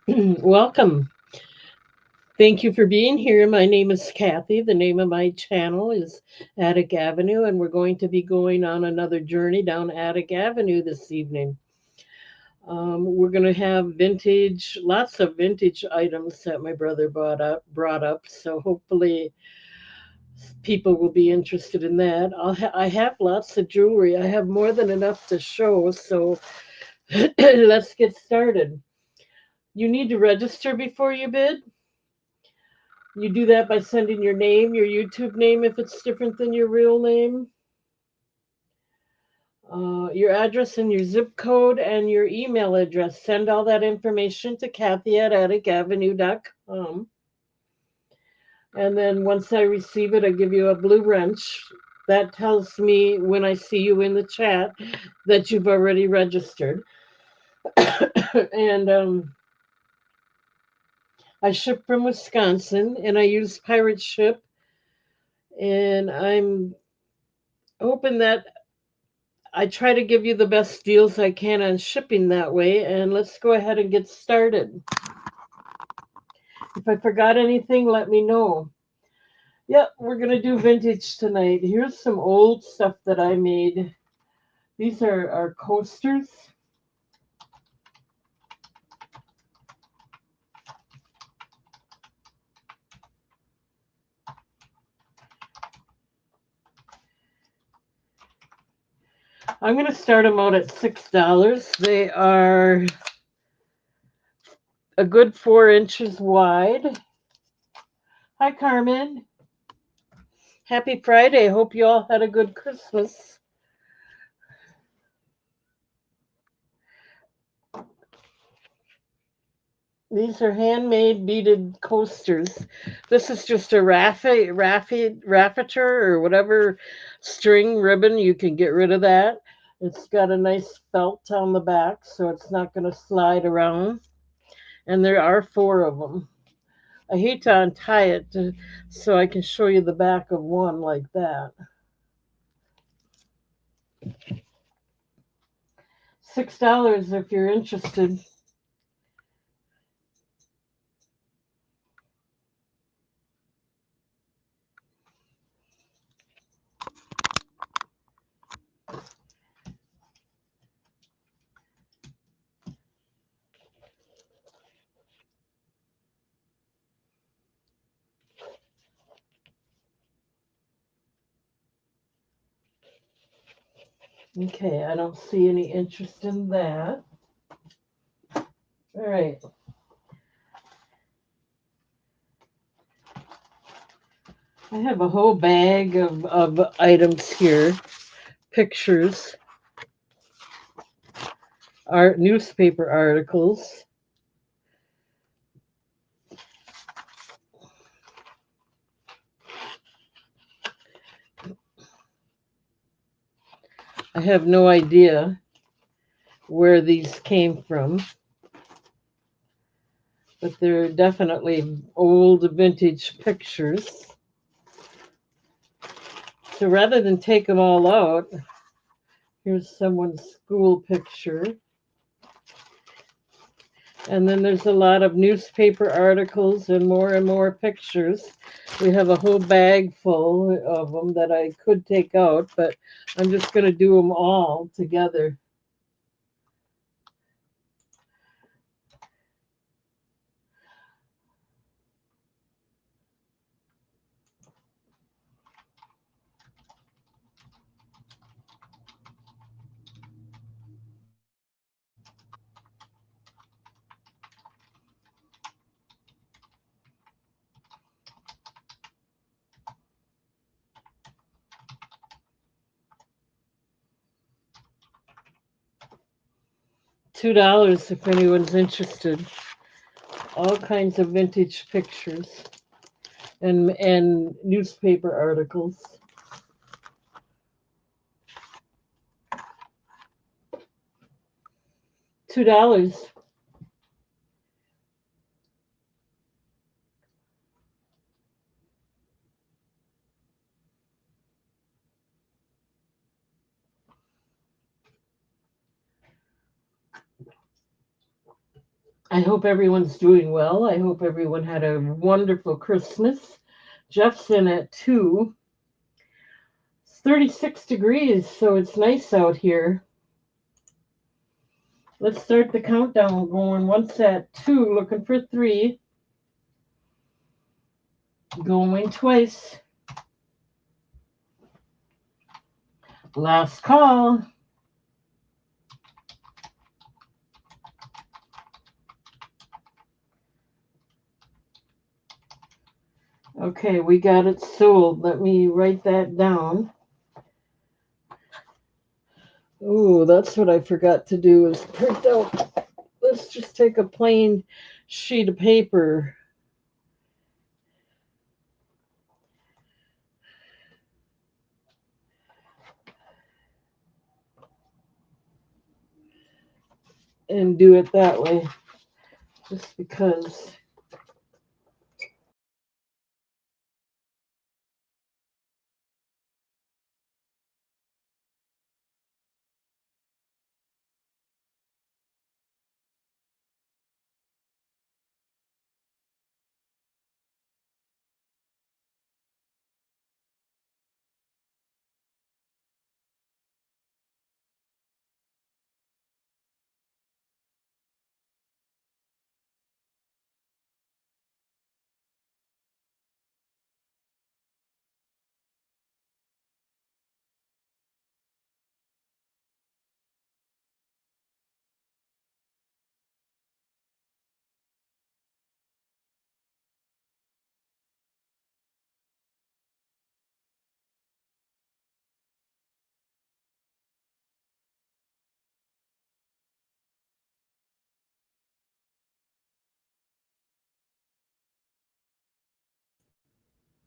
Welcome. Thank you for being here. My name is Kathy. The name of my channel is Attic Avenue, and we're going to be going on another journey down Attic Avenue this evening. We're going to have vintage, lots of vintage items that my brother brought up. So hopefully people will be interested in that. I have lots of jewelry. I have more than enough to show. So let's get started. You need to register before you bid. You do that by sending your name, your YouTube name if it's different than your real name, your address and your zip code, and your email address. Send all that information to Kathy at atticavenue.com. And then once I receive it, I give you a blue wrench. That tells me when I see you in the chat that you've already registered. And I ship from Wisconsin and I use Pirate Ship. And I'm hoping that I try to give you the best deals I can on shipping that way, and let's go ahead and get started. If I forgot anything, let me know. Yep, we're going to do vintage tonight. Here's some old stuff that I made. These are our coasters. I'm going to start them out at $6. They are a good 4 inches wide. Hi, Carmen. Happy Friday. Hope you all had a good Christmas. These are handmade beaded coasters. This is just a raffeter or whatever string ribbon. You can get rid of that. It's got a nice felt on the back, so it's not going to slide around. And there are four of them. I hate to untie it so I can show you the back of one like that. $6 if you're interested. Okay, I don't see any interest in that. All right. I have a whole bag of items here, pictures, art, newspaper articles. I have no idea where these came from, but they're definitely old vintage pictures. So rather than take them all out, here's someone's school picture. And then there's a lot of newspaper articles and more pictures. We have a whole bag full of them that I could take out, but I'm just going to do them all together. $2 if anyone's interested. All kinds of vintage pictures and newspaper articles. $2. I hope everyone's doing well. I hope everyone had a wonderful Christmas. Jeff's in at 2. It's 36 degrees, so it's nice out here. Let's start the countdown going. Once at 2, looking for 3. Going twice. Last call. Okay, we got it sold. Let me write that down. Oh, that's what I forgot to do is print out. Let's just take a plain sheet of paper. And do it that way. Just because.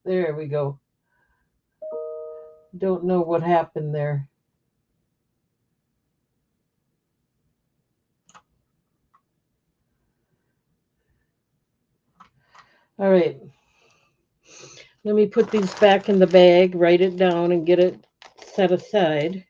There we go. Don't know what happened there. All right. Let me put these back in the bag, write it down, and get it set aside.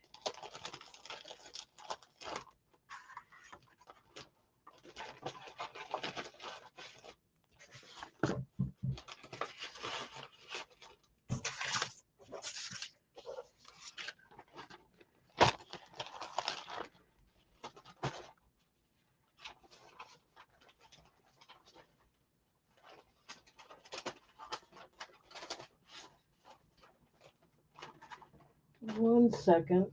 One second.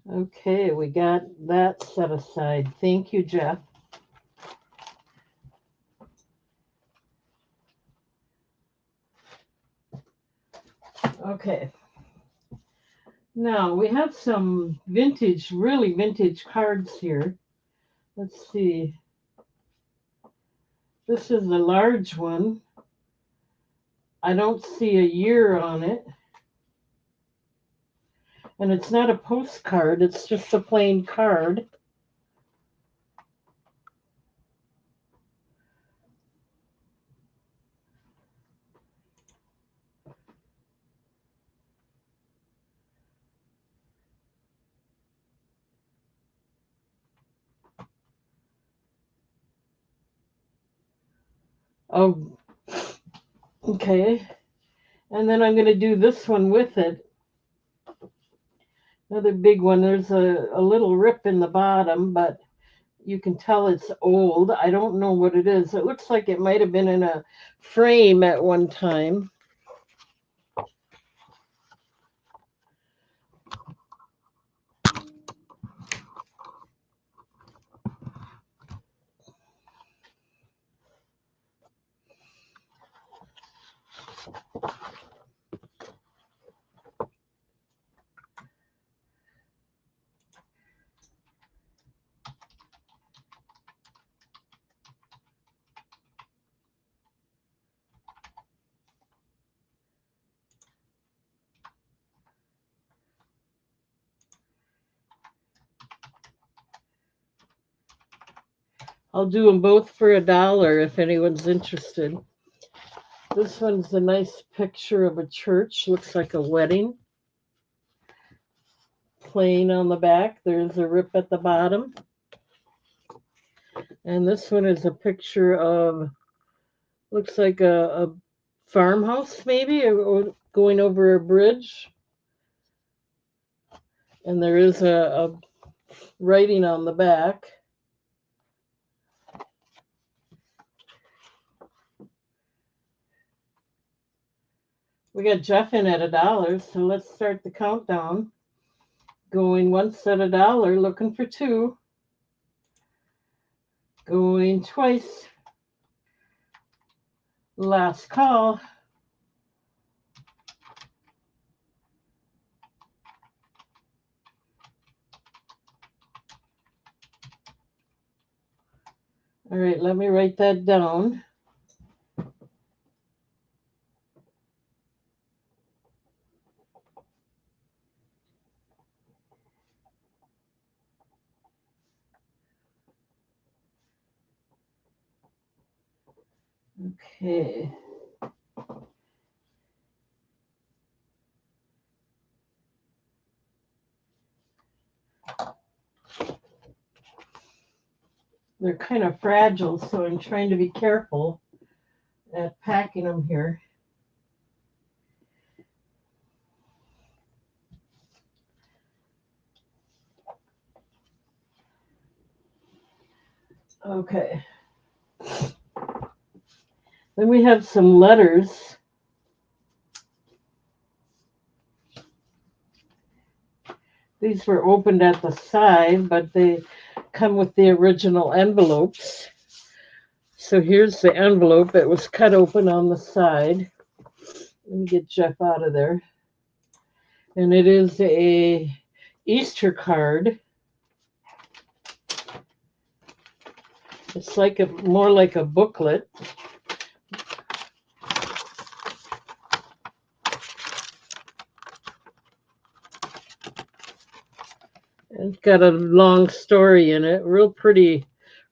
Okay, we got that set aside. Thank you, Jeff. Okay. Now we have some vintage, really vintage cards here. Let's see. This is a large one. I don't see a year on it. And it's not a postcard, it's just a plain card. Oh, okay. And then I'm going to do this one with it. Another big one. There's a little rip in the bottom, but you can tell it's old. I don't know what it is. It looks like it might have been in a frame at one time. I'll do them both for $1 if anyone's interested. This one's a nice picture of a church. Looks like a wedding. Plain on the back. There's a rip at the bottom. And this one is a picture of, looks like a farmhouse maybe, or going over a bridge. And there is a writing on the back. We got Jeff in at $1, so let's start the countdown. Going once at $1, looking for 2. Going twice. Last call. All right, let me write that down. Okay. They're kind of fragile, so I'm trying to be careful at packing them here. Okay. Then we have some letters. These were opened at the side, but they come with the original envelopes. So here's the envelope. It was cut open on the side. Let me get Jeff out of there. And it is a Easter card. It's like more like a booklet. It's got a long story in it. Real pretty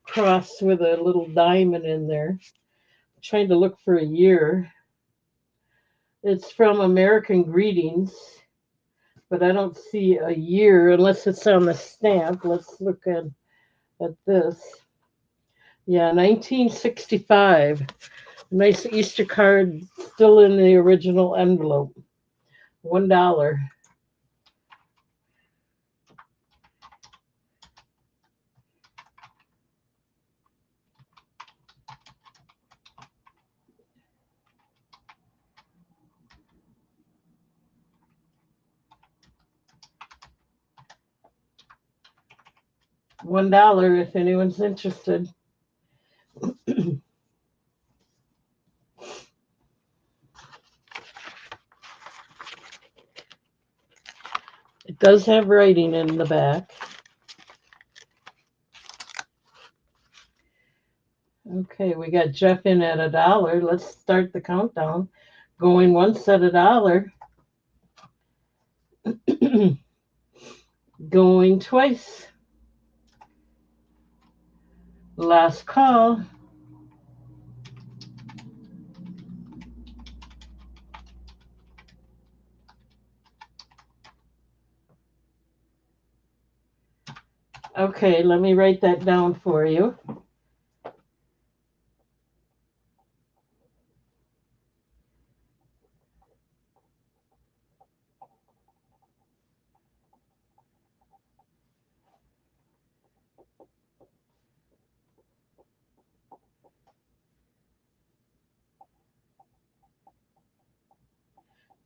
cross with a little diamond in there. I'm trying to look for a year. It's from American Greetings, but I don't see a year unless it's on the stamp. Let's look at this. Yeah, 1965. Nice Easter card, still in the original envelope. $1. $1 if anyone's interested. It does have writing in the back. Okay, we got Jeff in at $1. Let's start the countdown. Going once at $1. Going twice. Last call. Okay, let me write that down for you.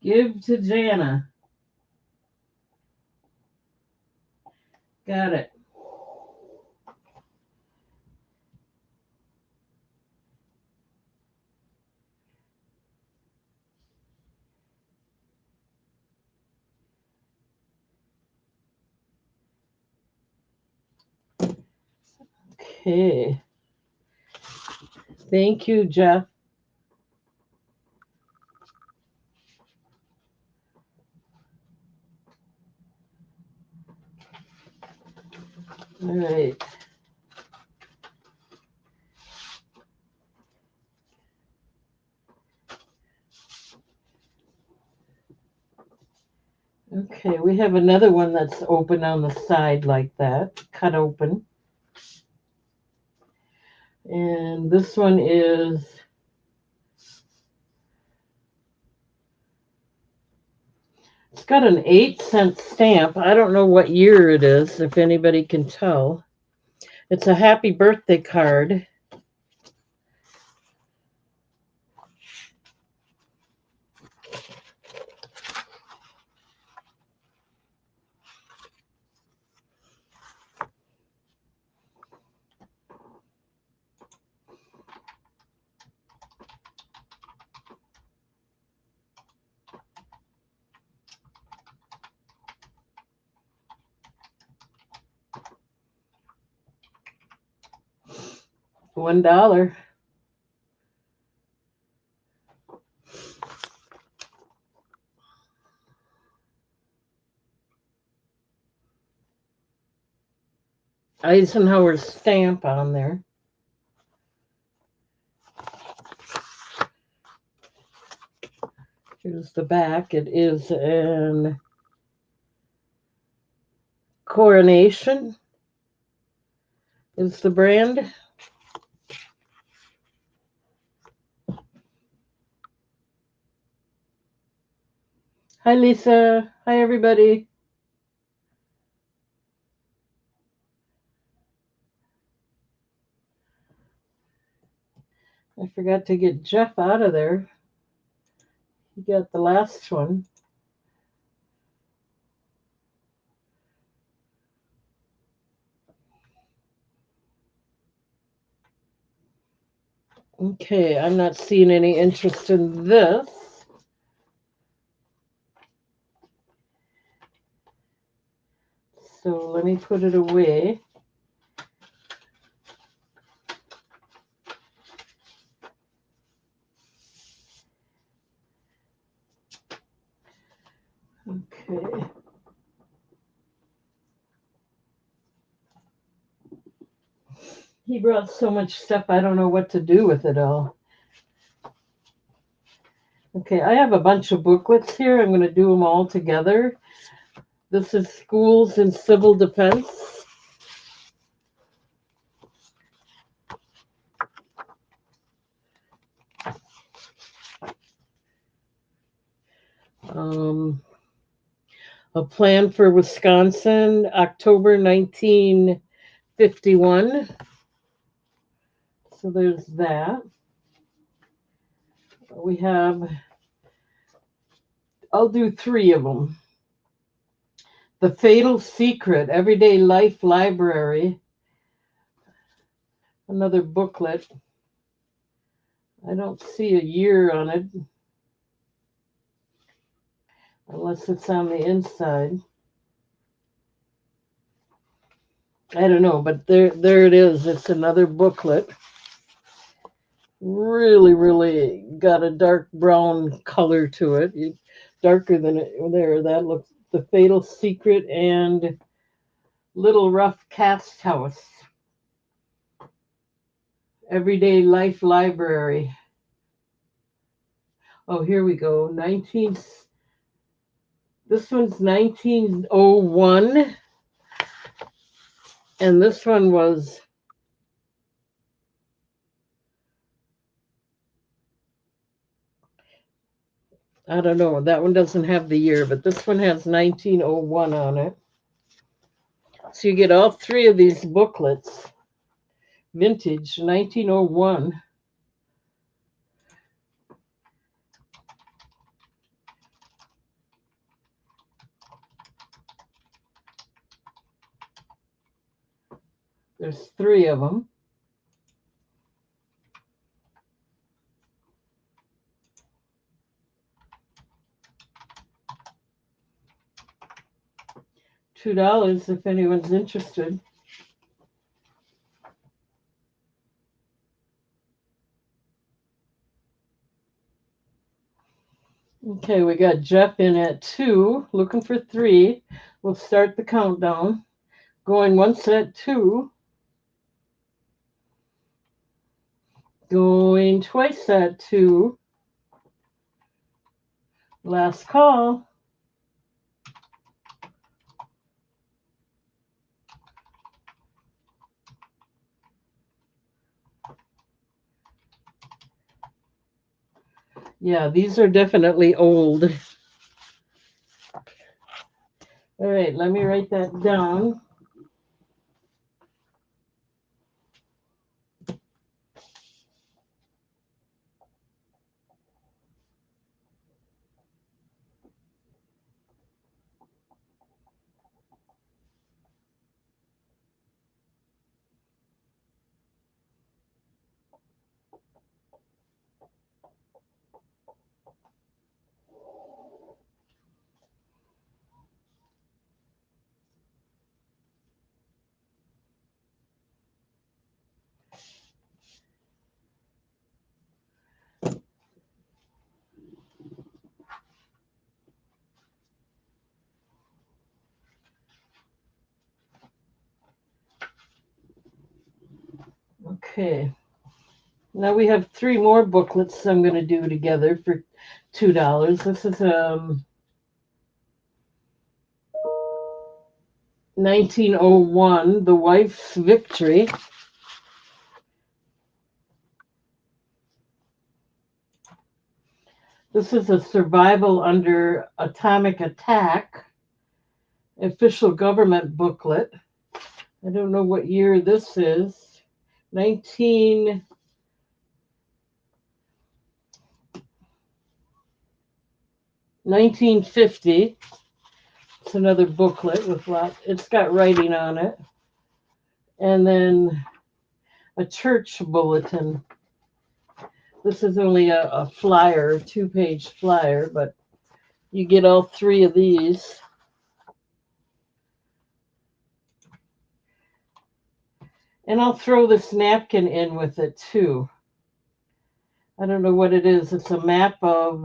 Give to Jana. Got it. Okay. Thank you, Jeff. All right. Okay, we have another one that's open on the side like that, cut open. And this one is it's got an 8-cent stamp. I don't know what year it is, if anybody can tell. It's a happy birthday card. $1. Eisenhower stamp on there. Here's the back. It is an Coronation is the brand. Hi, Lisa. Hi, everybody. I forgot to get Jeff out of there. He got the last one. Okay, I'm not seeing any interest in this. So let me put it away. Okay. He brought so much stuff, I don't know what to do with it all. Okay, I have a bunch of booklets here. I'm going to do them all together. This is Schools in Civil Defense. A Plan for Wisconsin, October 1951. So there's that. We have, I'll do 3 of them. The Fatal Secret, Everyday Life Library. Another booklet. I don't see a year on it, unless it's on the inside. I don't know, but there it is. It's another booklet. Really got a dark brown color to it. Darker than it there. That looks The Fatal Secret and Little Rough Cast House. Everyday Life Library. Oh, here we go. This one's 1901. And this one was I don't know. That one doesn't have the year, but this one has 1901 on it. So you get all 3 of these booklets. Vintage, 1901. There's 3 of them. $2 if anyone's interested. Okay, we got Jeff in at 2, looking for 3. We'll start the countdown. Going once at 2. Going twice at 2. Last call. Yeah, these are definitely old. All right, let me write that down. Okay. Now we have three more booklets I'm going to do together for $2. This is 1901, The Wife's Victory. This is a survival under atomic attack official government booklet. I don't know what year this is. 19 1950. It's another booklet with it's got writing on it. And then a church bulletin. This is only a flyer, a 2-page flyer, but you get all three of these. And I'll throw this napkin in with it too. I don't know what it is. It's a map of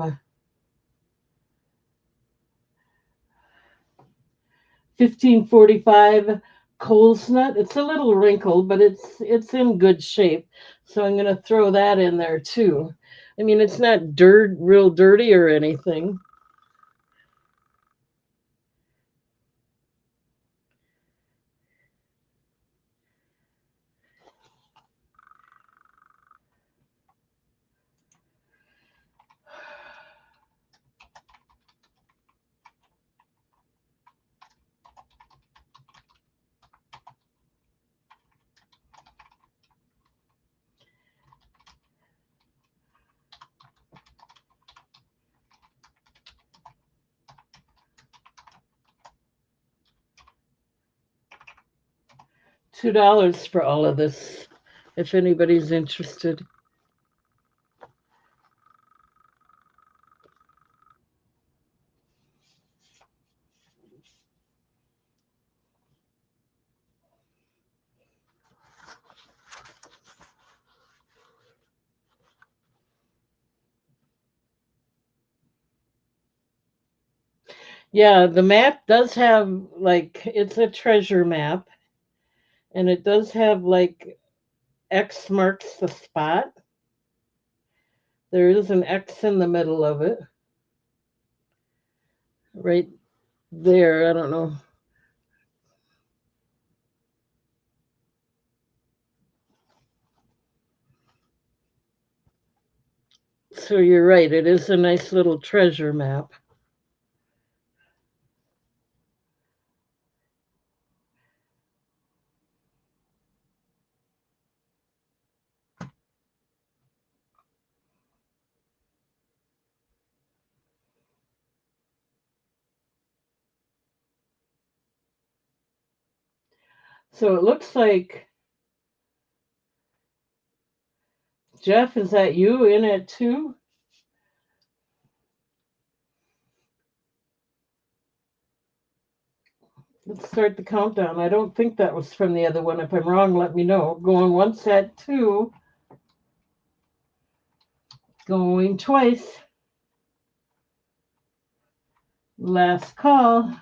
1545 Colesnut. It's a little wrinkled, but it's in good shape. So I'm going to throw that in there too. I mean, it's not real dirty or anything. $2 for all of this, if anybody's interested. Yeah, the map does have it's a treasure map, and it does have X marks the spot. There is an X in the middle of it, right there. I don't know. So you're right. It is a nice little treasure map. So it looks like, Jeff, is that you in it too? Let's start the countdown. I don't think that was from the other one. If I'm wrong, let me know. Going once at 2, going twice. Last call.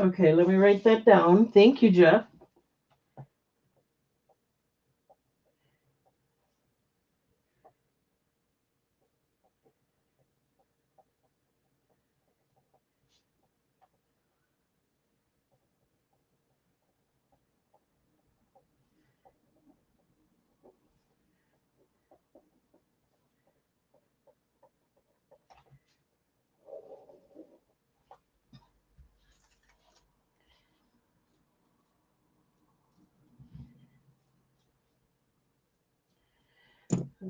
Okay, let me write that down. Thank you, Jeff.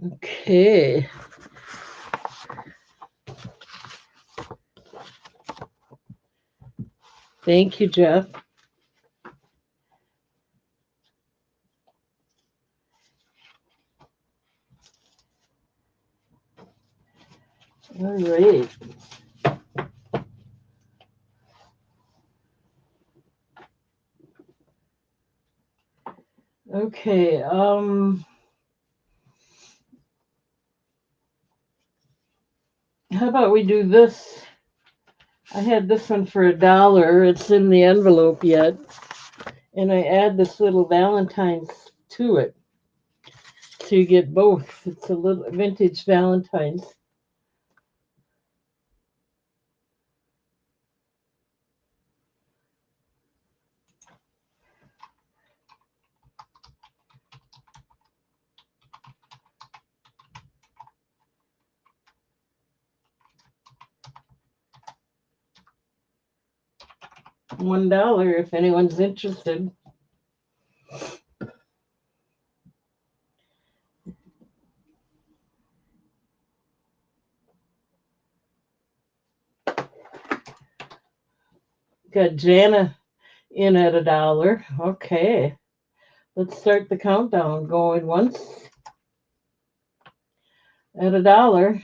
Okay. Thank you, Jeff. All right. Okay. How about we do this? I had this one for $1. It's in the envelope yet. And I add this little Valentine's to it. So you get both. It's a little vintage Valentine's. $1 if anyone's interested. Got Jana in at $1. Okay. Let's start the countdown. Going once at $1.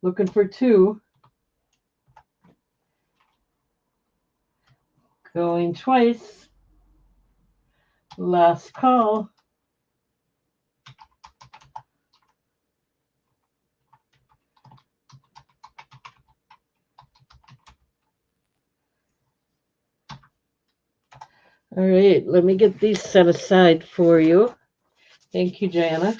Looking for two. Going twice. Last call. All right, let me get these set aside for you. Thank you, Jana.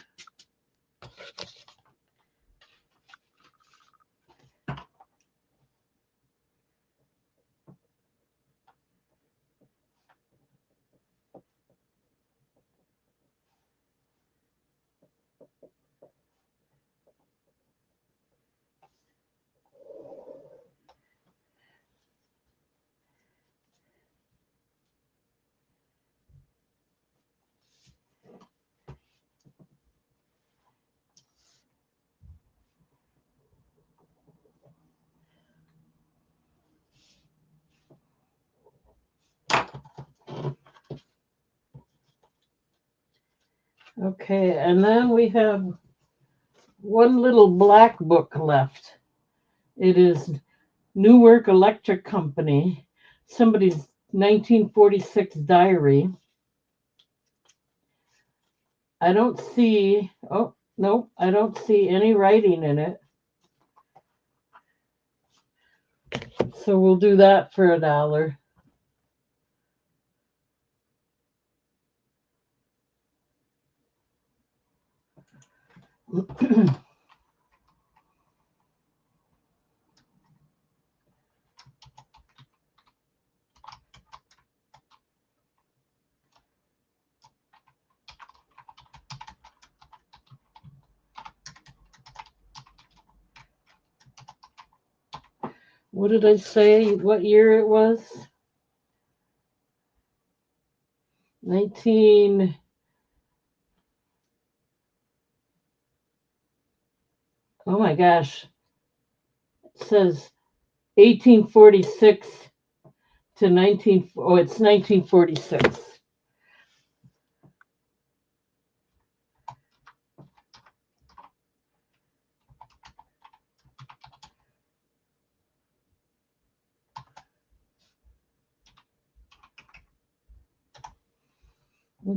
Okay, and then we have one little black book left. It is Newark Electric Company, somebody's 1946 diary. I don't see, oh, no, I don't see any writing in it. So we'll do that for $1. What did I say? What year it was? 19. Oh my gosh. It says 1846 to 19. Oh, it's 1946.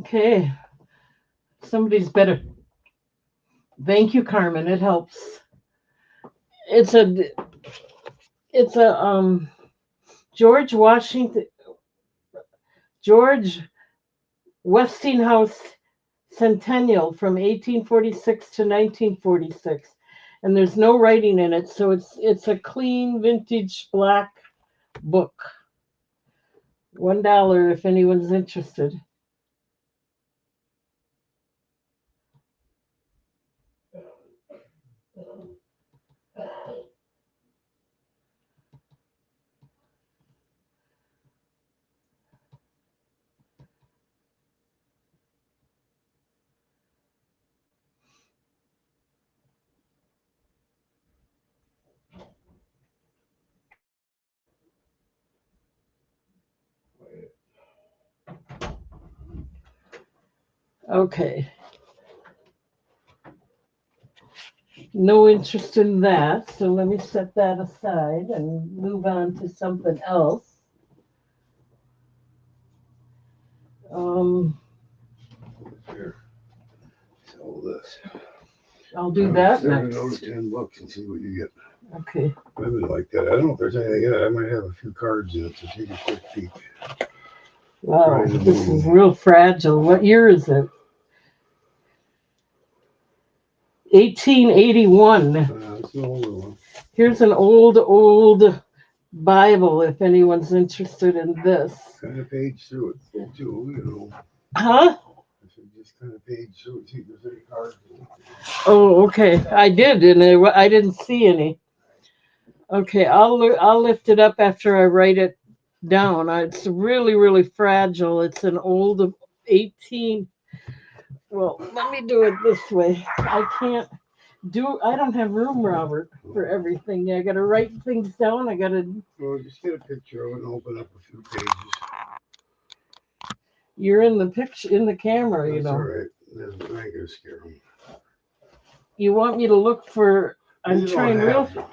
Okay. Somebody's better. Thank you, Carmen. It helps. It's a it's a George Washington George Westinghouse Centennial from 1846 to 1946, and there's no writing in it, so it's a clean vintage black book. $1 if anyone's interested. Okay. No interest in that, so let me set that aside and move on to something else. Um, Here, sell this. I'll do that $7 next. to $10 and see what you get. Okay. Women like that. I don't know if there's anything in it. I might have a few cards in it, so take a quick peek. Wow, this is real fragile. What year is it? 1881. It's an older one. Here's an old Bible if anyone's interested in this. Kind of page through it, too, you know. Huh? I should just kind of page through it, see if there's any cards in it. Oh, okay. I did, and I didn't see any. Okay, I'll lift it up after I write it down. It's really fragile. It's an old 18. Well, let me do it this way. I don't have room, Robert, for everything. I got to write things down. Well, just get a picture of it and open up a few pages. You're in the picture, in the camera, you That's know. all right. I ain't gonna scare them. You want me to look for, I'm You don't trying have to.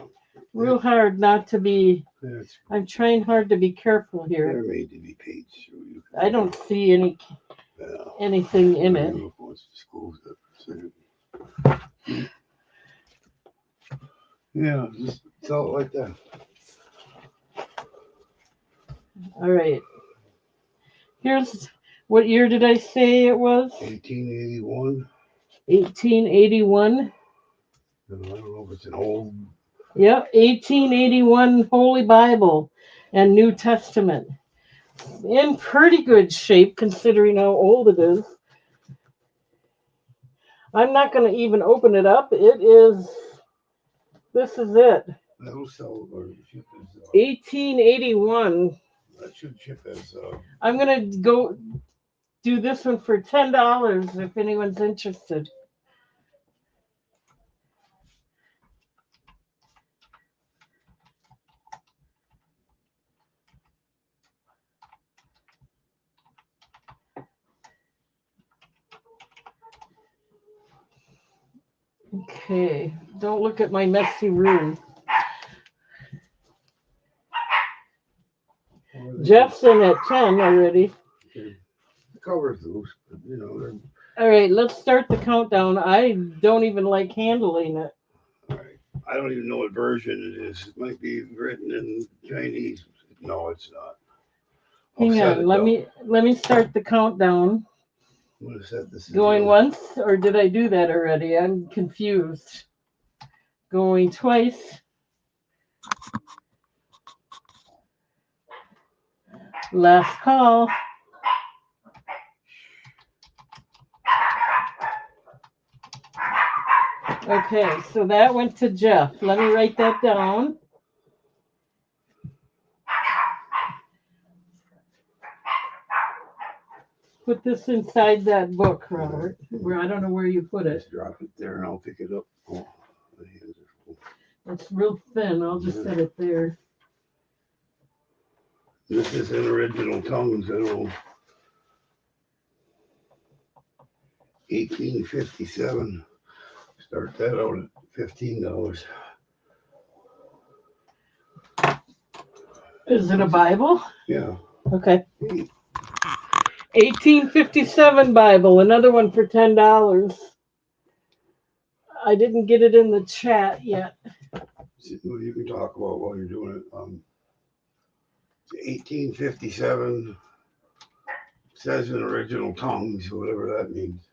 real hard not to be, That's, I'm trying hard to be careful here. they're made to be page through. You can- I don't see anything in it. Uniforms to schools that percent. Yeah, just sell it like that. All right. Here's, what year did I say it was? 1881. 1881. I don't know if it's an old. Yep, 1881 Holy Bible and New Testament. In pretty good shape considering how old it is. I'm not going to even open it up. This is it. That'll sell or ship as. 1881. That should ship as. I'm going to go do this one for $10 if anyone's interested. Okay, don't look at my messy room. Jeff's in at 10 already. Okay. The cover's loose, but you know they're. All right, let's start the countdown. I don't even like handling it. All right. I don't even know what version it is. It might be written in Chinese. No, it's not. Hang on, let me start the countdown. I'm gonna set this. Going once, or did I do that already? I'm confused. Going twice. Last call. Okay, so that went to Jeff. Let me write that down. Put this inside that book, Robert. Where I don't know where you put it. Just drop it there and I'll pick it up. Oh, the hands are full. It's real thin. I'll just set it there. This is in original tongues. I don't know. 1857. Start that out at $15. Is it a Bible? Yeah. Okay. 1857 Bible, another one for $10. I didn't get it in the chat yet. You can talk about while you're doing it. 1857 says in original tongues, whatever that means.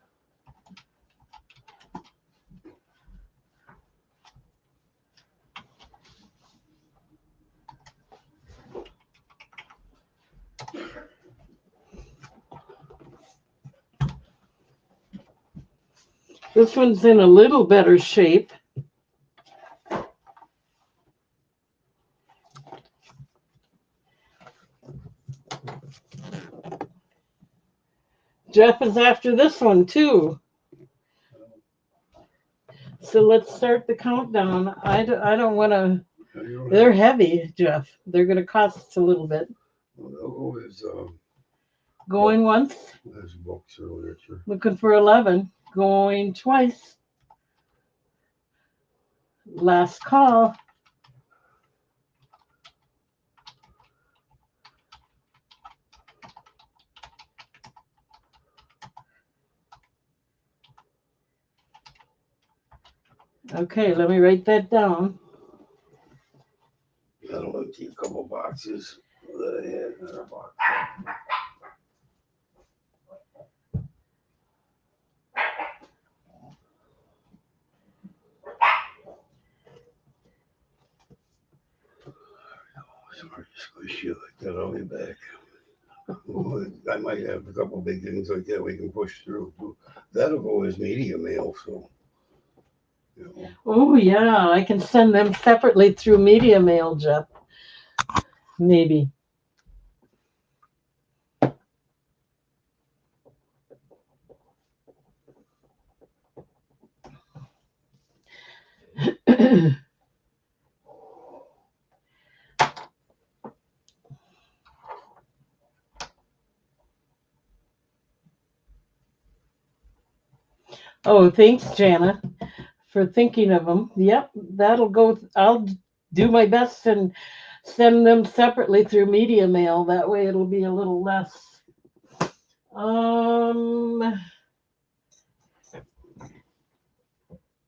This one's in a little better shape. Jeff is after this one too. So let's start the countdown. I don't want to. They're heavy, Jeff. They're going to cost us a little bit. The logo is Going once, There's books or literature. looking for 11. Going twice. Last call. Okay, let me write that down. That'll empty a couple boxes that I had in our box. Sorry, squish you like that. I'll be back. I might have a couple big things like that we can push through. That'll go as media mail, so. You know. Oh, yeah, I can send them separately through Media Mail, Jeff. Maybe. Oh, thanks, Jana, for thinking of them. Yep, that'll go. I'll do my best and send them separately through Media Mail. That way it'll be a little less.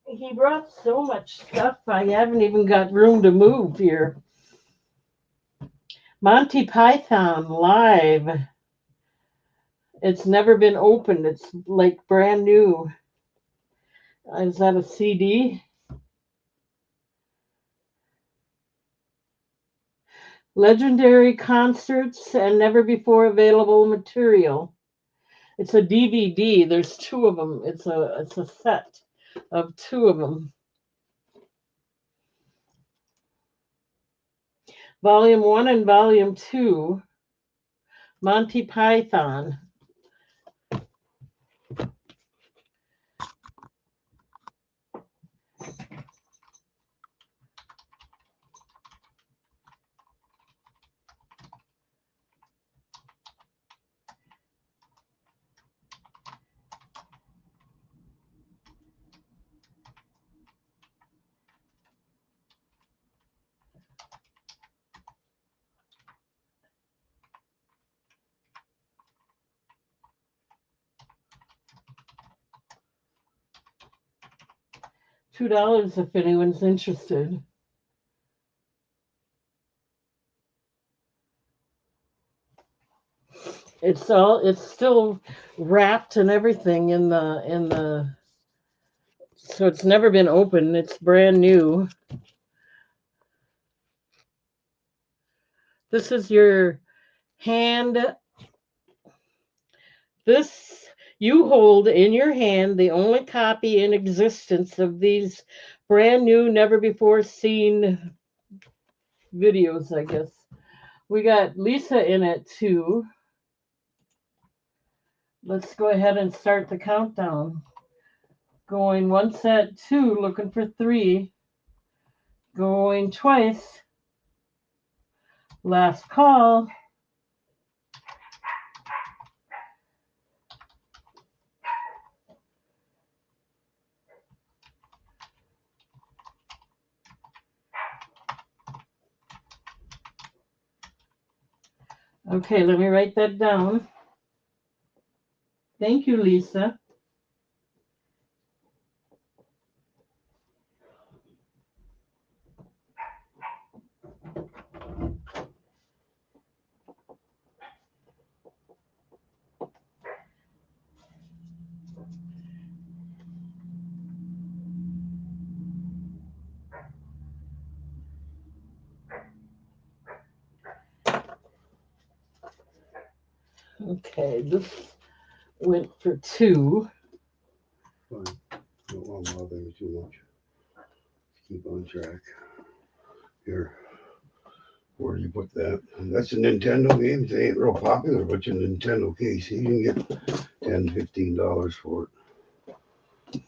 He brought so much stuff, I haven't even got room to move here. Monty Python Live. It's never been opened. It's like brand new. Is that a CD? Legendary concerts and never before available material. It's a DVD. There's two of them. It's a set of two of them. Volume 1 and Volume 2. Monty Python. $2 if anyone's interested. It's still wrapped and everything in the so it's never been opened. It's brand new. This is your hand. This you hold in your hand the only copy in existence of these brand new, never before seen videos, I guess. We got Lisa in it too. Let's go ahead and start the countdown. Going once at 2, looking for 3. Going twice. Last call. Okay, let me write that down. Thank you, Lisa. Okay, this went for 2. Fine. Don't want to bother you too much. Keep on track. Here. Where do you put that? That's a Nintendo game. They ain't real popular, but your Nintendo case. You can get $10, $15 for it.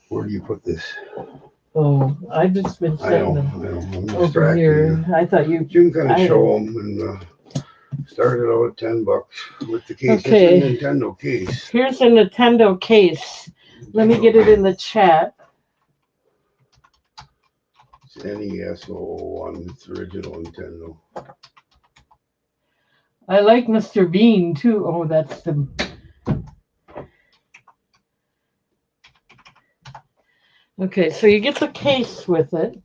Where do you put this? Oh, I've just been I know, setting I them know. I'm over distracting here. you. I thought you. You can kind of show them and Started out at $10 with the case. Okay. It's a Nintendo case. Here's a Nintendo case. Let me get it in the chat. It's NES 01. It's original Nintendo. I like Mr. Bean too. Oh, that's the. Okay, so you get the case with it.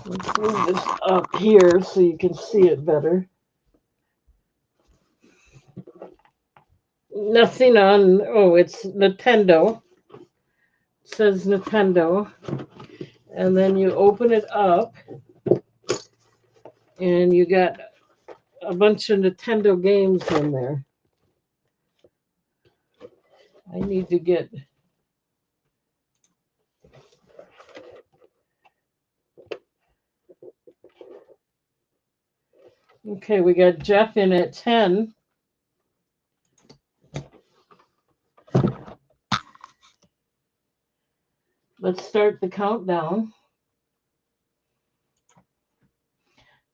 Let's move this up here so you can see it better. Nothing on. Oh, it's Nintendo. It says Nintendo. And then you open it up, and you got a bunch of Nintendo games in there. I need to get. Okay, we got Jeff in at 10. Let's start the countdown.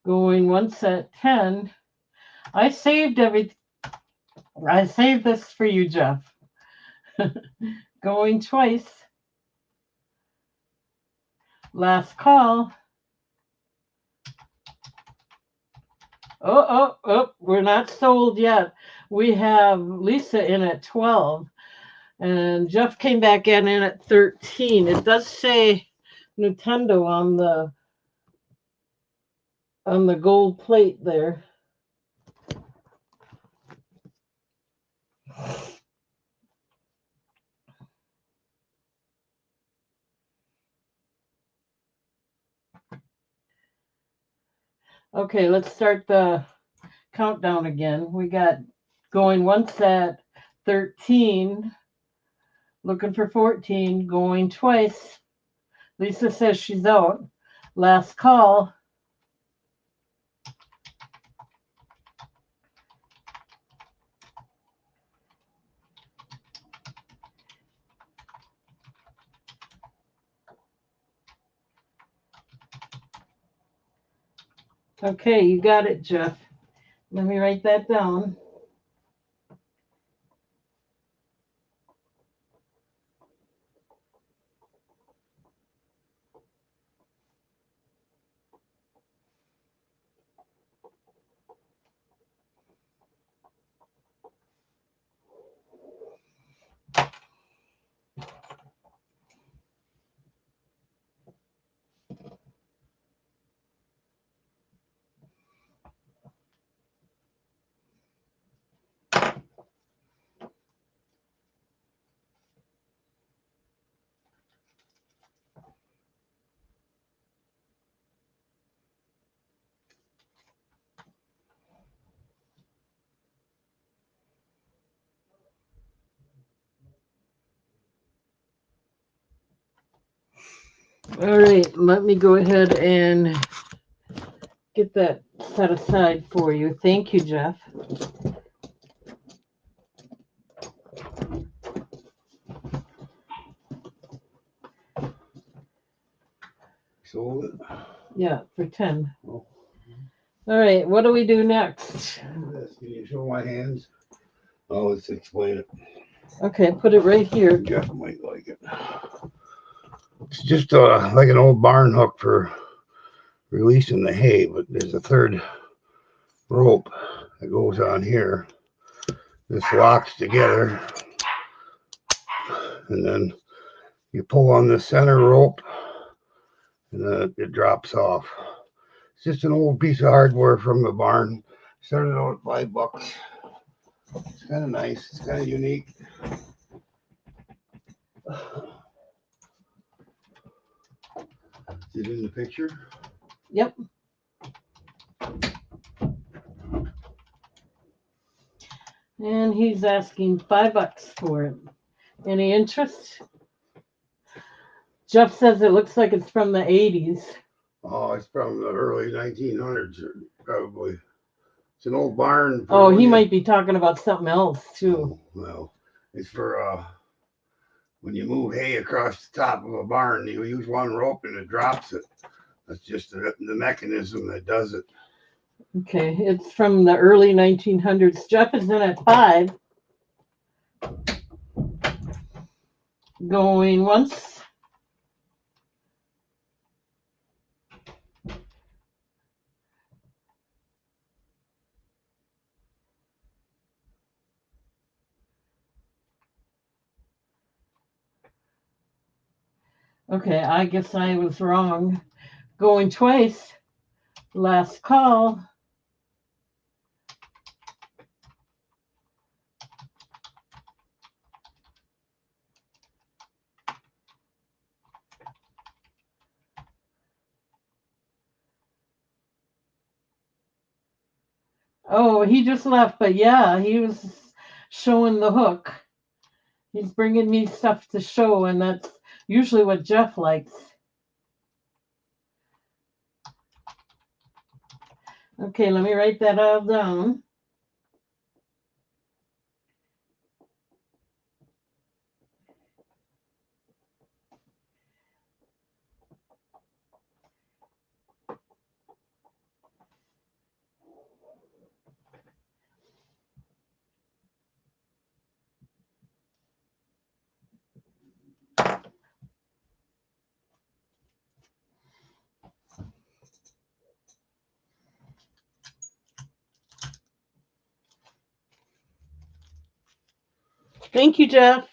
Going once at 10. I saved this for you, Jeff. Going twice. Last call. Oh, we're not sold yet. We have Lisa in at 12. And Jeff came back in at 13. It does say Nintendo on the gold plate there. Okay, let's start the countdown again. We got going once at 13, looking for 14, going twice. Lisa says she's out. Last call. Okay, you got it, Jeff. Let me write that down. All right, let me go ahead and get that set aside for you. Thank you, Jeff. Sold it. Yeah, for 10. Oh. All right, what do we do next? Can you show my hands? Oh, let's explain it. Okay, put it right here. Jeff might like it. It's just like an old barn hook for releasing the hay, but there's a third rope that goes on here. This locks together, and then you pull on the center rope, and then it drops off. It's just an old piece of hardware from the barn. Started out at $5. It's kind of nice. It's kind of unique. Is it in the picture? Yep. And he's asking $5 for it. Any interest? Jeff says it looks like it's from the 80s. Oh, it's from the early 1900s, probably. It's an old barn. Oh, he might be talking about something else too. Well, it's for when you move hay across the top of a barn, you use one rope and it drops it. That's just the mechanism that does it. Okay, it's from the early 1900s. Jeff is in at 5. Going once. Okay, I guess I was wrong. Going twice. Last call. Oh, he just left, but yeah, he was showing the hook. He's bringing me stuff to show, and that's usually what Jeff likes. Okay, let me write that all down. Thank you, Jeff.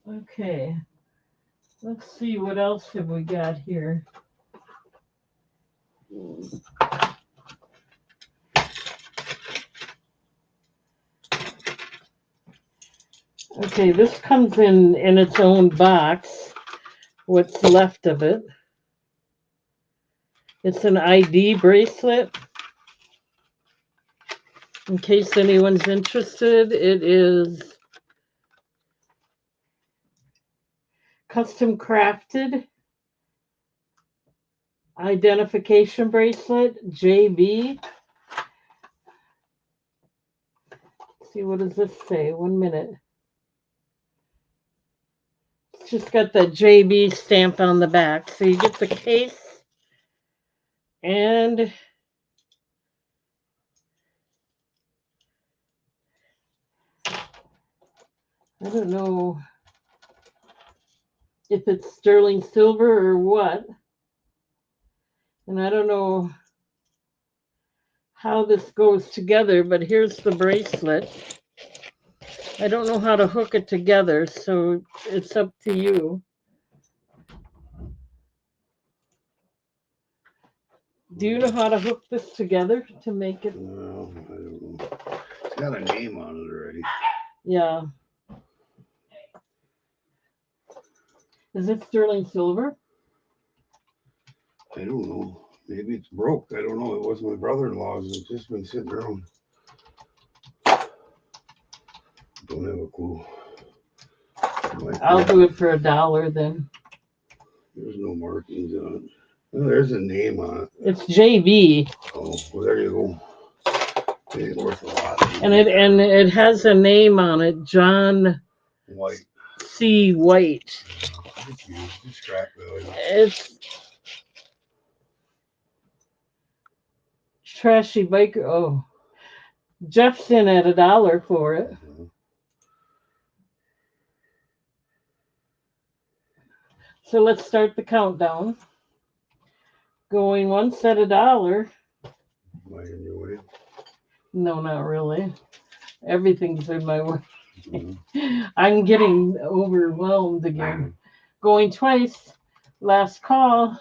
Okay, let's see what else have we got here. Okay, this comes in its own box. What's left of it? It's an ID bracelet. In case anyone's interested, it is custom crafted identification bracelet, JB. See, what does this say? 1 minute. It's just got the JB stamp on the back. So you get the case and I don't know if it's sterling silver or what. And I don't know how this goes together, but here's the bracelet. I don't know how to hook it together, so it's up to you. Do you know how to hook this together to make it? No, I don't know. It's got a name on it already. Yeah. Is it sterling silver? I don't know. Maybe it's broke. I don't know. It was my brother-in-law's. It's just been sitting around. Don't have a clue. I'll do it for $1 then. There's no markings on it. Oh, there's a name on it. It's JB. Oh, well, there you go. It ain't worth a lot. And it has a name on it, John White. C. White. It's scrap value. It's trashy biker. Oh, Jeff's in at $1 for it. So let's start the countdown. Going once at $1. Am I in your way? No, not really. Everything's in my way. Mm-hmm. I'm getting overwhelmed again. Going twice. Last call.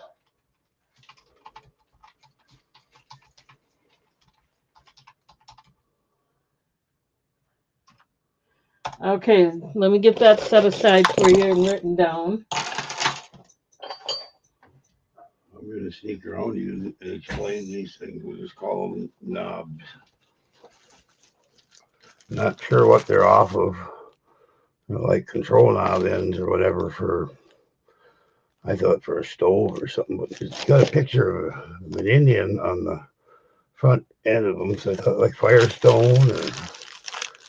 Okay, let me get that set aside for you and written down. I'm going to sneak around you and explain these things. We'll just call them knobs. Not sure what they're off of. They're like control knob ends or whatever for I thought for a stove or something, but it's got a picture of an Indian on the front end of them. So I thought like Firestone or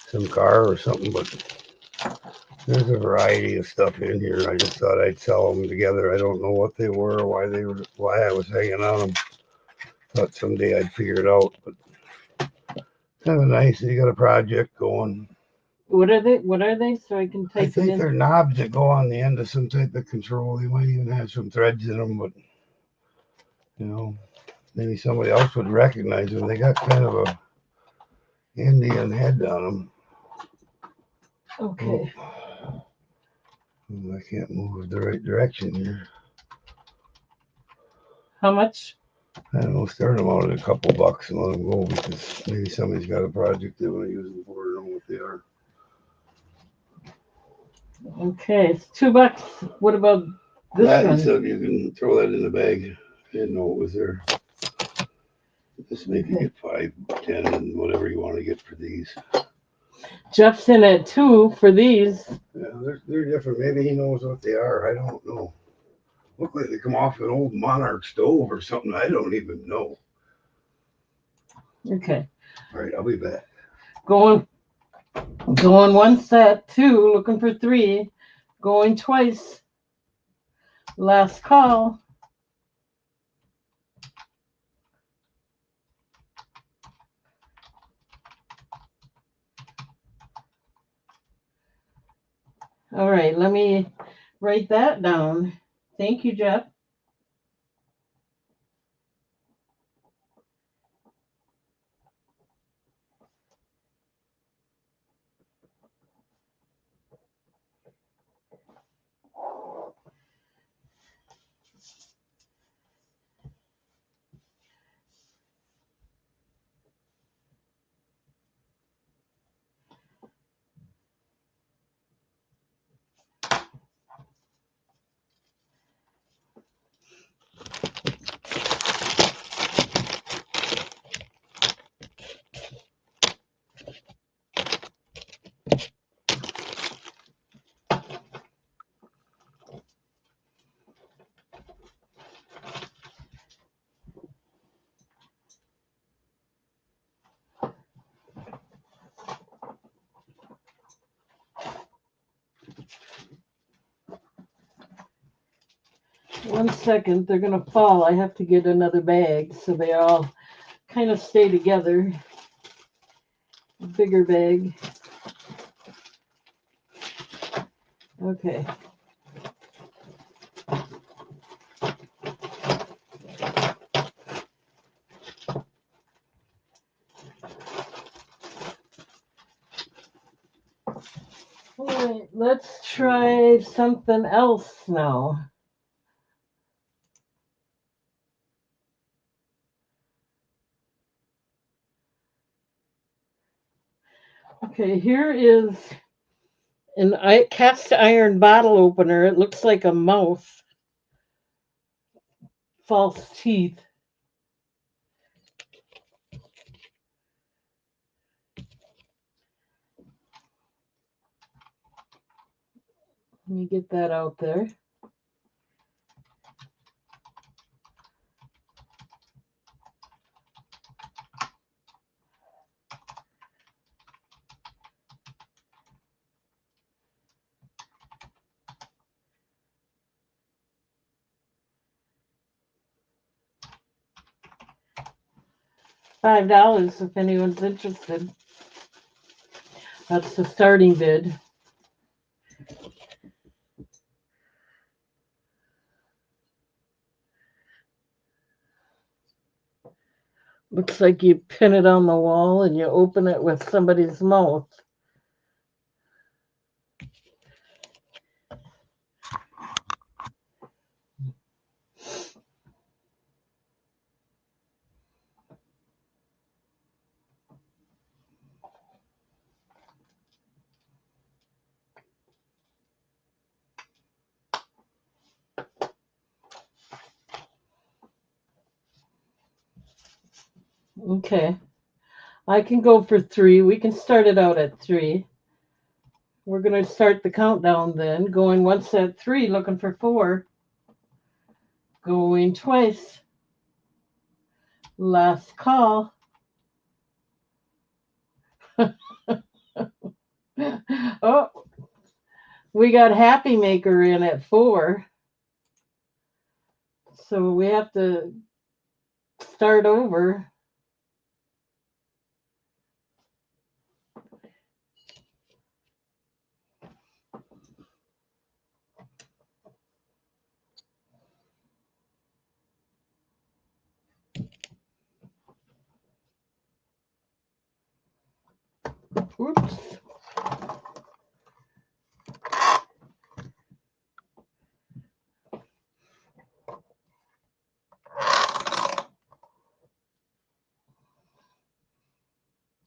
some car or something, but there's a variety of stuff in here. I just thought I'd sell them together. I don't know what they were, or why I was hanging on them. Thought someday I'd figure it out, but kind of nice. You got a project going. What are they? What are they? So I can I type it think in. they're knobs that go on the end of some type of control. They might even have some threads in them, but maybe somebody else would recognize them. They got kind of a Indian head on them. Okay. I can't move the right direction here. How much? I don't know, start them out at a couple bucks and let them go because maybe somebody's got a project they want to use them for. I don't know what they are. Okay, it's $2. What about this That one? instead you can throw that in the bag. I didn't know it was there. Just maybe get 5, 10, and whatever you want to get for these. Jeff's in at 2 for these. Yeah, they're different. Maybe he knows what they are. I don't know. Look like they come off an old Monarch stove or something. I don't even know. Okay. All right, I'll be back. Going once at 2, looking for 3. Going twice. Last call. All right, let me write that down. Thank you, Jeff. One second, they're going to fall. I have to get another bag so they all kind of stay together. A bigger bag. Okay. All right, let's try something else now. Okay, here is an cast iron bottle opener. It looks like a mouth. False teeth. Let me get that out there. $5 if anyone's interested. That's the starting bid. Looks like you pin it on the wall and you open it with somebody's mouth. Okay. I can go for 3. We can start it out at 3. We're going to start the countdown then. Going once at 3, looking for 4. Going twice. Last call. Oh, we got Happy Maker in at 4. So we have to start over. Oops.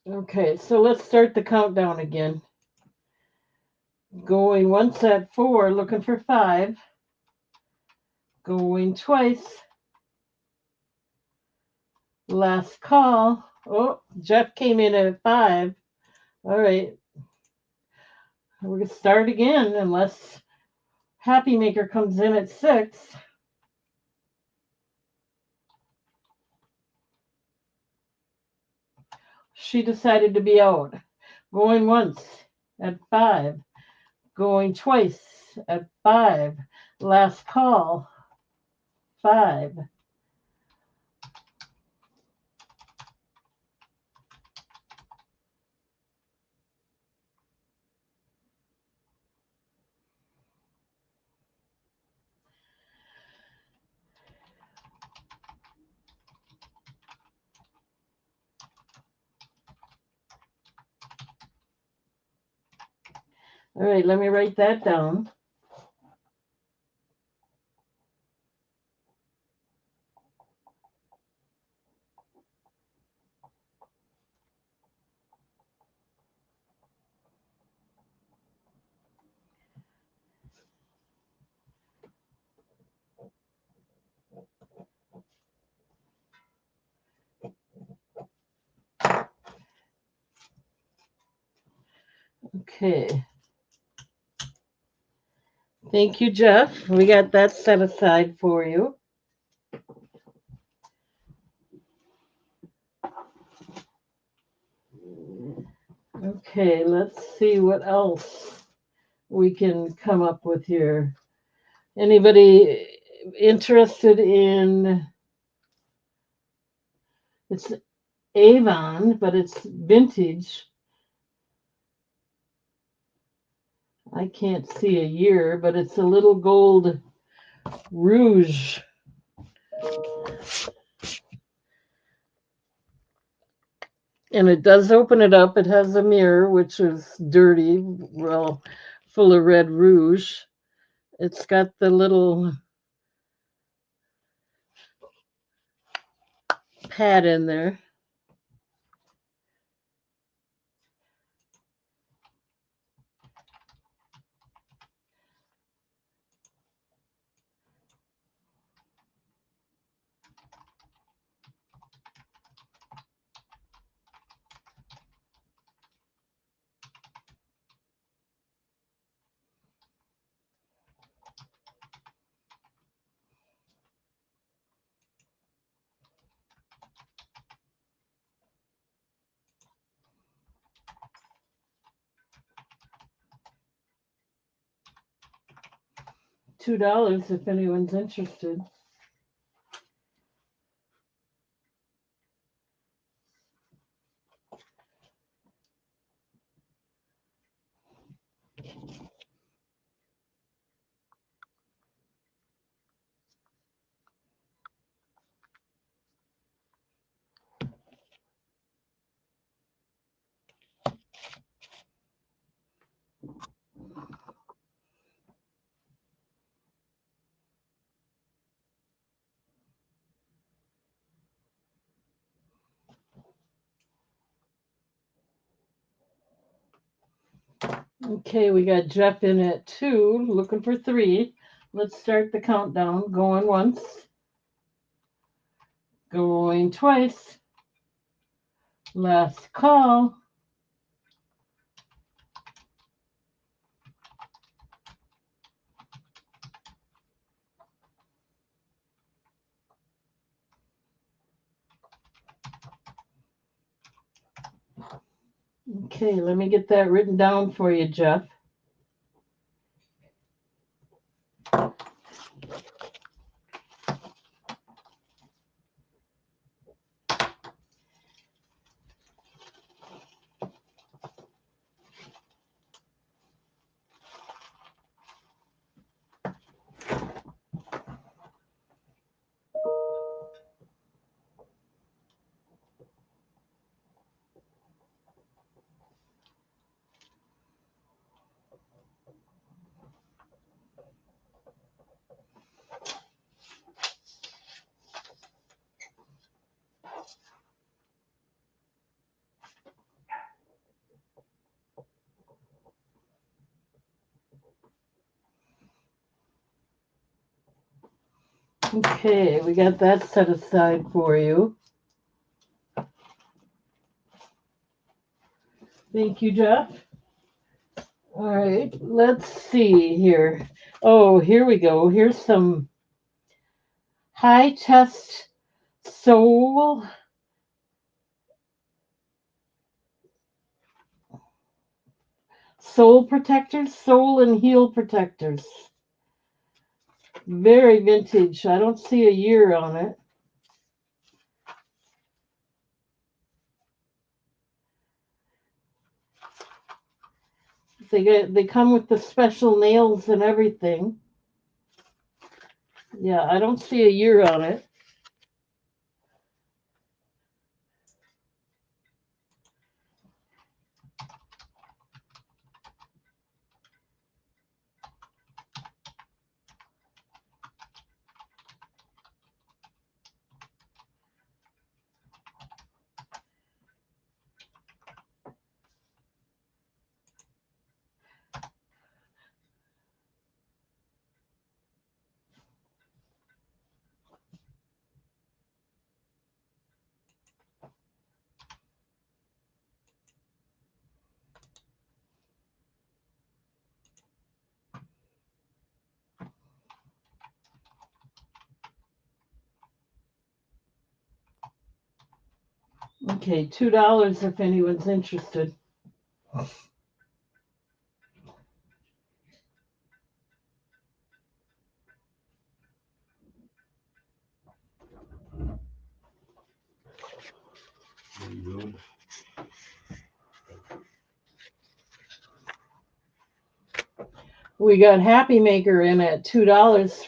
Okay, so let's start the countdown again. Going once at 4, looking for 5. Going twice. Last call. Oh, Jeff came in at 5. All right. We're going to start again unless Happy Maker comes in at 6. She decided to be out. Going once at 5. Going twice at 5. Last call. 5. All right, let me write that down. Okay. Thank you, Jeff. We got that set aside for you. Okay, let's see what else we can come up with here. Anybody interested in, it's Avon, but it's vintage. I can't see a year, but it's a little gold rouge. And it does open it up. It has a mirror, which is dirty, well, full of red rouge. It's got the little pad in there. $2 if anyone's interested. Okay, we got Jeff in at 2, looking for 3. Let's start the countdown. Going once, going twice. Last call. Okay, let me get that written down for you, Jeff. Okay, we got that set aside for you. Thank you, Jeff. All right, let's see here. Oh, here we go. Here's some high test soul protectors, soul and heel protectors. Very vintage. I don't see a year on it. They come with the special nails and everything. Yeah, I don't see a year on it. Okay, $2 if anyone's interested. What are you doing? We got Happy Maker in at $2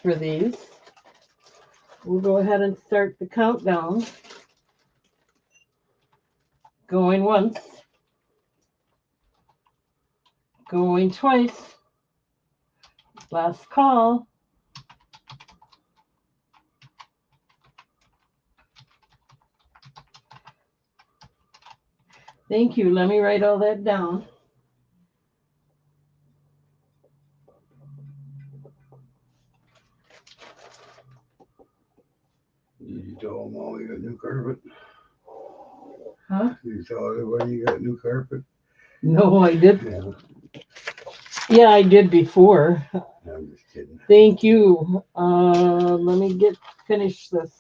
for these. We'll go ahead and start the countdown. Going once. Going twice. Last call. Thank you. Let me write all that down. Did you tell them all you got new carpet? Huh? Did you tell everybody you got new carpet? No, I didn't. Yeah, Yeah, I did before. I'm just kidding. Thank you. Let me finish this.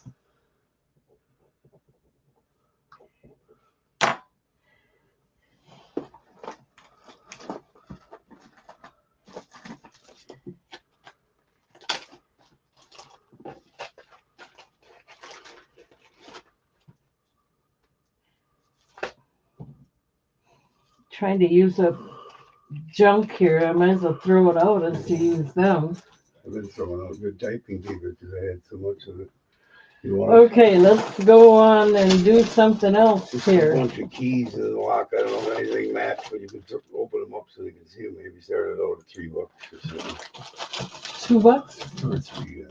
Trying to use up junk here. I might as well throw it out as to use them. I've been throwing out good typing paper because I had so much of it. You want Okay, let's go on and do something else just a here. bunch of keys in the lock. I don't know if anything match, but you can open them up so you can see them. Maybe start it out at $3 or something. $2? Or three.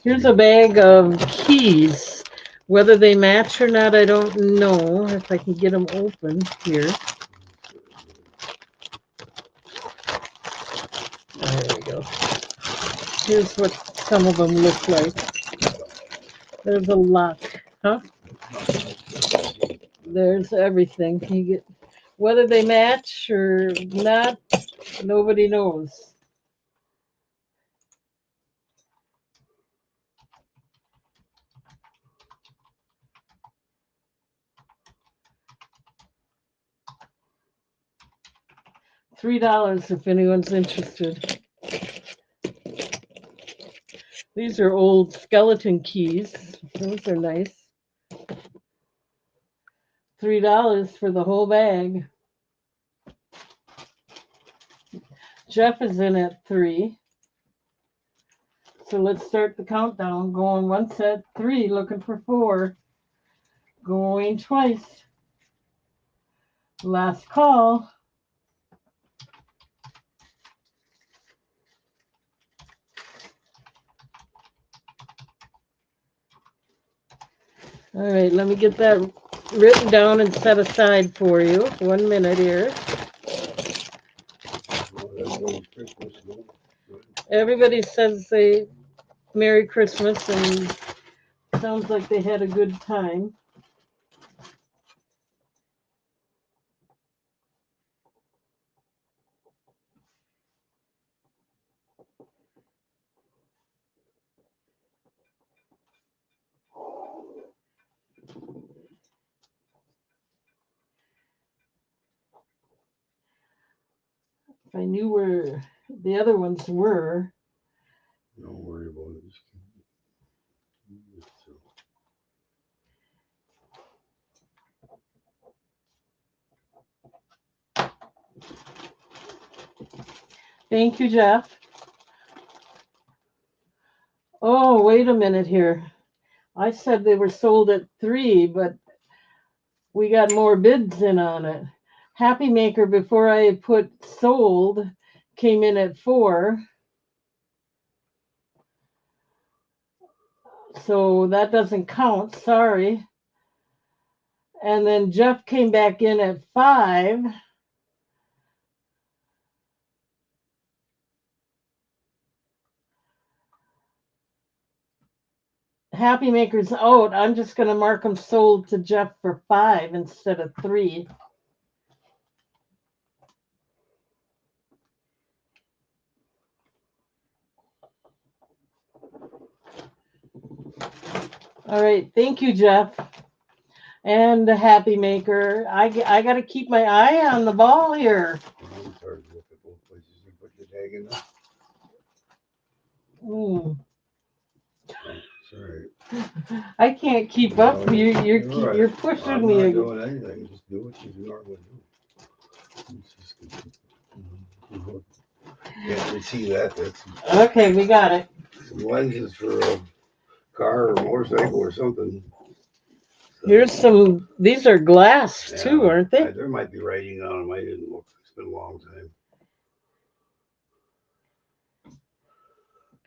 Here's a bag of keys. Whether they match or not, I don't know. If I can get them open here. There we go. Here's what some of them look like. There's a lot, huh? There's everything. You get whether they match or not, nobody knows. $3 if anyone's interested. These are old skeleton keys. Those are nice. $3 for the whole bag. Jeff is in at 3. So let's start the countdown. Going once at 3, looking for 4. Going twice. Last call. All right, let me get that written down and set aside for you. 1 minute here. Everybody says they Merry Christmas and sounds like they had a good time. If I knew where the other ones were. Don't worry about it. Thank you, Jeff. Oh, wait a minute here. I said they were sold at 3, but we got more bids in on it. Happy Maker, before I put sold, came in at 4. So that doesn't count. Sorry. And then Jeff came back in at 5. Happy Maker's out. I'm just going to mark them sold to Jeff for 5 instead of 3. All right. Thank you, Jeff. And the Happy Maker. I got to keep my eye on the ball here. I'm sorry to look at both places. You put your tag in there? Sorry. I can't keep up. You're pushing I'm me. not doing anything. Just do what you normally do. Can't really see that. That's Okay, we got it. some lenses for a car or motorcycle or something. So, Here's some. These are glass too, yeah, aren't they? there might be writing on them. I didn't look. It's been a long time.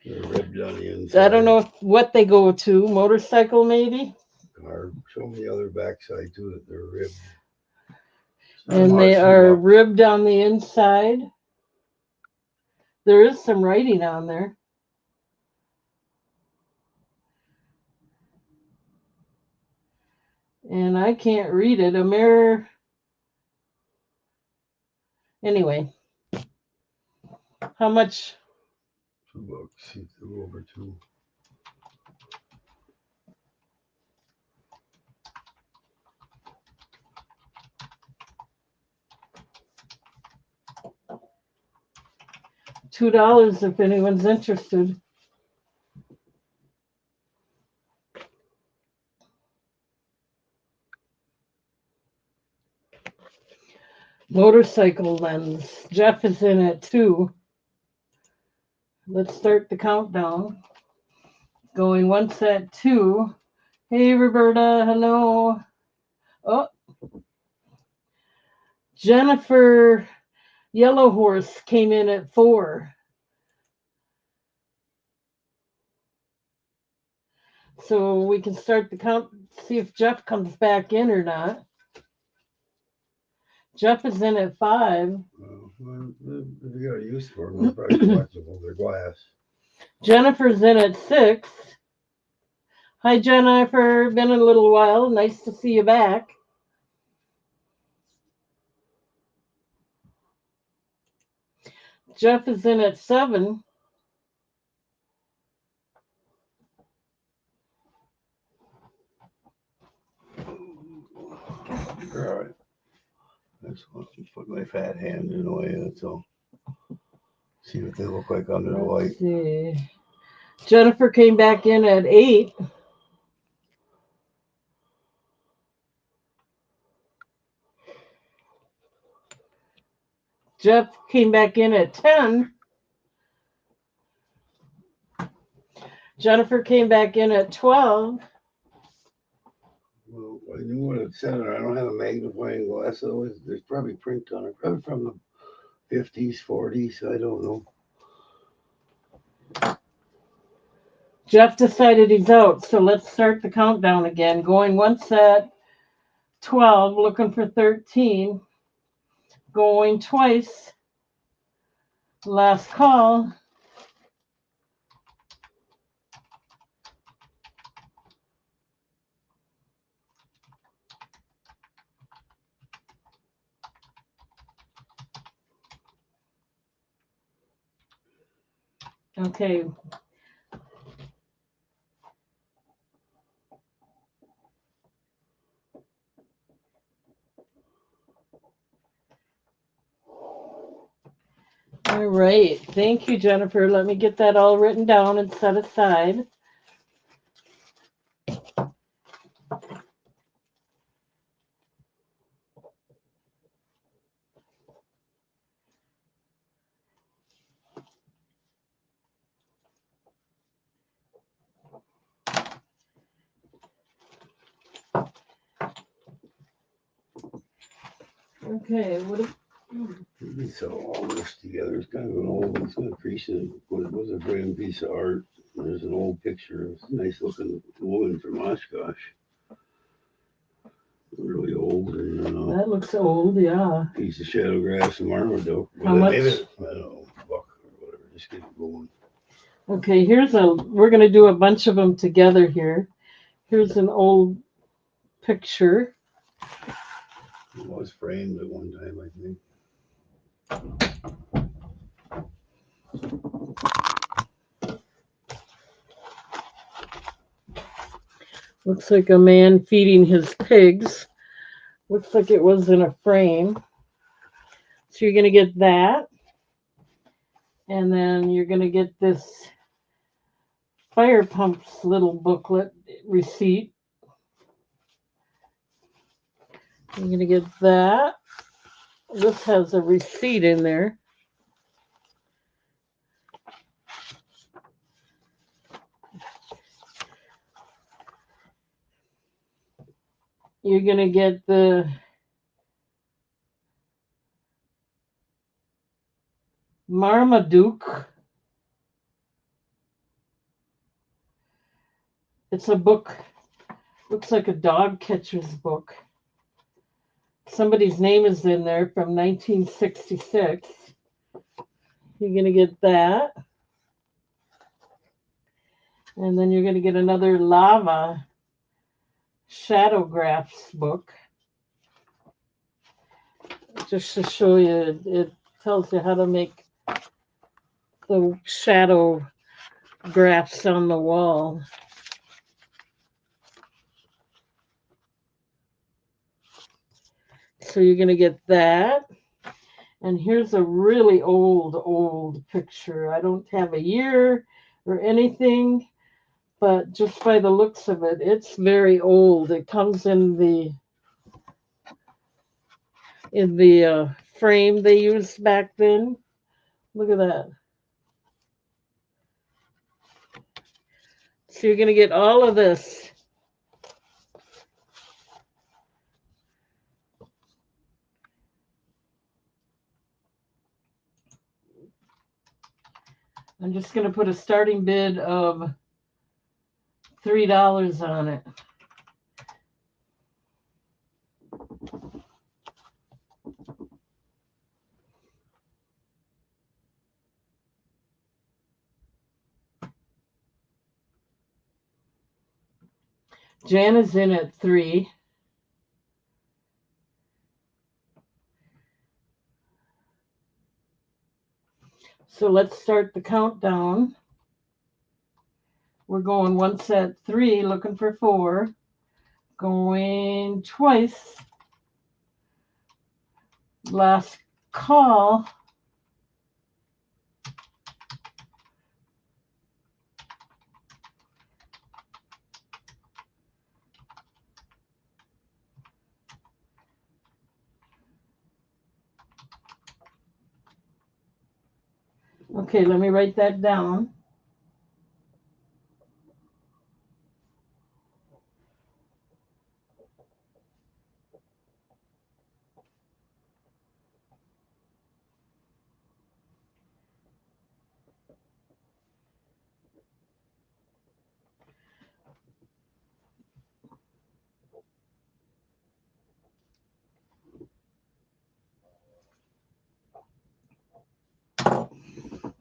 They're ribbed on the inside. I don't know what they go to. Motorcycle, maybe. Car. Show me the other backside too that they're ribbed. And they are ribbed on the inside. There is some writing on there. And I can't read it. A mirror. Anyway. How much? $2. See, they're over 2. $2 if anyone's interested. Motorcycle lens. Jeff is in it too. Let's start the countdown. Going once at 2. Hey, Roberta. Hello. Oh. Jennifer Yellow Horse came in at 4. So we can start the count, see if Jeff comes back in or not. Jeff is in at 5. Well, if you got a use for them, they're probably collectible. They're glass. Jennifer's in at 6. Hi, Jennifer. Been a little while. Nice to see you back. Jeff is in at 7. All right. That's what put my fat hand in the way. That's all. See what they look like under the light. Let's see. Jennifer came back in at 8. Jeff came back in at 10. Jennifer came back in at 12. Well, I knew what it said. I don't have a magnifying glass. Though. There's probably print on it. Probably from the 50s, 40s. I don't know. Jeff decided he's out, so let's start the countdown again. Going once at 12, looking for 13. Going twice. Last call. Okay. All right. Thank you, Jennifer. Let me get that all written down and set aside. Okay. We saw all this together. It's kind of an old. It's got a piece of what was a framed piece of art. There's an old picture of a nice looking woman from Oshkosh. Really old, and That looks old, yeah. piece of shadow grass and Marmaduke. How much? Maybe, I don't know, buck or whatever. Just get it going. Okay, we're going to do a bunch of them together here. Here's an old picture. It was framed at one time, I think. Looks like a man feeding his pigs. Looks like it was in a frame. So you're going to get that. And then you're going to get this fire pumps little booklet receipt. You're going to get that. This has a receipt in there. You're going to get the Marmaduke. It's a book. Looks like a dog catcher's book. Somebody's name is in there from 1966. You're going to get that. And then you're going to get another lava shadowgraphs book. Just to show you, it tells you how to make the shadow graphs on the wall. So you're going to get that. And here's a really old picture. I don't have a year or anything, but just by the looks of it, it's very old. It comes in the frame they used back then. Look at that. So you're going to get all of this. I'm just going to put a starting bid of $3 on it. Jan is in at 3. So let's start the countdown. We're going once at 3, looking for 4. Going twice. Last call. Okay, let me write that down.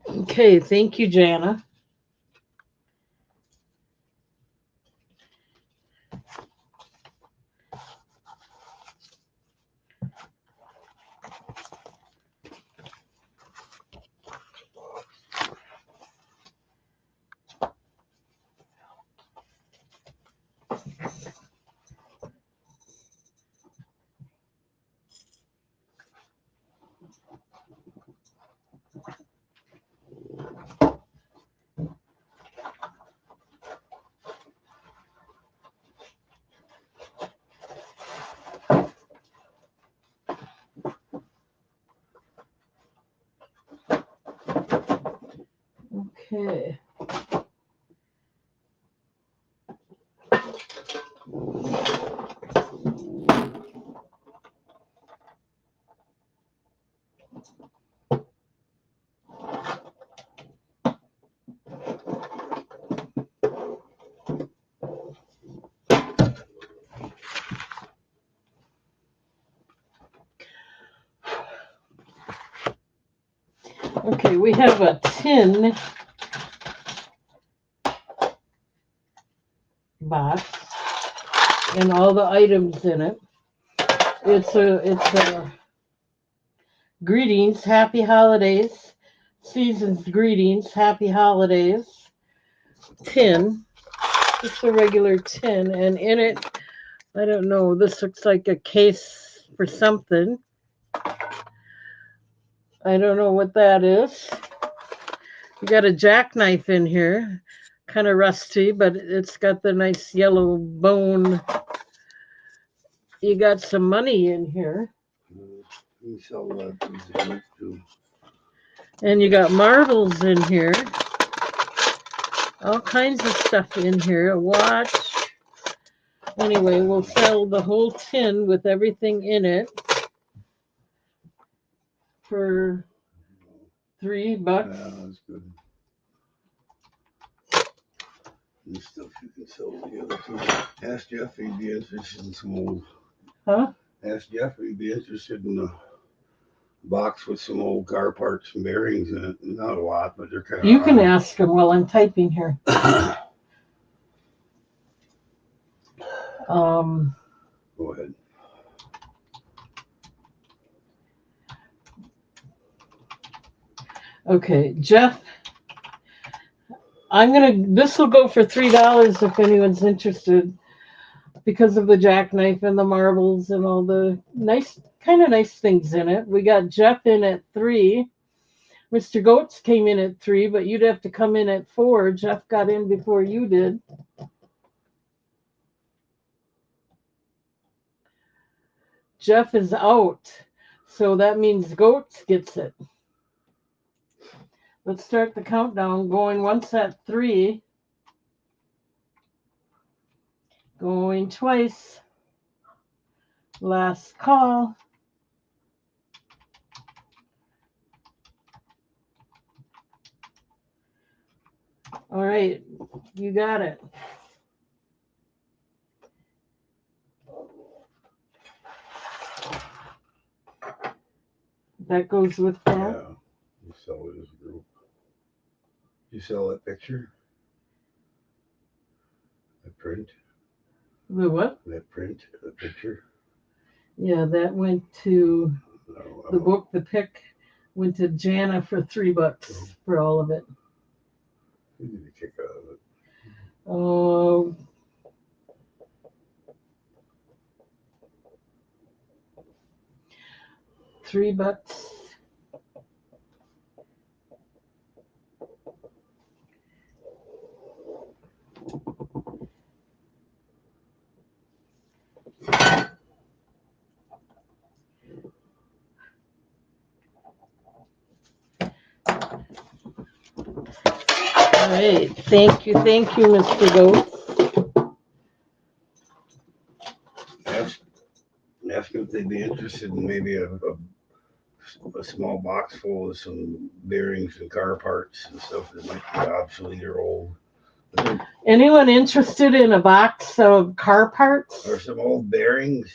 Okay, thank you, Jana. Okay. Okay, we have a tin box and all the items in it. It's a greetings, happy holidays, season's greetings, happy holidays, tin, just a regular tin, and in it, I don't know, this looks like a case for something. I don't know what that is. We got a jackknife in here, kind of rusty, but it's got the nice yellow bone. You got some money in here. You sell that piece of work too. And you got marbles in here. All kinds of stuff in here. A watch. Anyway, we'll sell the whole tin with everything in it for $3. Yeah, that's good. And stuff you can sell together too. Ask Jeff if he'd be interested in some old. Huh? Ask Jeff if he'd be interested in a box with some old car parts and bearings in it. Not a lot, but they're kind of. You can ask him while I'm typing here. Go ahead. Okay, Jeff. This will go for $3 if anyone's interested because of the jackknife and the marbles and all the kind of nice things in it. We got Jeff in at 3. Mr. Goats came in at 3, but you'd have to come in at 4. Jeff got in before you did. Jeff is out, so that means Goats gets it. Let's start the countdown. Going once at 3. Going twice. Last call. All right, you got it. That goes with that. Yeah, you sell it as a group. You sell that picture? That print? The what? That print? The picture? Yeah, that went to No, the book. The pick went to Jana for $3 for all of it. You get a kick out of it. Oh. $3. All right, thank you, Mr. Goat. Ask if they'd be interested in maybe a small box full of some bearings and car parts and stuff that might be obsolete or old. Anyone interested in a box of car parts? Or some old bearings.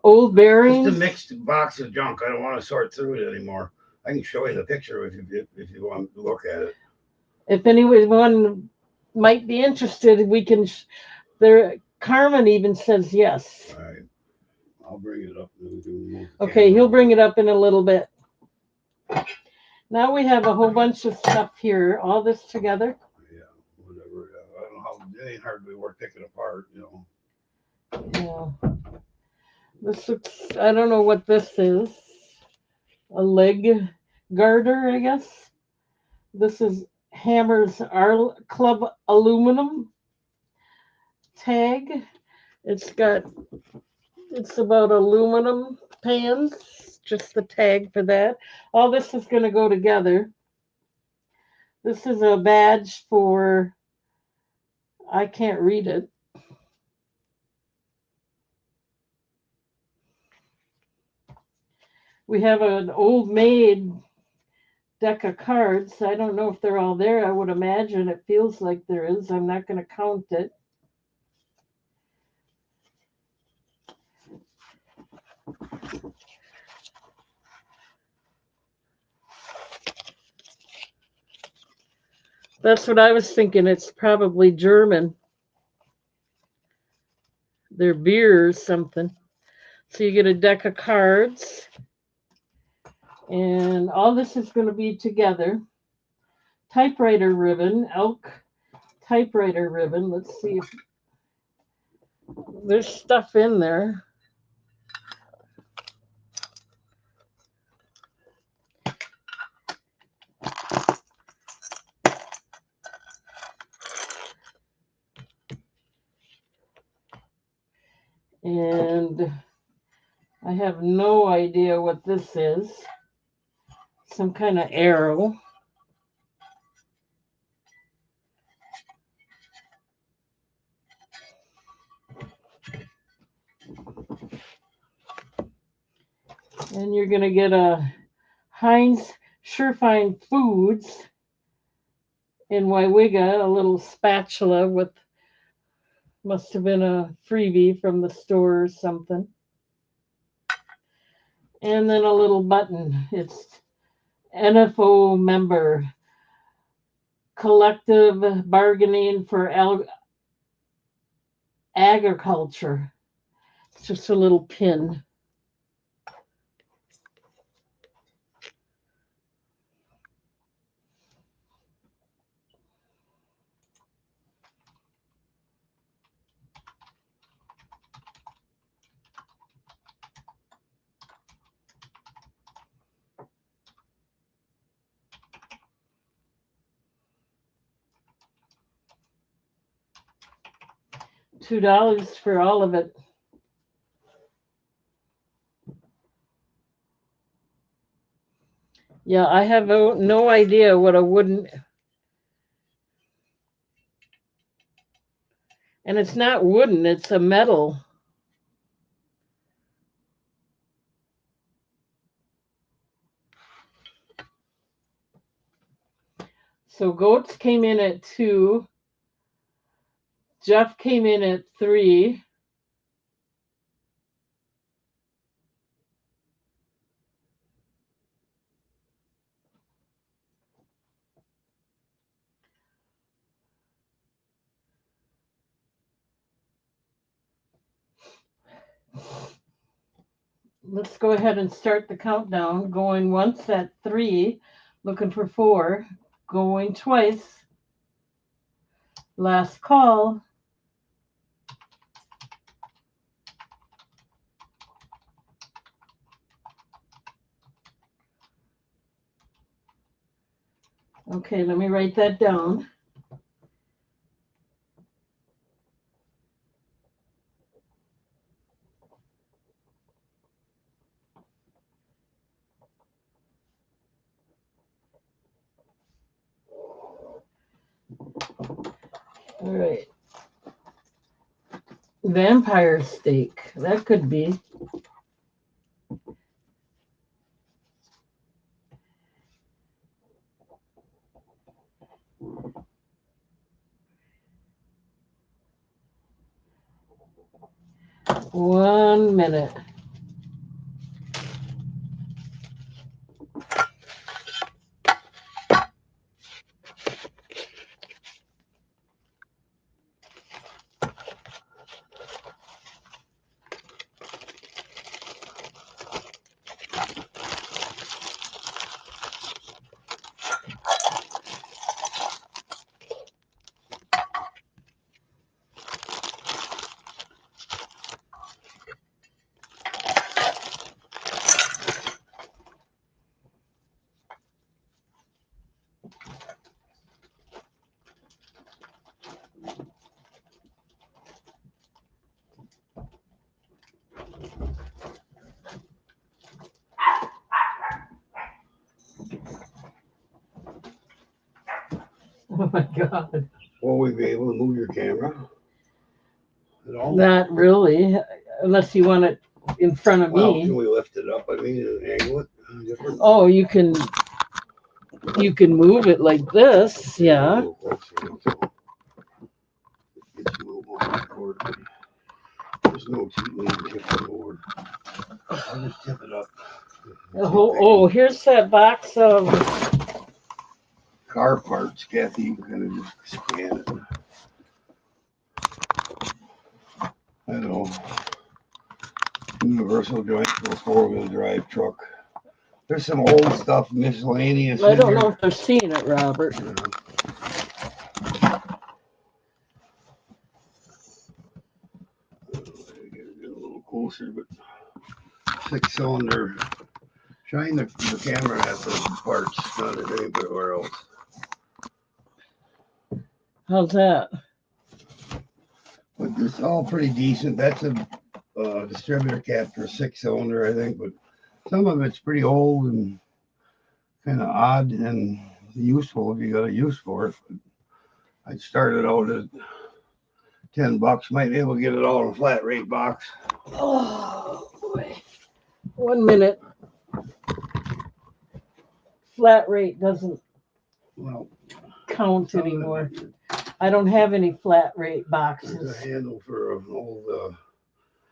Old bearings? Just a mixed box of junk. I don't want to sort through it anymore. I can show you the picture if you want to look at it. If anyone might be interested, we can. Carmen even says yes. All right. I'll bring it up. Okay, he'll bring it up in a little bit. Now we have a whole bunch of stuff here. All this together. Yeah, whatever. I don't know how. It ain't hardly worth picking apart, Yeah. This looks. I don't know what this is. A leg garter, I guess. This is Hammer's Club aluminum tag. It's about aluminum pans, just the tag for that. All this is going to go together. This is a badge for, I can't read it. We have an old maid deck of cards. I don't know if they're all there. I would imagine it feels like there is. I'm not going to count it. That's what I was thinking. It's probably German. They're beer or something. So you get a deck of cards. And all this is going to be together. Typewriter ribbon, elk typewriter ribbon. Let's see if there's stuff in there. And I have no idea what this is. Some kind of arrow. And you're going to get a Heinz Surefine Foods in Waiwiga, a little spatula with, must have been a freebie from the store or something. And then a little button. It's NFO member, collective bargaining for agriculture. It's just a little pin. $2 for all of it. Yeah, I have no idea what a wooden, and it's not wooden, it's a metal. So Goats came in at 2. Jeff came in at 3. Let's go ahead and start the countdown. Going once at 3, looking for 4, going twice. Last call. Okay, let me write that down. All right. Vampire steak. That could be. One minute. Oh my God. Will we be able to move your camera at all? Not really, unless you want it in front of Well, can me. we lift it up? I mean, and angle it different? Oh, you can move it like this. A Yeah. little closer, that's all. Get you a little more forward. There's no need to tip it forward. I'll just tip it up. Oh, here's that box of. Car parts, Kathy. You can kind of just scan it. I know. Universal joint for a four-wheel drive truck. There's some old stuff, miscellaneous. I in don't here. know if they're seeing it, Robert. Yeah. Get a little closer, but 6-cylinder. Shine the camera at the parts, not at anywhere else. How's that? But it's all pretty decent. That's a distributor cap for a 6-cylinder, I think. But some of it's pretty old and kind of odd and useful if you got a use for it. But I started out at $10. Might be able to get it all in a flat rate box. Oh boy. 1 minute. Flat rate doesn't Well, count anymore. I don't have any flat rate there's boxes. a handle for an old.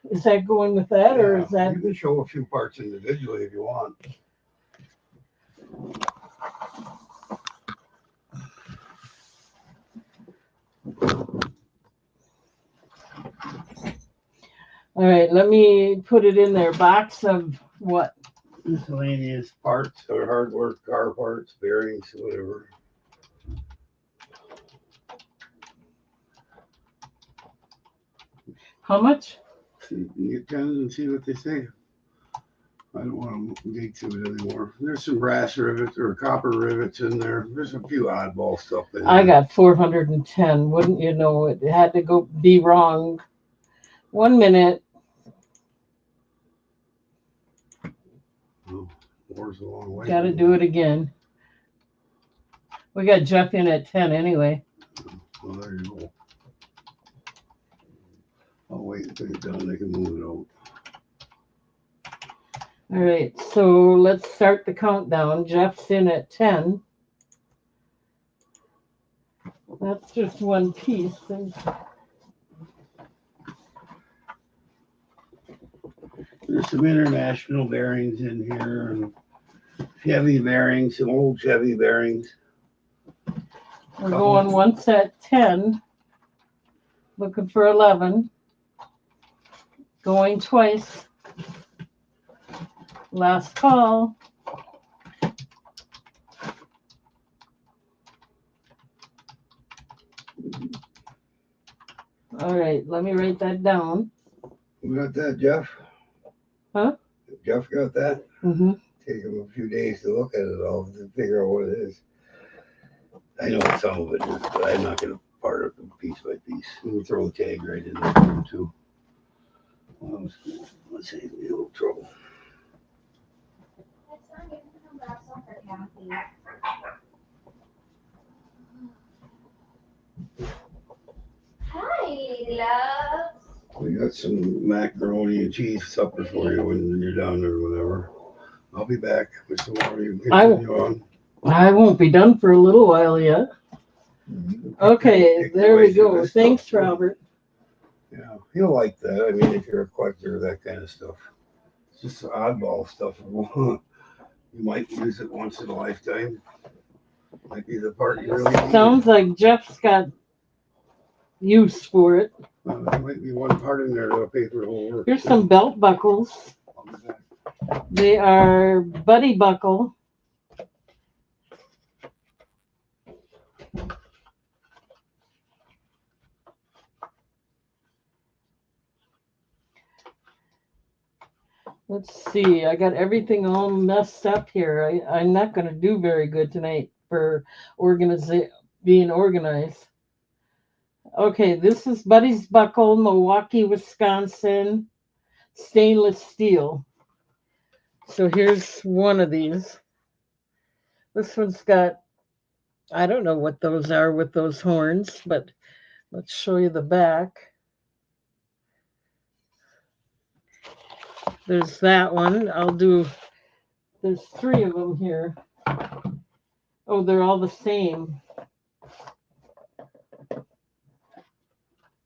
Is that going with that, or is that? You can show a few parts individually if you want. All right, let me put it in there. Box of what? Miscellaneous parts or hardware, car parts, bearings, whatever. How much? See, you get 10 and see what they say. I don't want to dig through it anymore. There's some brass rivets or copper rivets in there. There's a few oddball stuff in there. I got 410. Wouldn't you know it? It had to go be wrong. 1 minute. Oh, war's a long way. Got to do it again. We got Jeff in at 10 anyway. Well, there you go. I'll wait until you're done. They can move it out. All right, so let's start the countdown. Jeff's in at 10. That's just one piece. There's some international bearings in here and Chevy bearings, some old Chevy bearings. We're going once at 10. Looking for 11. Going twice. Last call. All right, let me write that down. You got that, Jeff? Huh? Jeff got that? Mm-hmm. Take him a few days to look at it all to figure out what it is. I know what some of it is, but I'm not gonna part it piece by piece. We'll throw the tag right in there too. Well, let's see, a little trouble. It's fine, you can come grab some for Kathy. Hi, loves. We got some macaroni and cheese supper for you when you're down there or whatever. I'll be back with some more. You continue on. I won't be done for a little while yet. Okay, Take there away we some of go. this Thanks, stuff, too. Robert. Yeah, he'll like that. I mean, if you're a collector of that kind of stuff, it's just oddball stuff. You might use it once in a lifetime. Might be the part you really need. Sounds like Jeff's got use for it. There might be one part in there that'll pay for the whole work. Here's some belt buckles. I'll be back. They are Buddy Buckle. Let's see, I got everything all messed up here. I'm not going to do very good tonight for being organized. Okay, this is Buddy's Buckle, Milwaukee, Wisconsin, stainless steel. So here's one of these. This one's got, I don't know what those are with those horns, but let's show you the back. There's that one. There's 3 of them here. Oh, they're all the same.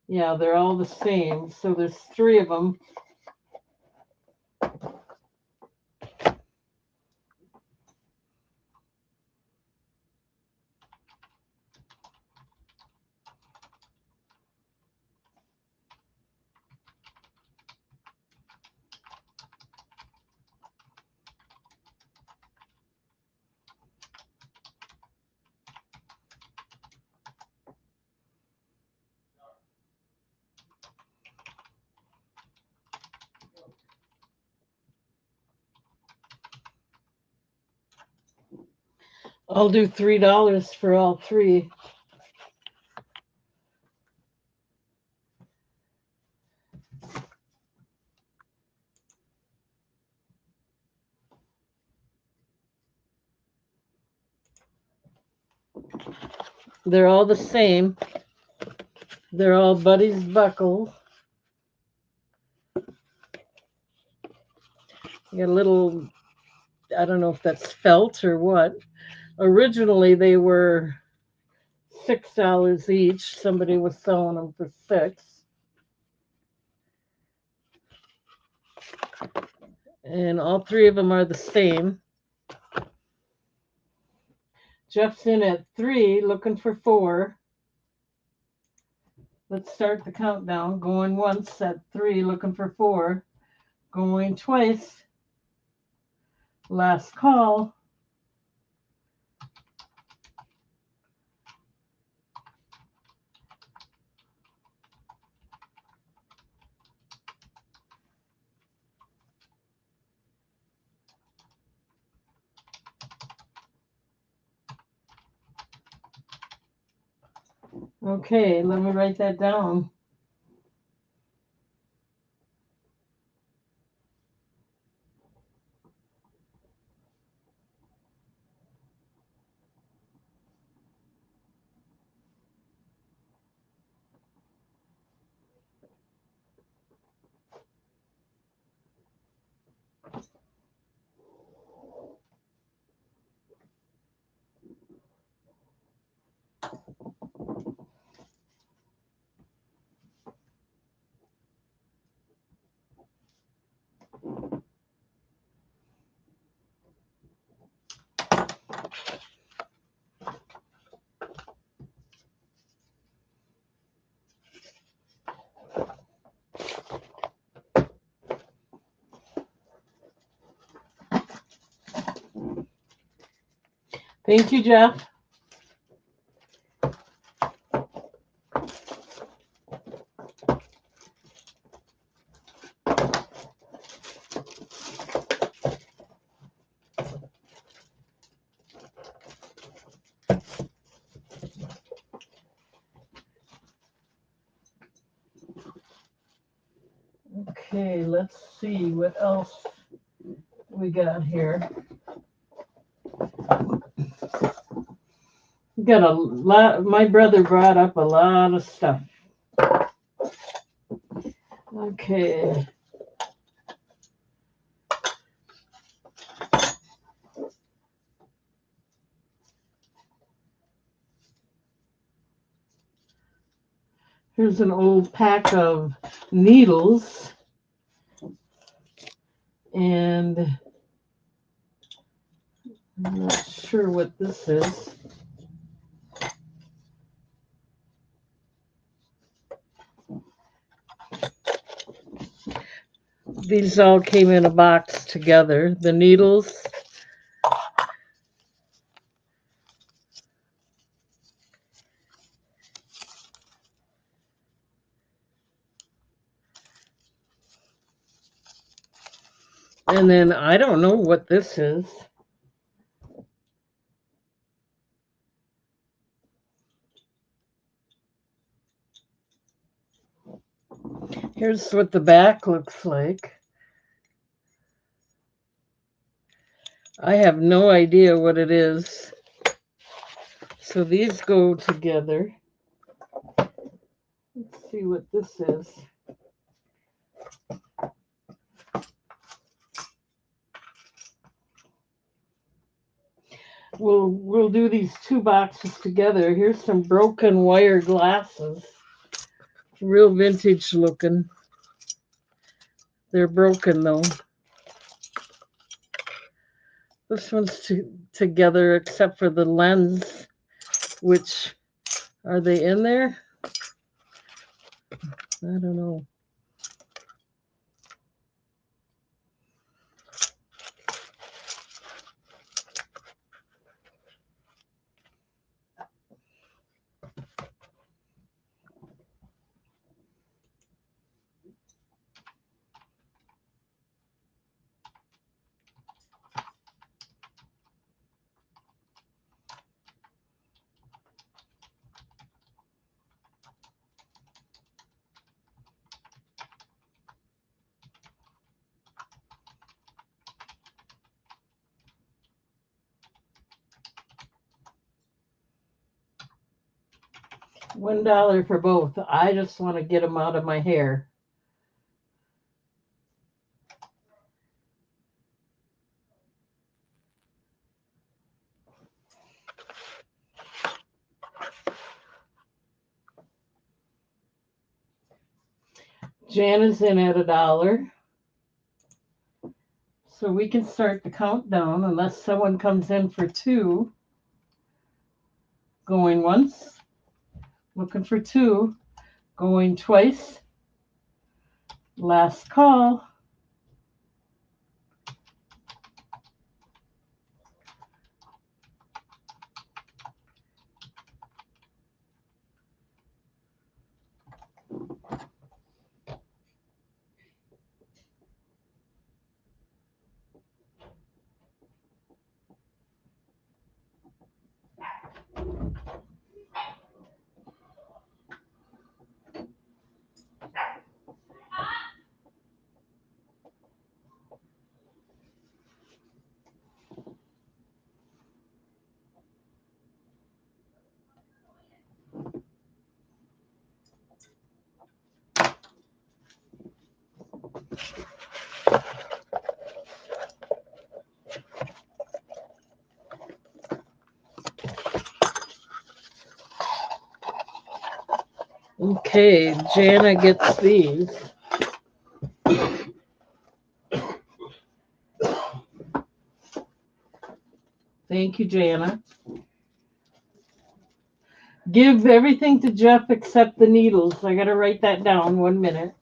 Yeah, they're all the same. So there's 3 of them. I'll do $3 for all 3. They're all the same. They're all Buddy's Buckle. Got a little, I don't know if that's felt or what. Originally, they were $6 each. Somebody was selling them for 6. And all 3 of them are the same. Jeff's in at 3, looking for 4. Let's start the countdown. Going once at 3, looking for 4. Going twice. Last call. Okay, let me write that down. Thank you, Jeff. Okay, let's see what else we got here. We got a lot. My brother brought up a lot of stuff. Okay. Here's an old pack of needles, and I'm not sure what this is. These all came in a box together, the needles. And then I don't know what this is. Here's what the back looks like. I have no idea what it is. So these go together. Let's see what this is. We'll do these two boxes together. Here's some broken wire glasses. Real vintage looking. They're broken though. This one's together except for the lens, which, are they in there? I don't know. $1 for both. I just want to get them out of my hair. Jan is in at $1. So we can start the countdown unless someone comes in for two. Going once. Looking for two. Going twice. Last call. Okay, Jana gets these. Thank you, Jana. Give everything to Jeff except the needles. I gotta write that down 1 minute.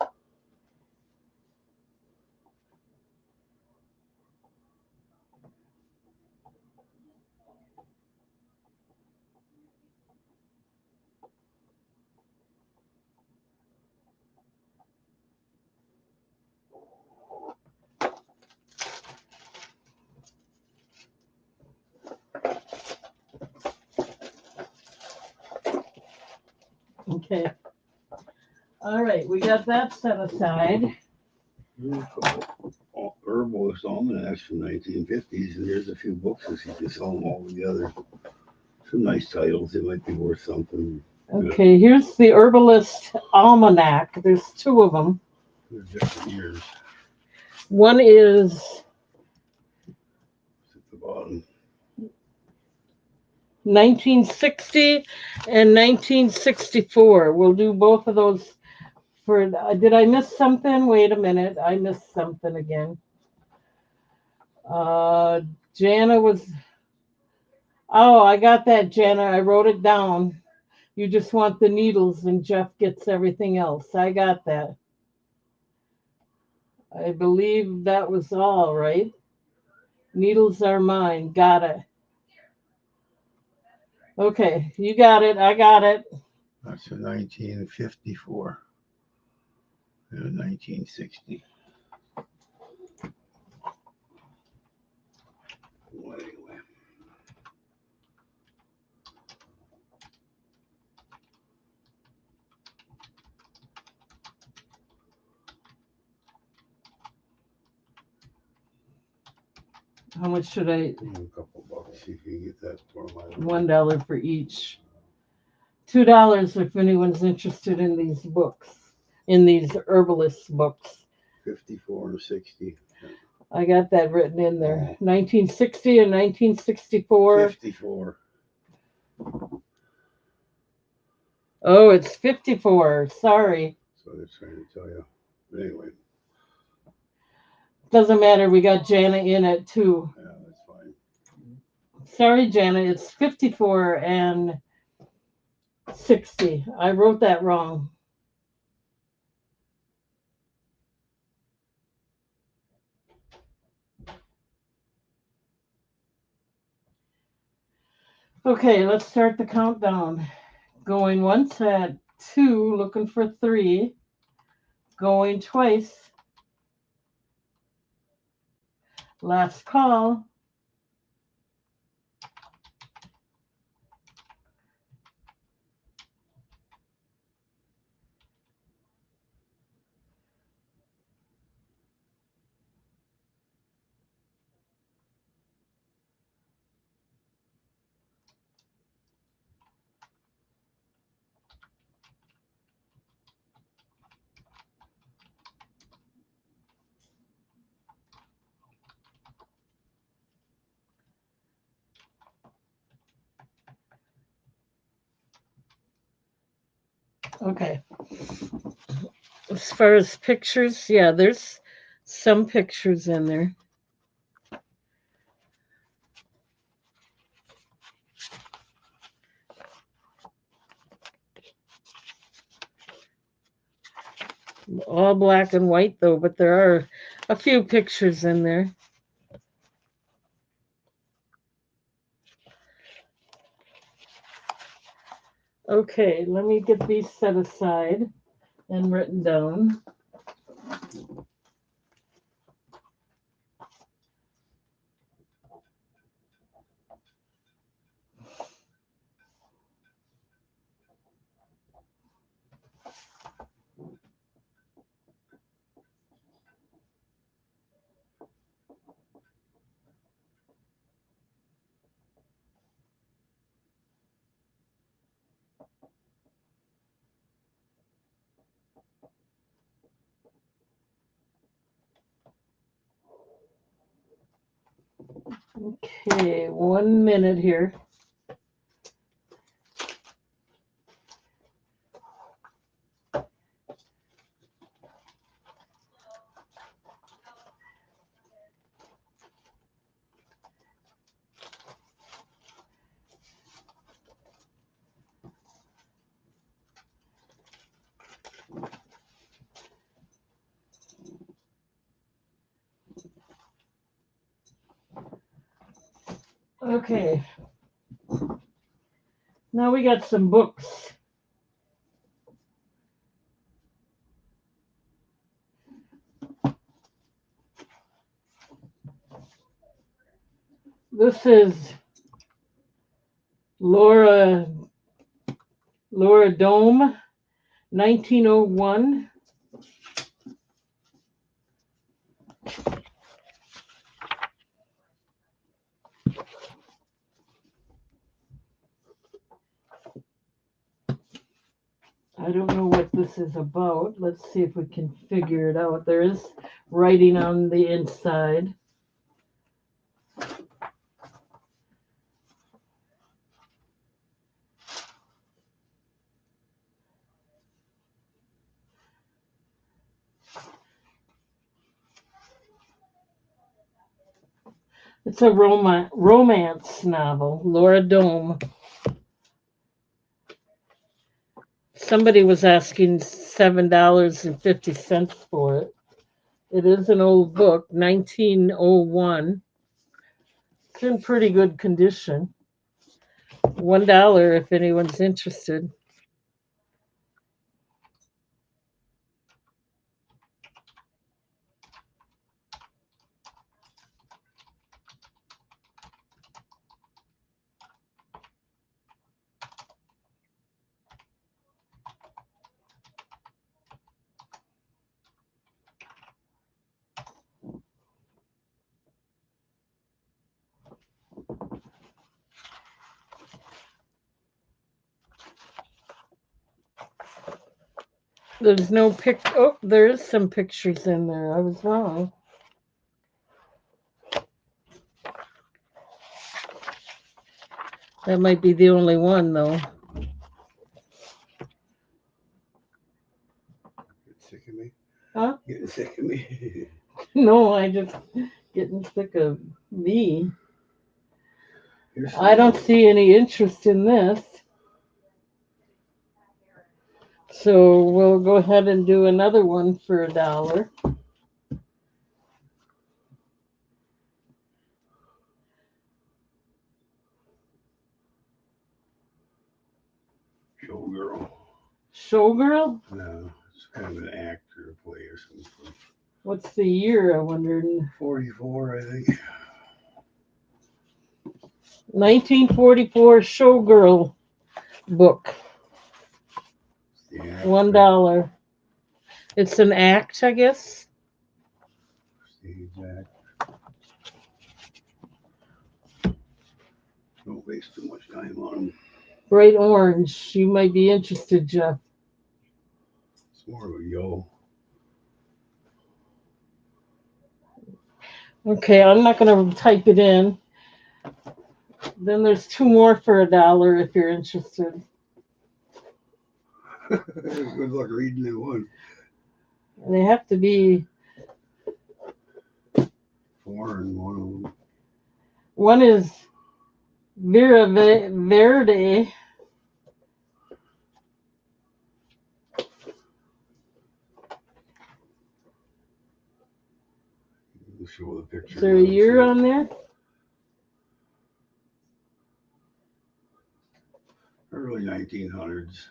Okay. All right, we got that set aside. There's a couple herbalist almanacs from 1950s, and there's a few books if you can sell them all together. Some nice titles. They might be worth something. Okay, here's the Herbalist Almanac. There's two of them. They're different years. One is It's at the bottom. 1960 and 1964. We'll do both of those for. Did I miss something? Wait a minute. I missed something again. Jana was. Oh, I got that, Jana. I wrote it down. You just want the needles, and Jeff gets everything else. I got that. I believe that was all, right? Needles are mine. Got it. Okay, you got it. I got it. That's a 1954 and a 1960. Well, anyway. How much should I? A couple bucks. See if you can get that for my $1 for each. $2 if anyone's interested in these books, in these herbalist books. 54 and 60. I got that written in there. 1960 and 1964. 54. Oh, it's 54. Sorry. So they're trying to tell you. But anyway, Doesn't matter. We got Jana in it too. yeah, that's fine. Sorry, Jana. It's 54 and 60. I wrote that wrong. Okay, let's start the countdown. Going once at 2, looking for 3. Going twice. Last call. Okay. As far as pictures, yeah, there's some pictures in there. All black and white though, but there are a few pictures in there. Okay, let me get these set aside and written down. Okay, 1 minute here. Okay. Now we got some books. This is Laura Dome, 1901. I don't know what this is about. Let's see if we can figure it out. There is writing on the inside. It's a romance novel, Laura Dome. Somebody was asking $7.50 for it. It is an old book, 1901. It's in pretty good condition. $1 if anyone's interested. There's no pic. Oh, there is some pictures in there. I was wrong. That might be the only one, though. Getting sick of me? Huh? Getting sick of me? No, I just getting sick of me. Here's I don't some- see any interest in this. So we'll go ahead and do another one for $1. Showgirl. Showgirl? No, it's kind of an actor play or something. What's the year, I wondered? 44, I think. 1944 Showgirl book. Yeah. $1. It's an act, I guess. Stage act. Don't waste too much time on them. Bright orange. You might be interested, Jeff. It's more of a yo. Okay, I'm not going to type it in. Then there's 2 more for $1 if you're interested. Good luck reading that one. They have to be. Foreign one of them. One is Vera Verde. We'll show the picture. Is there a year on there? Early 1900s.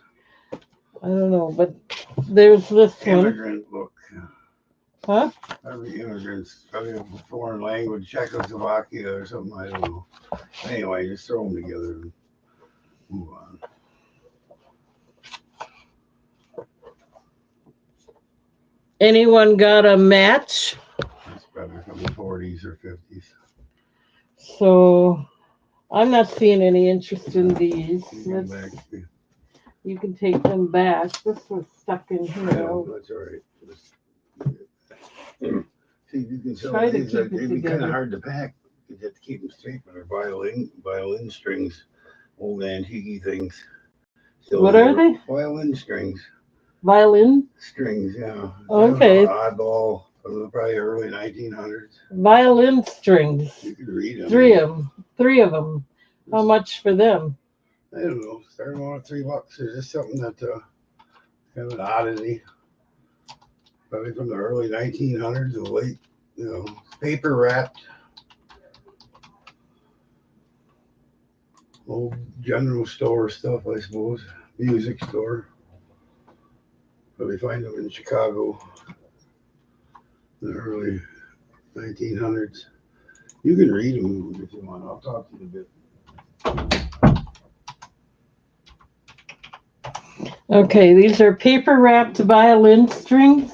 I don't know, but there's this one. Immigrant book. Huh? Probably immigrants, probably a foreign language, Czechoslovakia or something, I don't know. Anyway, just throw them together and move on. Anyone got a match? That's probably from the 40s or 50s. So I'm not seeing any interest in these. Come back. You can take them back. This was stuck in here. No, that's all right. See, you can sell Try to these. keep it They'd be kind together. of hard to pack. You have to keep them straight. But they're violin strings, old antique things. Still What are they? Violin strings. Violin? Strings, yeah. Okay. Oddball from the probably early 1900s. Violin strings. You could read them. 3 of them. 3 of them. How much for them? I don't know. Start them out at $3. It's just something that kind of an oddity. Probably from the early 1900s to late, paper wrapped. Old general store stuff, I suppose. Music store. Probably find them in Chicago in the early 1900s. You can read them if you want. I'll talk to you a bit. Okay, these are paper wrapped violin strings.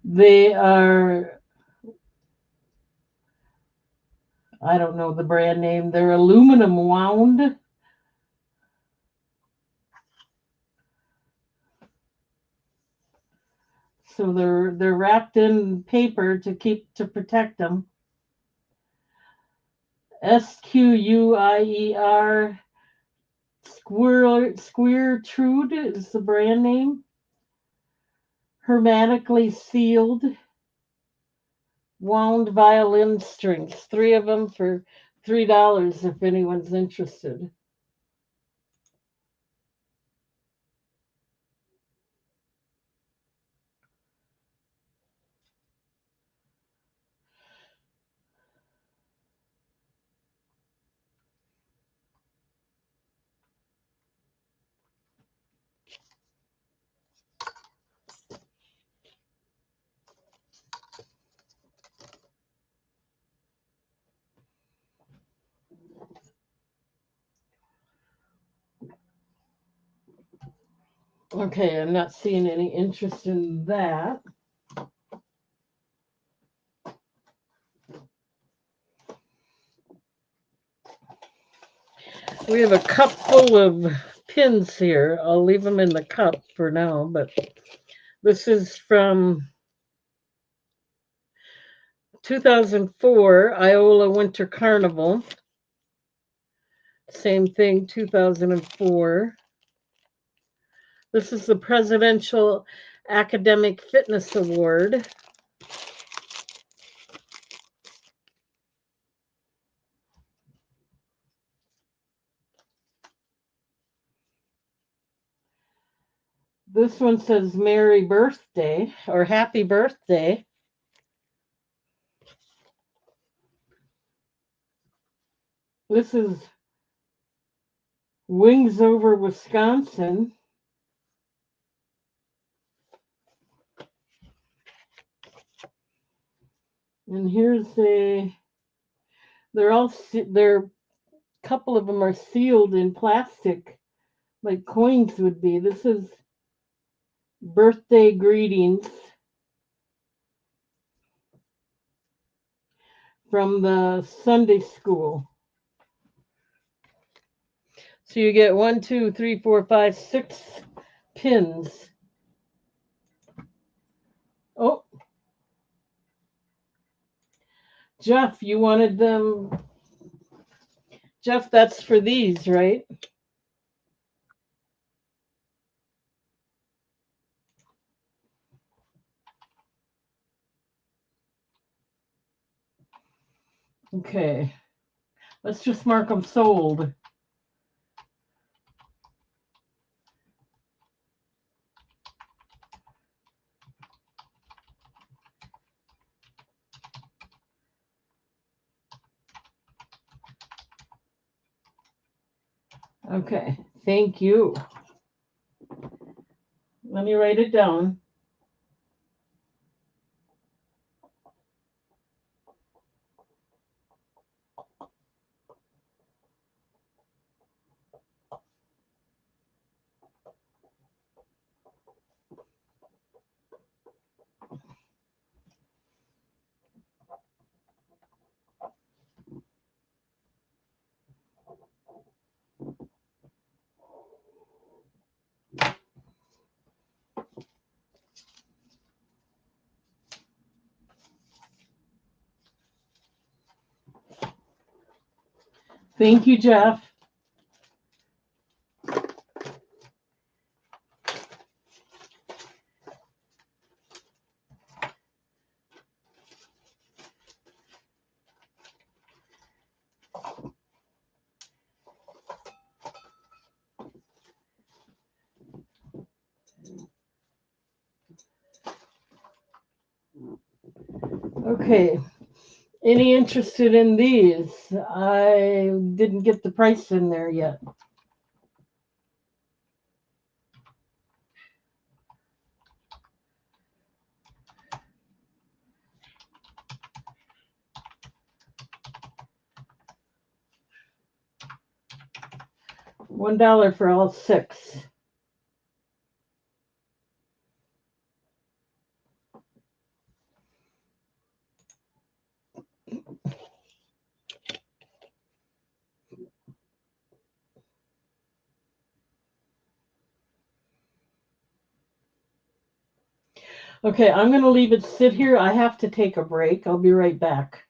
They are, I don't know the brand name, they're aluminum wound So they're wrapped in paper to protect them. Squire Squirtrude is the brand name. Hermetically sealed wound violin strings. 3 of them for $3 if anyone's interested. Okay, I'm not seeing any interest in that. We have a cup full of pins here. I'll leave them in the cup for now, but this is from 2004 Iola Winter Carnival. Same thing, 2004. This is the Presidential Academic Fitness Award. This one says Merry Birthday or Happy Birthday. This is Wings Over Wisconsin. And here's they're a couple of them are sealed in plastic like coins would be. This is birthday greetings from the Sunday school. So you get 1, 2, 3, 4, 5, 6 pins. Oh, Jeff, you wanted them. Jeff, that's for these, right? Okay. Let's just mark them sold. Okay, thank you. Let me write it down. Thank you, Jeff. Okay. Any interested in these? I didn't get the price in there yet. $1 for all 6. Okay, I'm going to leave it sit here. I have to take a break. I'll be right back.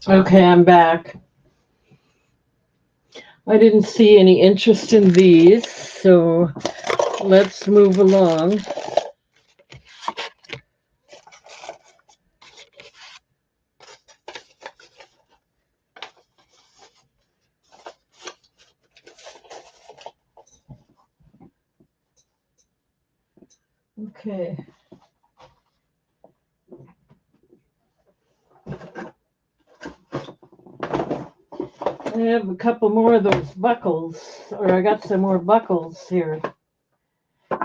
Okay, I'm back. I didn't see any interest in these, so let's move along. Okay. I have a couple more of those buckles, or I got some more buckles here.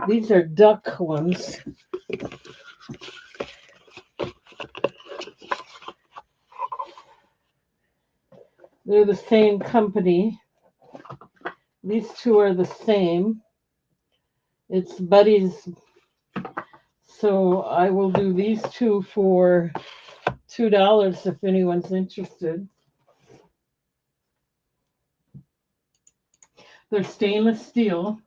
These are duck ones. They're the same company. These two are the same. It's Buddy's. So I will do these two for $2 if anyone's interested. They're stainless steel.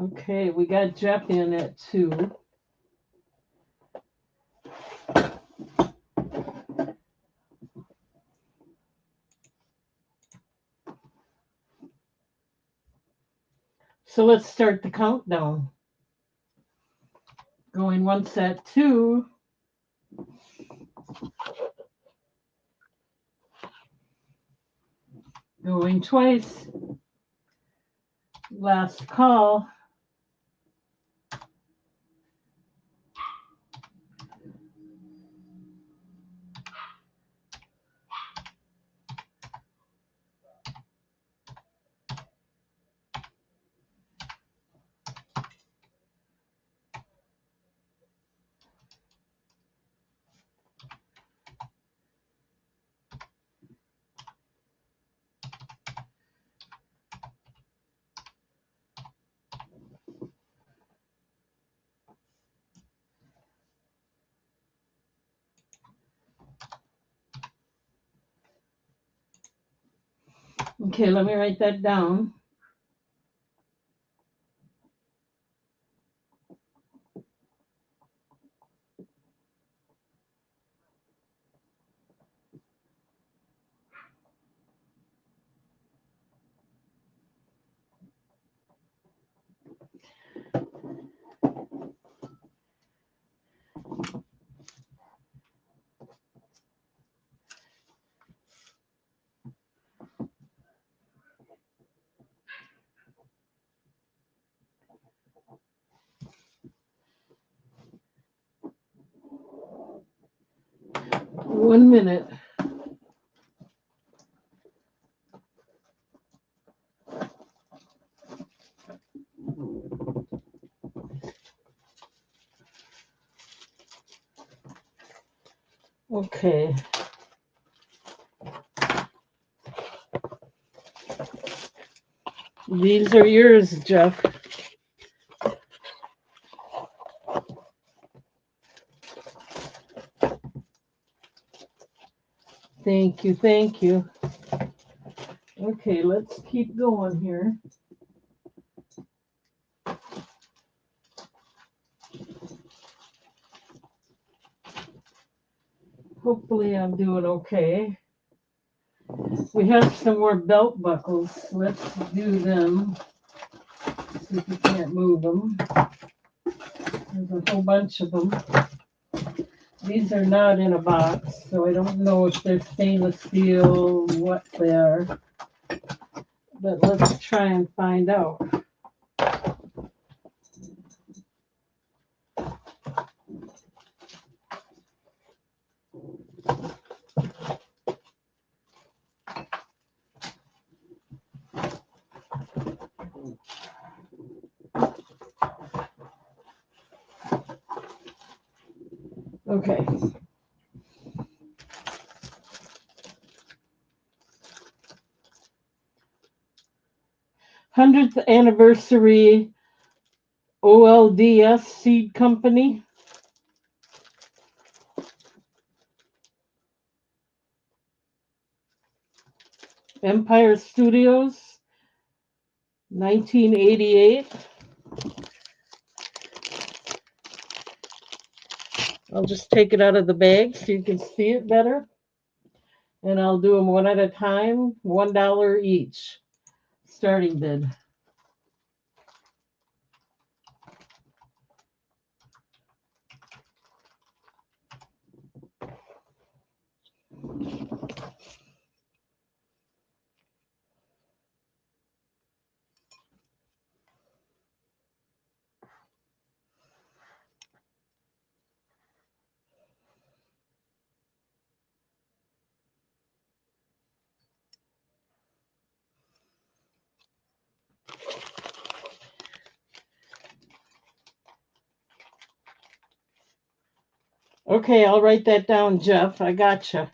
Okay, we got Jeff in at 2. So let's start the countdown. Going once at 2. Going twice. Last call. Okay, let me write that down. One minute. Okay. These are yours, Jeff. Thank you, thank you. Okay, let's keep going here. Hopefully I'm doing okay. We have some more belt buckles. Let's do them. See if we can't move them. There's a whole bunch of them. These are not in a box, so I don't know if they're stainless steel, what they are. But let's try and find out. Okay. 100th anniversary OLDS Seed Company. Empire Studios, 1988. I'll just take it out of the bag so you can see it better. And I'll do them one at a time, $1 each. Starting bid. Okay, I'll write that down, Jeff. I gotcha.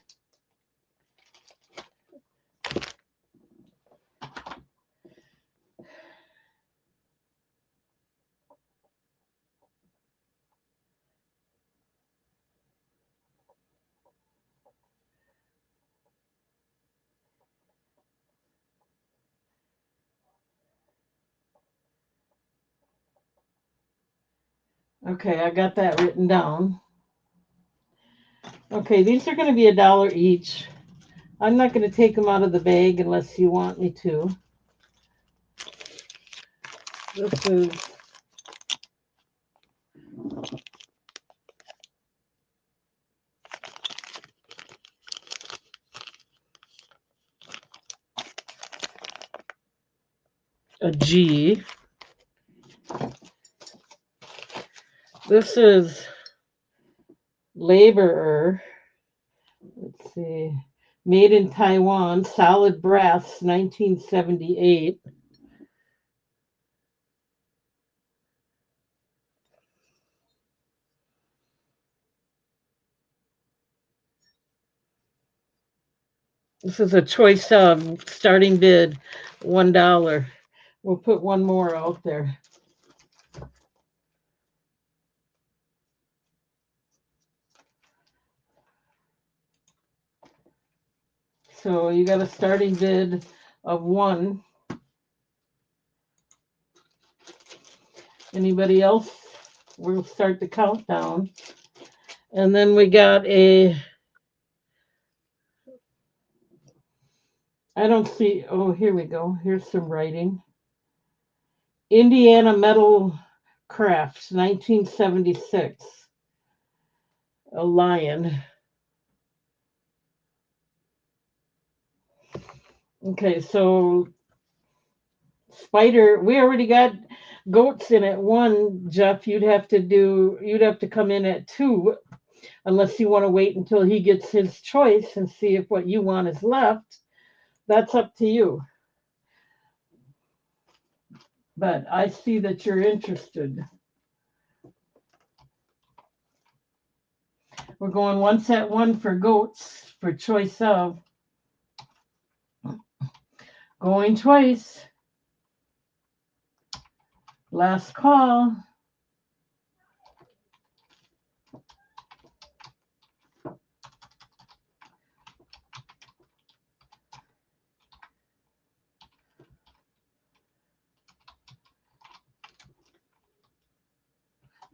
Okay, I got that written down. Okay, these are going to be $1 each. I'm not going to take them out of the bag unless you want me to. This is a G. This is Laborer. Let's see. Made in Taiwan, solid brass, 1978. This is a choice of starting bid, $1. We'll put one more out there. So you got a starting bid of 1. Anybody else? We'll start the countdown. And then we got I don't see, oh, here we go. Here's some writing. Indiana Metal Crafts, 1976. A lion. Okay, so spider, we already got goats in at 1, Jeff. You'd have to come in at 2, unless you want to wait until he gets his choice and see if what you want is left. That's up to you. But I see that you're interested. We're going once at 1 for goats for choice of. Going twice. Last call.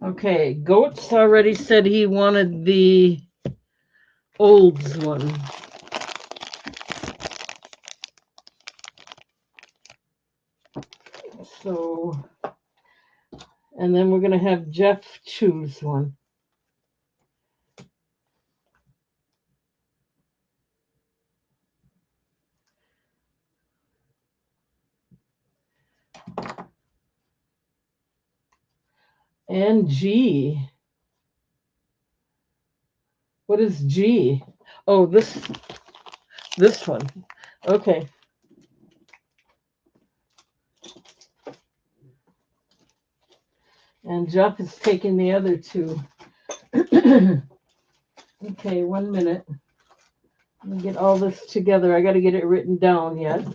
Okay, Goats already said he wanted the Olds one. So, and then we're going to have Jeff choose one. And G. What is G? Oh, this one. Okay. And Jeff is taking the other 2. Okay, 1 minute. Let me get all this together. I got to get it written down yet.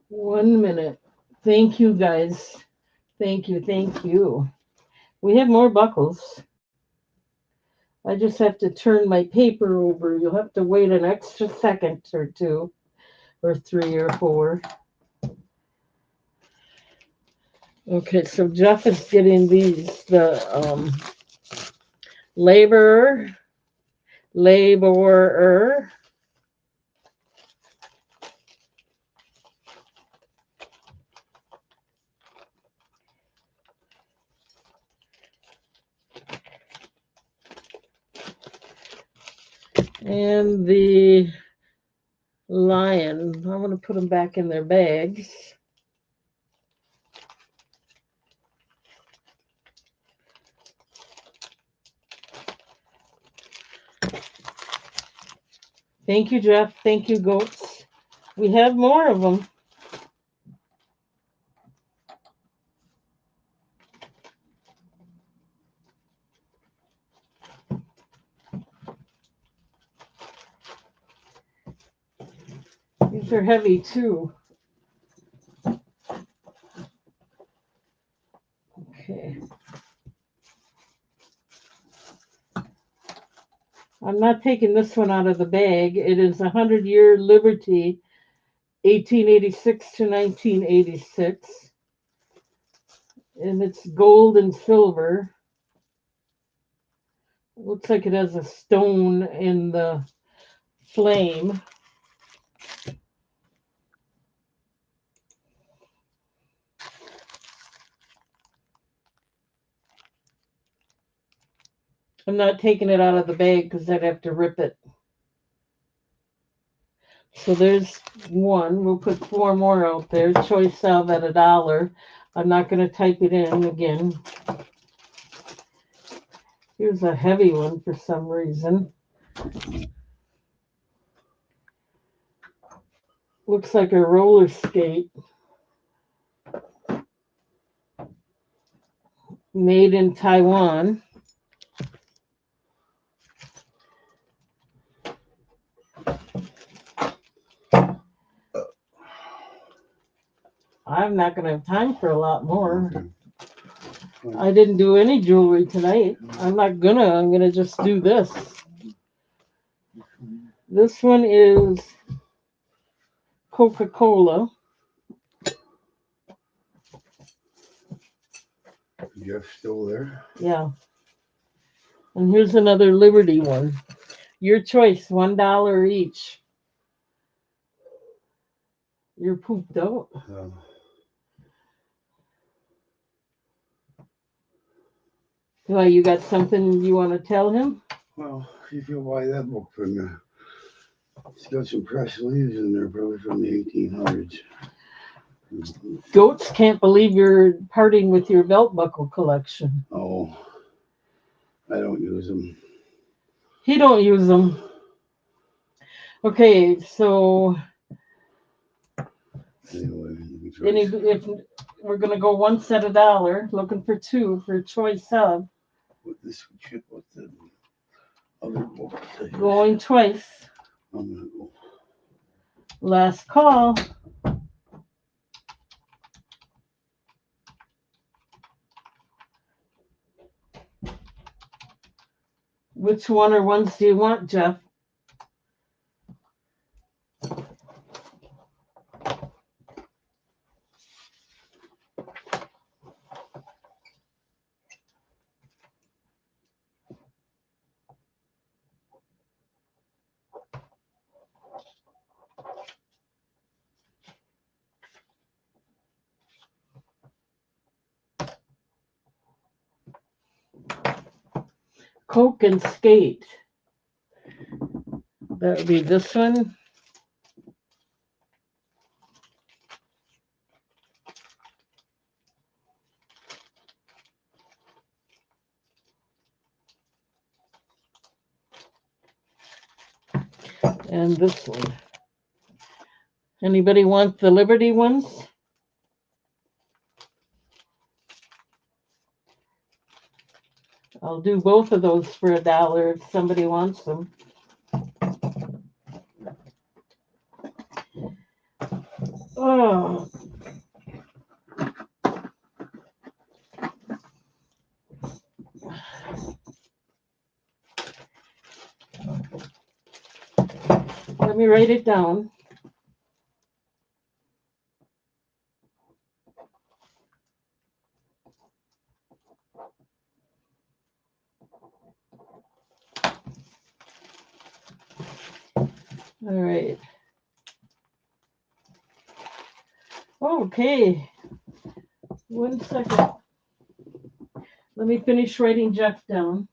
1 minute. Thank you, guys. Thank you. Thank you. We have more buckles. I just have to turn my paper over. You'll have to wait an extra second or two, or three or four. Okay, so Jeff is getting these. The laborer, laborer. And the lion. I'm going to put them back in their bags. Thank you, Jeff. Thank you, goats. We have more of them. These are heavy too. Okay. I'm not taking this one out of the bag. It is 100-year liberty, 1886 to 1986. And it's gold and silver. Looks like it has a stone in the flame. I'm not taking it out of the bag because I'd have to rip it. So there's one. We'll put four more out there. Choice salve at $1. I'm not going to type it in again. Here's a heavy one for some reason. Looks like a roller skate. Made in Taiwan. I'm not going to have time for a lot more. Okay. I didn't do any jewelry tonight. I'm going to just do this. This one is Coca-Cola. Jeff still there? Yeah. And here's another Liberty one. Your choice, $1 each. You're pooped out. Why, you got something you want to tell him? Well, if you buy that book from you, it's got some press leaves in there, probably from the 1800s. Goats can't believe you're parting with your belt buckle collection. Oh, I don't use them. He don't use them. Okay, so Anyway, you can try. if we're gonna go one set $1, looking for two for choice sub. What this chip? What the other book? Going twice. I'm gonna go. Last call. Which one or ones do you want, Jeff? Coke and Skate. That would be this one. And this one. Anybody want the Liberty ones? I'll do both of those for $1 if somebody wants them. Oh, Let me write it down. All right. Okay. 1 second. Let me finish writing Jeff down.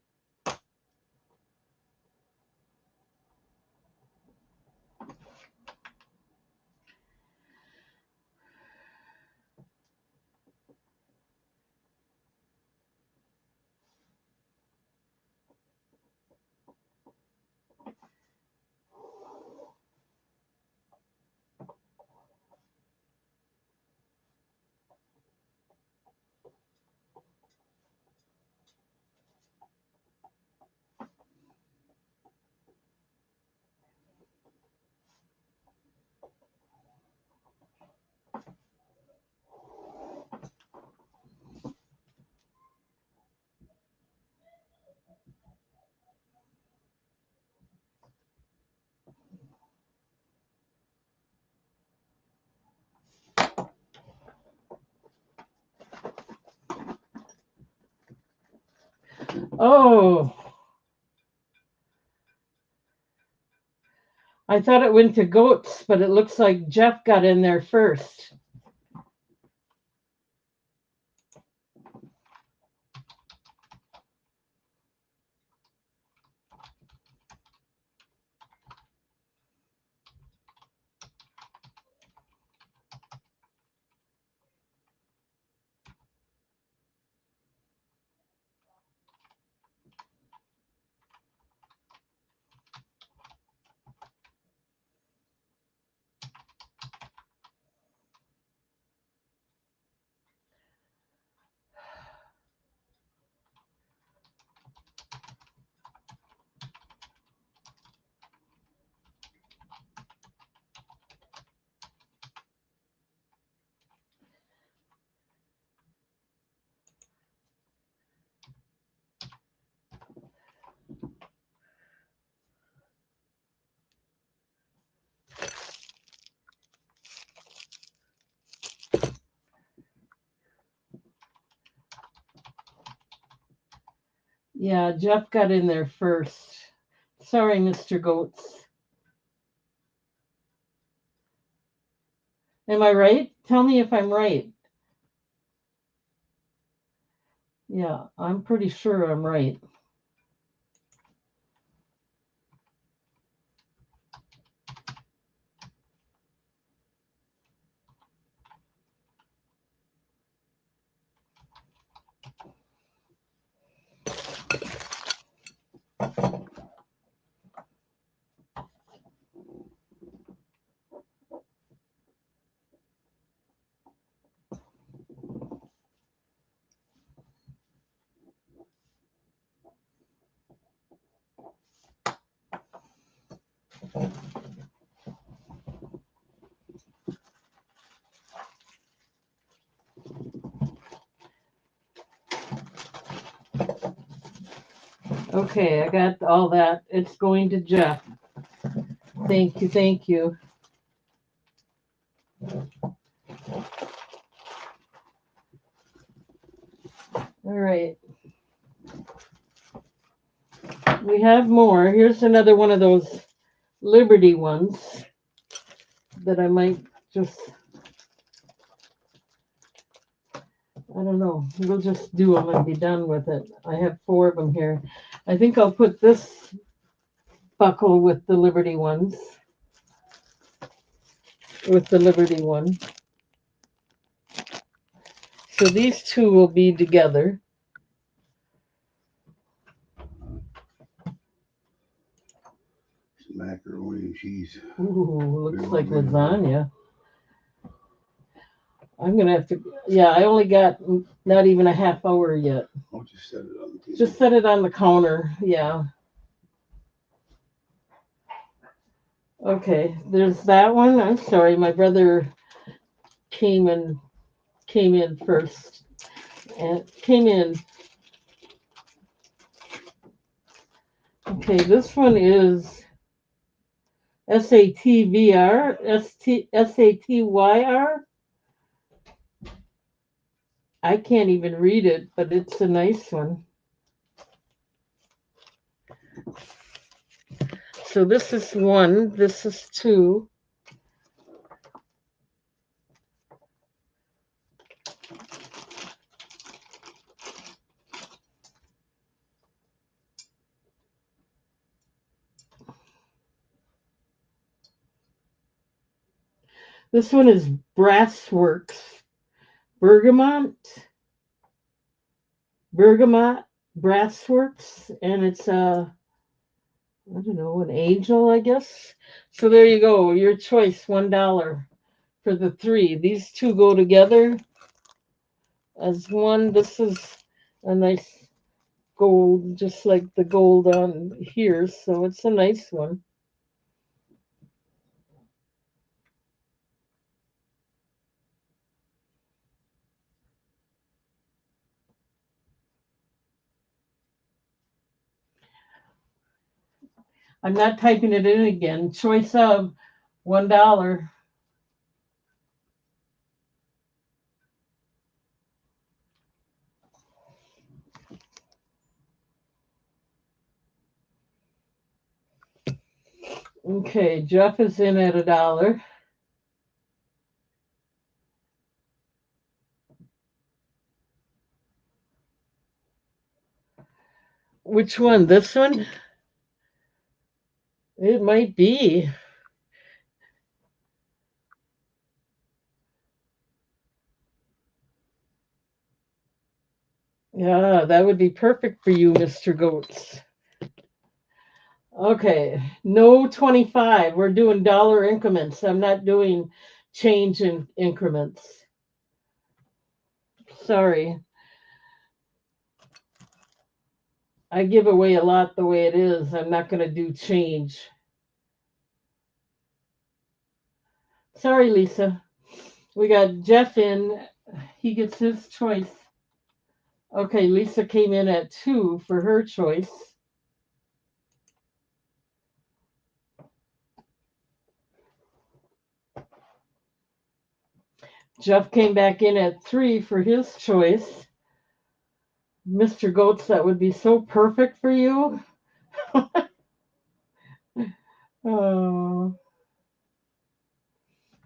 Oh, I thought it went to goats, but it looks like Jeff got in there first. Yeah, Jeff got in there first. Sorry, Mr. Goats. Am I right? Tell me if I'm right. Yeah, I'm pretty sure I'm right. Okay, I got all that. It's going to Jeff. Thank you, thank you. All right. We have more. Here's another one of those Liberty ones that I might just, I don't know. We'll just do them and be done with it. I have 4 of them here. I think I'll put this buckle with the Liberty ones. With the Liberty one. So these 2 will be together. Macaroni and cheese. Ooh, looks like lasagna. I'm gonna have to. Yeah, I only got not even a half hour yet. I'll just set it on the table. Just set it on the counter. Yeah. Okay. There's that one. I'm sorry, my brother came in first and came in. Okay, this one is SATVR, SATYR. I can't even read it, but it's a nice one. So this is one, this is two. This one is Brassworks. Bergamot Brassworks, and it's I don't know, an angel, I guess. So there you go. Your choice, $1 for the three. These two go together as one. This is a nice gold, just like the gold on here. So it's a nice one. I'm not typing it in again. Choice of $1. Okay, Jeff is in at $1. Which one? This one? It might be. Yeah, that would be perfect for you, Mr. Goats. Okay, no 25. We're doing dollar increments. I'm not doing change in increments. Sorry. I give away a lot the way it is. I'm not going to do change. Sorry, Lisa. We got Jeff in. He gets his choice. Okay, Lisa came in at 2 for her choice. Jeff came back in at 3 for his choice. Mr. Goats, that would be so perfect for you. Oh.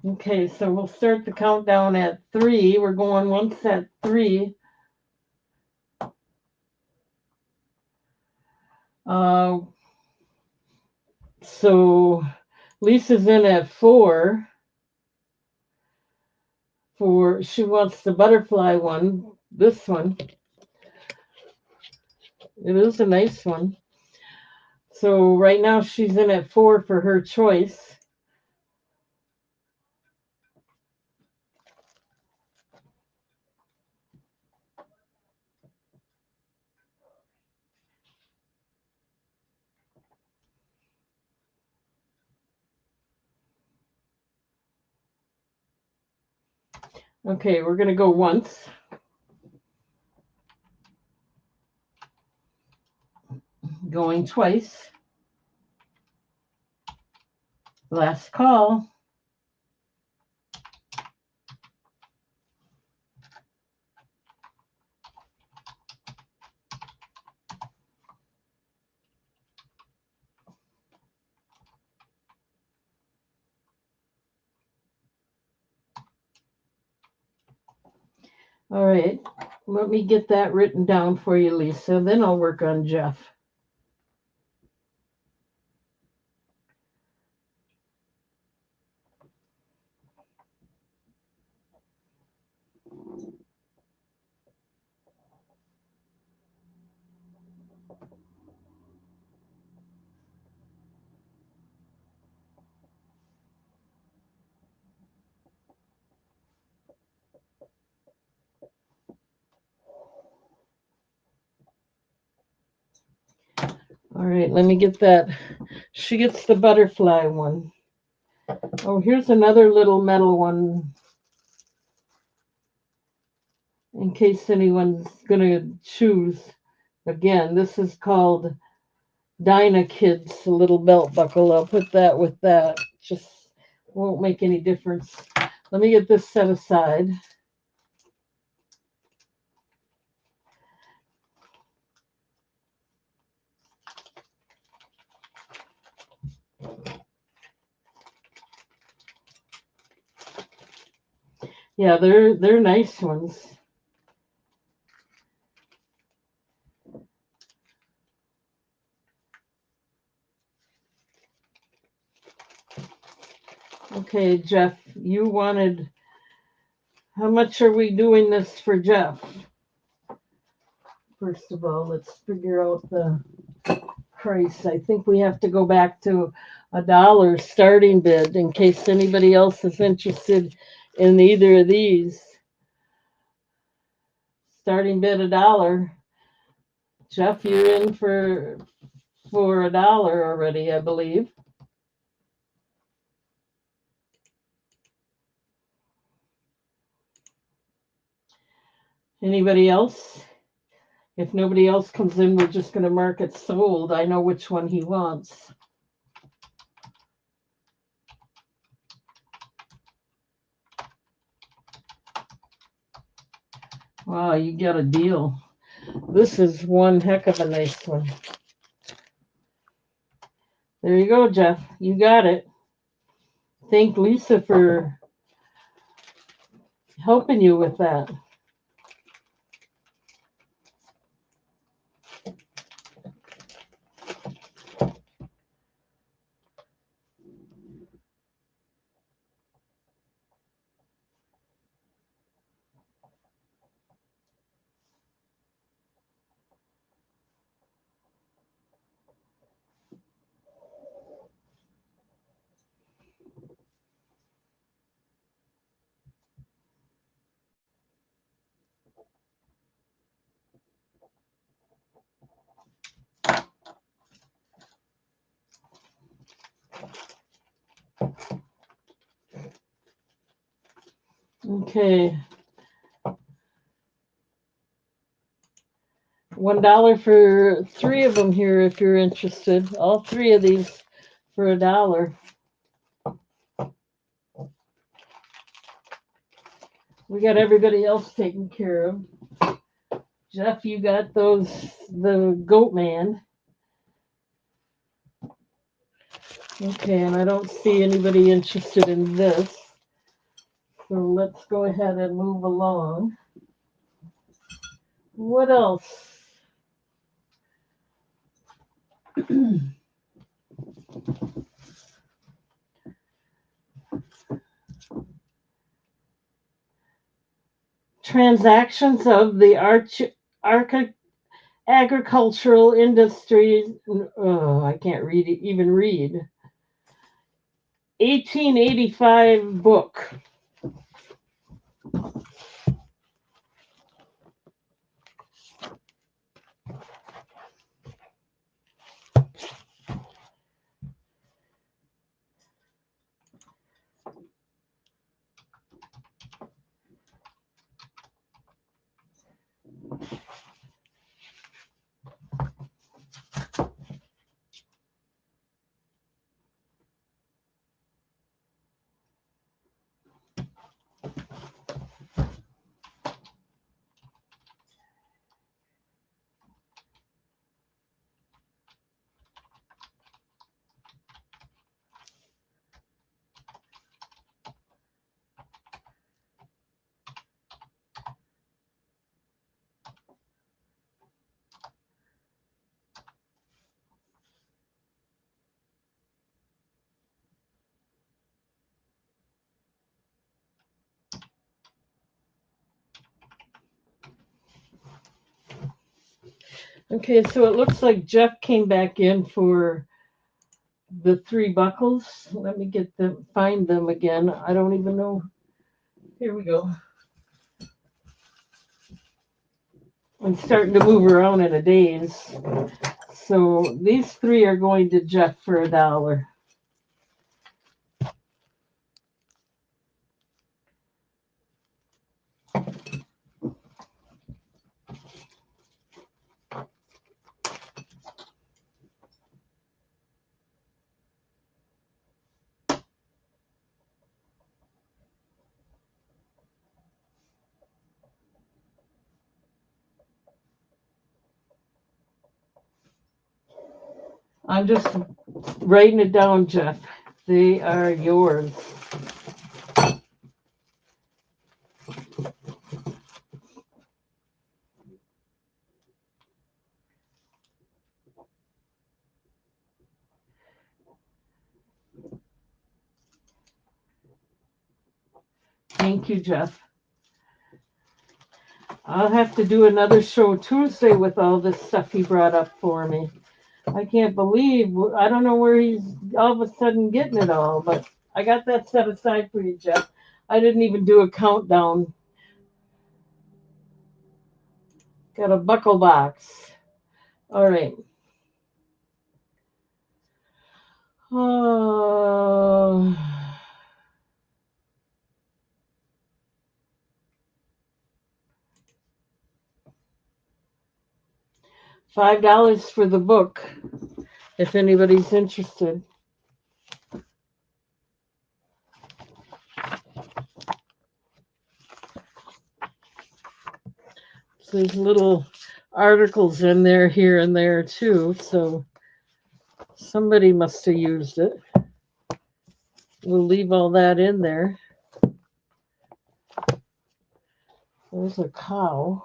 Okay, so we'll start the countdown at 3. We're going once at 3. Uh, so Lisa's in at 4. She wants the butterfly one. This one. It is a nice one. So right now she's in at 4 for her choice. Okay, we're going to go once. Going twice. Last call. All right, let me get that written down for you, Lisa. Then I'll work on Jeff. All right, let me get that. She gets the butterfly one. Oh, here's another little metal one in case anyone's going to choose. Again, this is called Dinah Kids little belt buckle. I'll put that with that. Just won't make any difference. Let me get this set aside. Yeah, they're nice ones. Okay, Jeff, you wanted, how much are we doing this for Jeff? First of all, let's figure out the price. I think we have to go back to $1 starting bid in case anybody else is interested in either of these. Starting bid $1. Jeff, you're in for $1 already, I believe. Anybody else? If nobody else comes in, we're just going to mark it sold. I know which one he wants. Wow, you got a deal. This is one heck of a nice one. There you go, Jeff. You got it. Thank Lisa for helping you with that. Okay. $1 for 3 of them here if you're interested. All 3 of these for $1. We got everybody else taken care of. Jeff, you got the Goat Man. Okay, and I don't see anybody interested in this. So let's go ahead and move along. What else? Transactions of the agricultural industry. Oh, I can't read it, even read. 1885 book. Okay, so it looks like Jeff came back in for the 3 buckles. Let me find them again. I don't even know. Here we go. I'm starting to move around in a daze. So these 3 are going to Jeff for $1. I'm just writing it down, Jeff. They are yours. Thank you, Jeff. I'll have to do another show Tuesday with all this stuff he brought up for me. I can't believe, I don't know where he's all of a sudden getting it all, but I got that set aside for you, Jeff. I didn't even do a countdown. Got a buckle box. All right. Oh. $5 for the book, if anybody's interested. So there's little articles in there, here and there too. So somebody must have used it. We'll leave all that in there. There's a cow.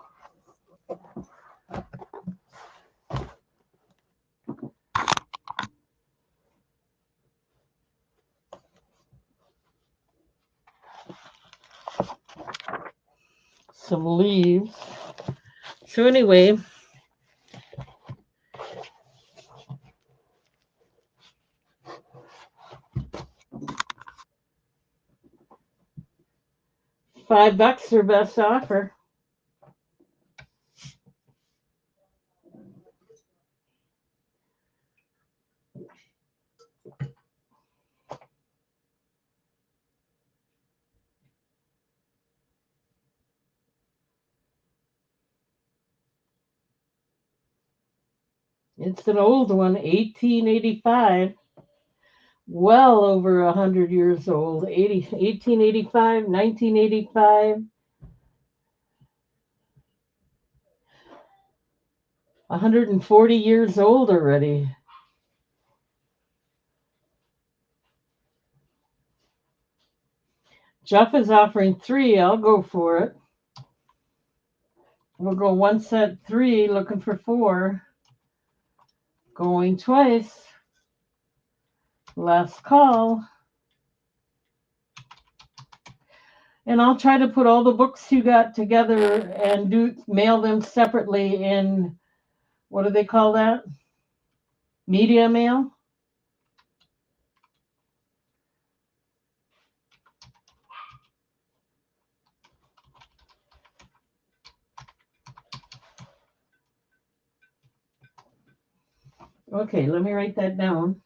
Some leaves. So anyway, $5 their best offer. It's an old one, 1885. Well over 100 years old. 1885, 1985. 140 years old already. Jeff is offering 3. I'll go for it. We'll go one set 3, looking for 4. Going twice. Last call. And I'll try to put all the books you got together and mail them separately in, what do they call that? Media mail? Okay, let me write that down.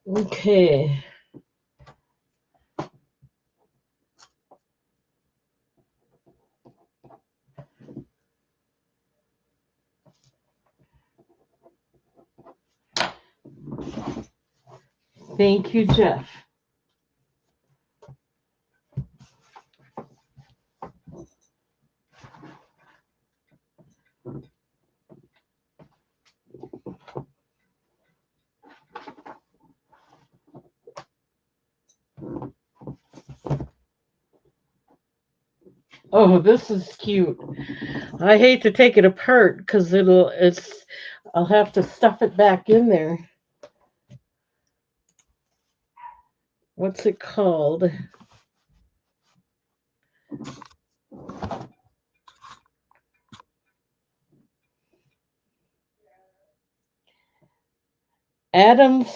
Okay. Thank you, Jeff. Oh, this is cute. I hate to take it apart because I'll have to stuff it back in there. What's it called? Adam's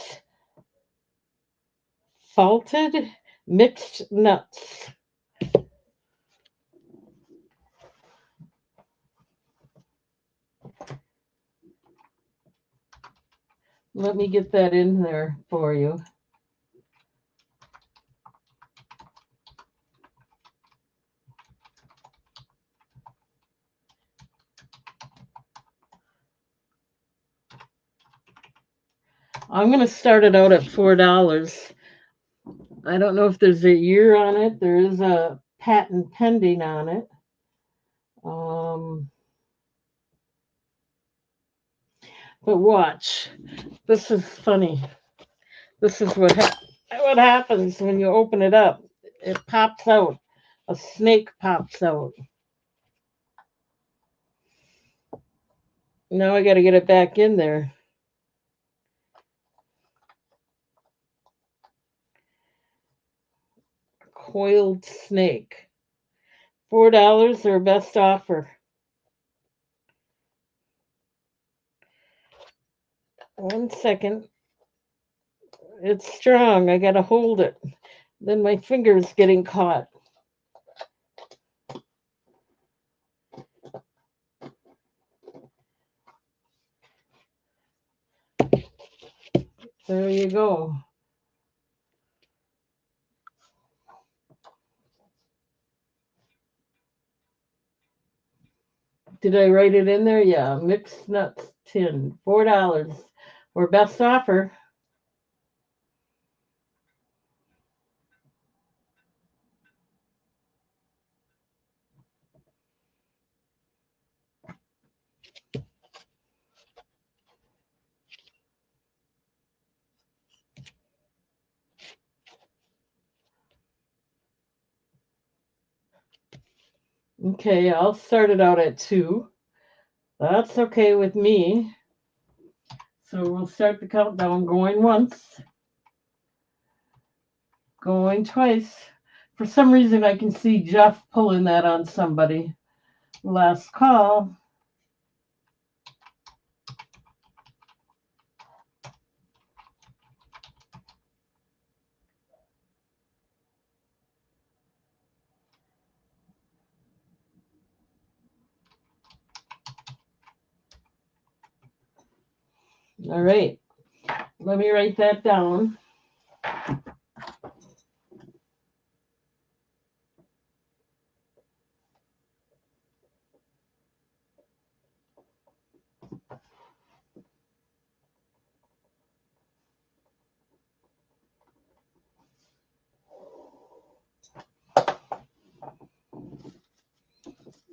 Salted Mixed Nuts. Let me get that in there for you. I'm going to start it out at $4. I don't know if there's a year on it. There is a patent pending on it. But watch. This is funny. This is what happens when you open it up. It pops out. A snake pops out. Now I got to get it back in there. Coiled snake. $4 their best offer. One second. It's strong. I got to hold it. Then my finger's getting caught. There you go. Did I write it in there? Yeah. Mixed nuts tin. $4. Or best offer. Okay, I'll start it out at 2. That's okay with me. So we'll start the countdown going once, going twice. For some reason, I can see Jeff pulling that on somebody. Last call. All right. Let me write that down.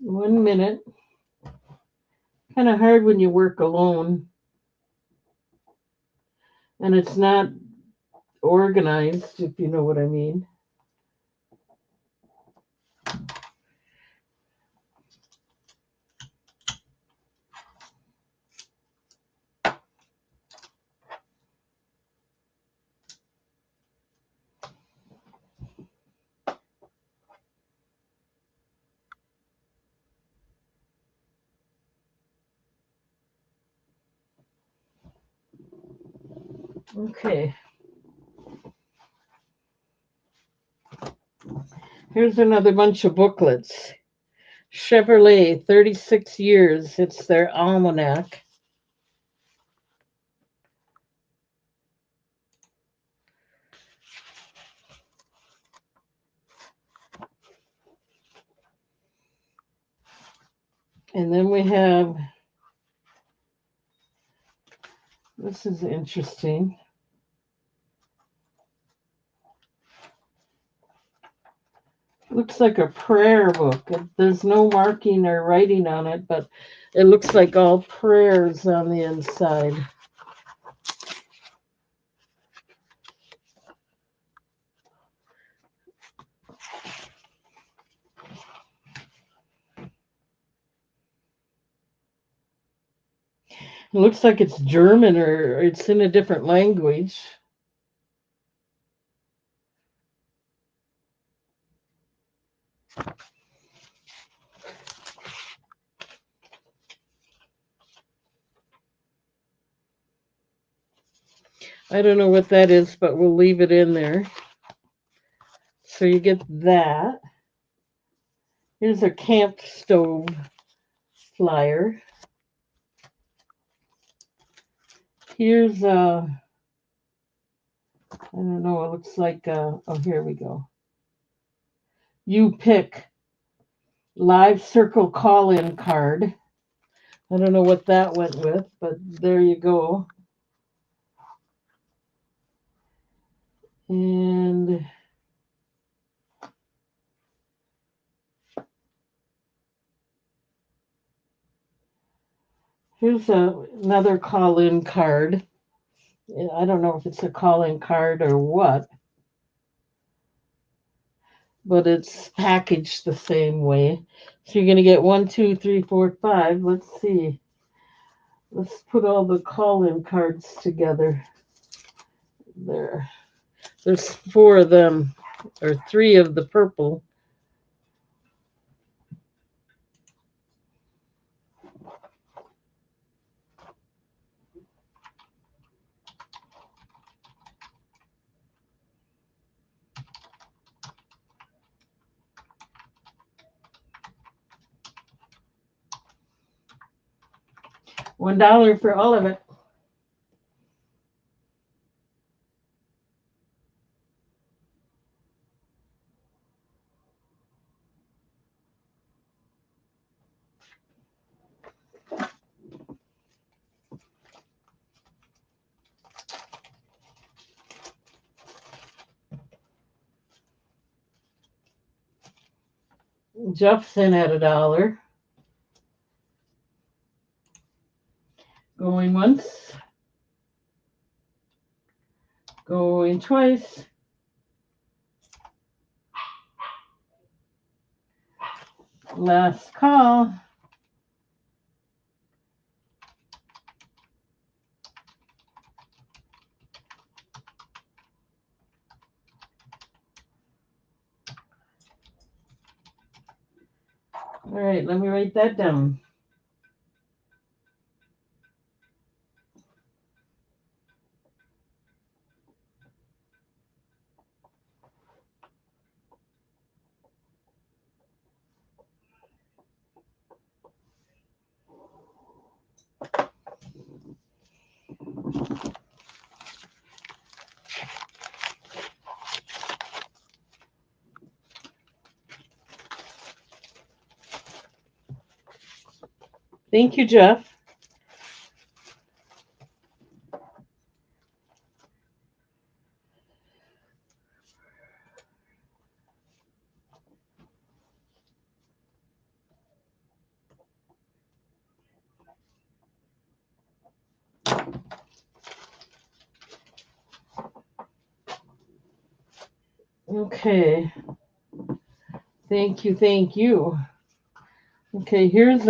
One minute. Kind of hard when you work alone and it's not organized, if you know what I mean. Okay. Here's another bunch of booklets. Chevrolet, 36 years. It's their almanac. And then we have, this is interesting. Looks like a prayer book. There's no marking or writing on it, but it looks like all prayers on the inside. It looks like it's German or it's in a different language. I don't know what that is, but we'll leave it in there. So you get that. Here's a camp stove flyer. Here's a, I don't know, it looks like, oh, here we go. You pick live circle call-in card. I don't know what that went with, but there you go. And here's another call-in card. I don't know if it's a call-in card or what, but it's packaged the same way. So you're going to get 1, 2, 3, 4, 5. Let's see. Let's put all the call-in cards together. There. There's 4 of them, or 3 of the purple. $1 for all of it. Jeff's in at $1. Going once. Going twice. Last call. All right, let me write that down. Thank you, Jeff. Okay. Thank you, thank you. Okay, here's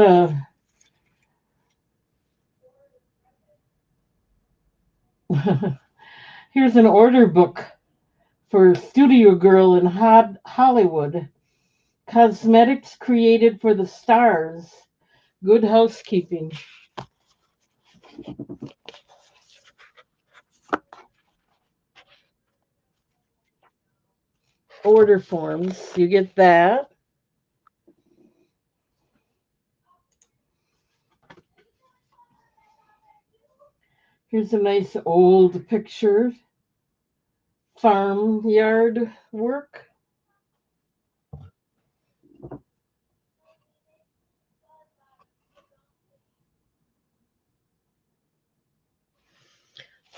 here's an order book for Studio Girl in Hollywood. Cosmetics created for the stars. Good housekeeping. Order forms. You get that. Here's a nice old picture. Farmyard work.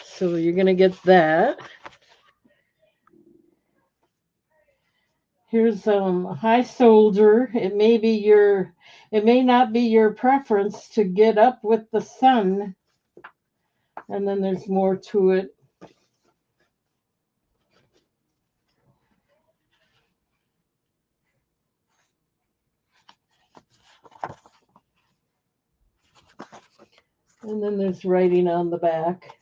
So you're going to get that. Here's High Soldier. It may not be your preference to get up with the sun. And then there's more to it. And then there's writing on the back.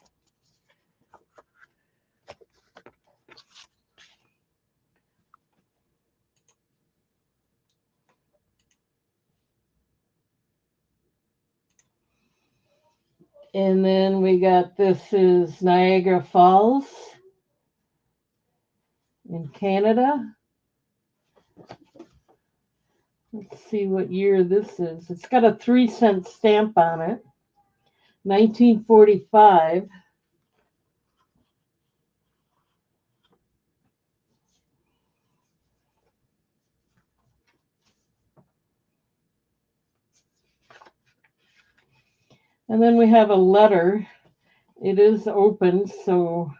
And then we got, this is Niagara Falls in Canada. Let's see what year this is. It's got a 3-cent stamp on it. 1945. And then we have a letter. It is open, so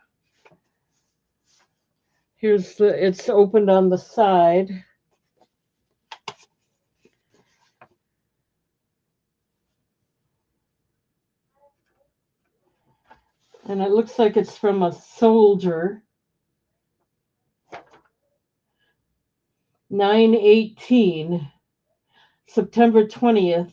It's opened on the side. And it looks like it's from a soldier. 9/18, September 20th.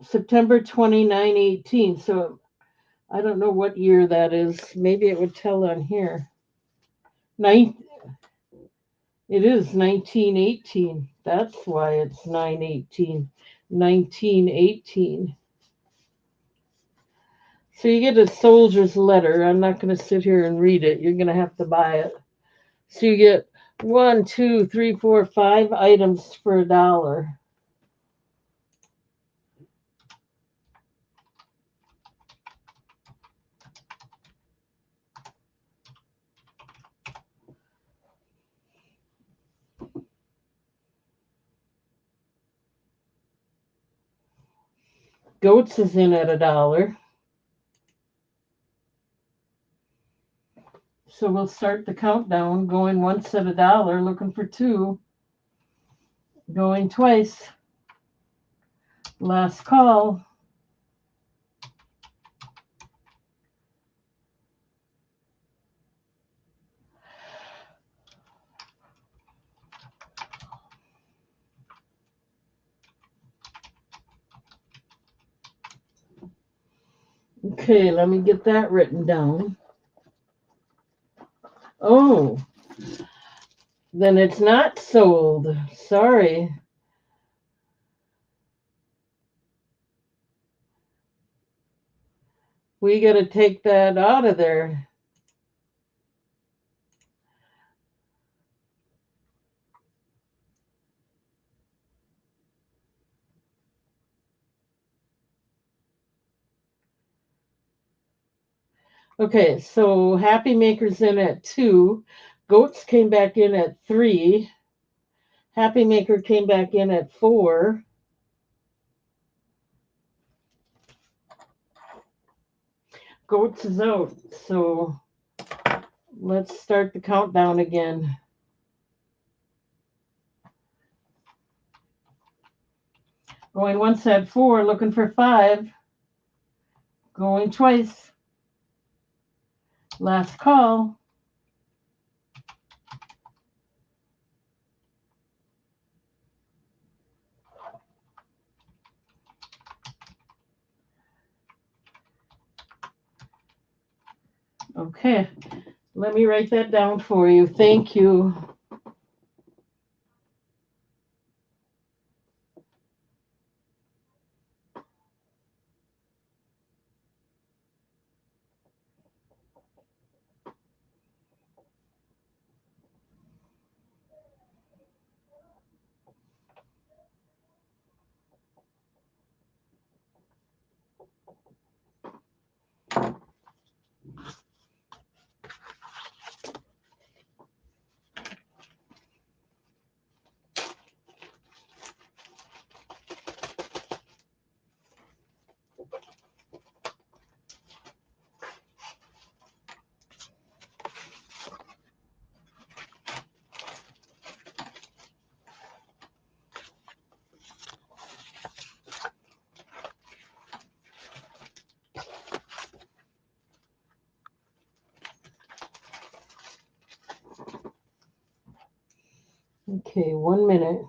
September 29/18. So I don't know what year that is. Maybe it would tell on here. Nine, it is 1918. That's why it's 9/18. 1918. So you get a soldier's letter. I'm not going to sit here and read it. You're going to have to buy it. So you get 1, 2, 3, 4, 5 items for $1. Goats is in at $1. So we'll start the countdown, going once at $1, looking for 2, going twice. Last call. Okay, let me get that written down. Oh, then it's not sold. Sorry. We got to take that out of there. Okay, so Happy Maker's in at 2. Goats came back in at 3. Happy Maker came back in at 4. Goats is out. So let's start the countdown again. Going once at 4, looking for 5. Going twice. Last call. Okay, let me write that down for you. Thank you. Okay, 1 minute.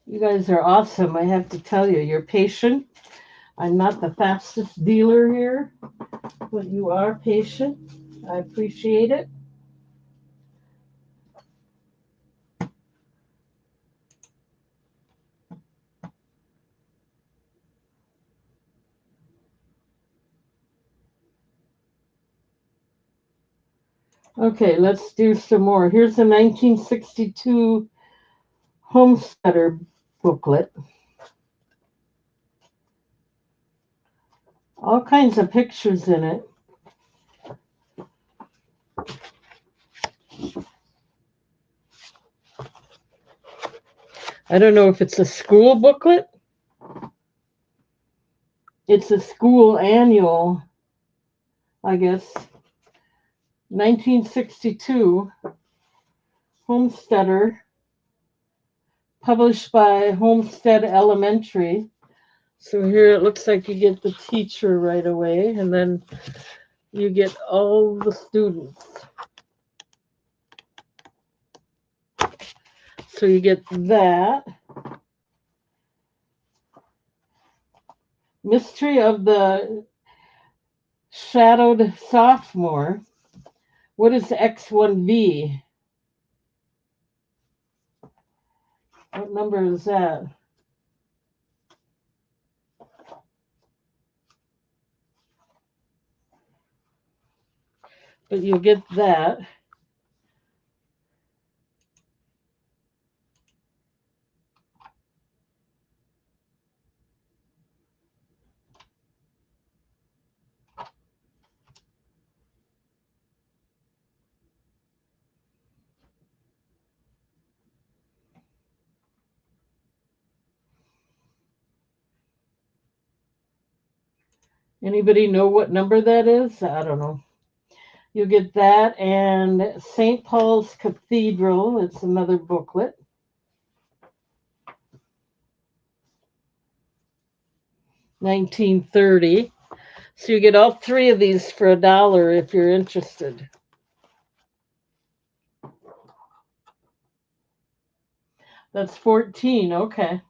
You guys are awesome. I have to tell you, you're patient. I'm not the fastest dealer here, but you are patient. I appreciate it. Okay, let's do some more. Here's a 1962 Homesteader booklet. All kinds of pictures in it. I don't know if it's a school booklet. It's a school annual, I guess. 1962, Homesteader, published by Homestead Elementary. So here it looks like you get the teacher right away, and then you get all the students. So you get that. Mystery of the Shadowed Sophomore. What is X1B? What number is that? But you'll get that. Anybody know what number that is? I don't know. You'll get that and St. Paul's Cathedral. It's another booklet. $19.30. So you get all three of these for $1 if you're interested. That's 14. Okay.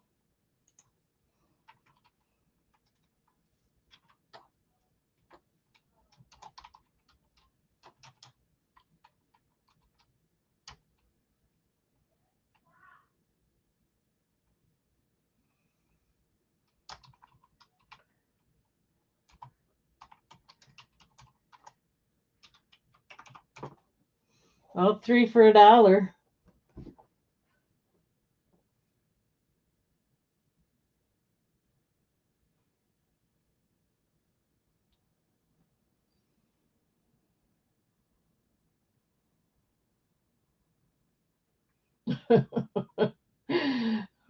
All three for $1.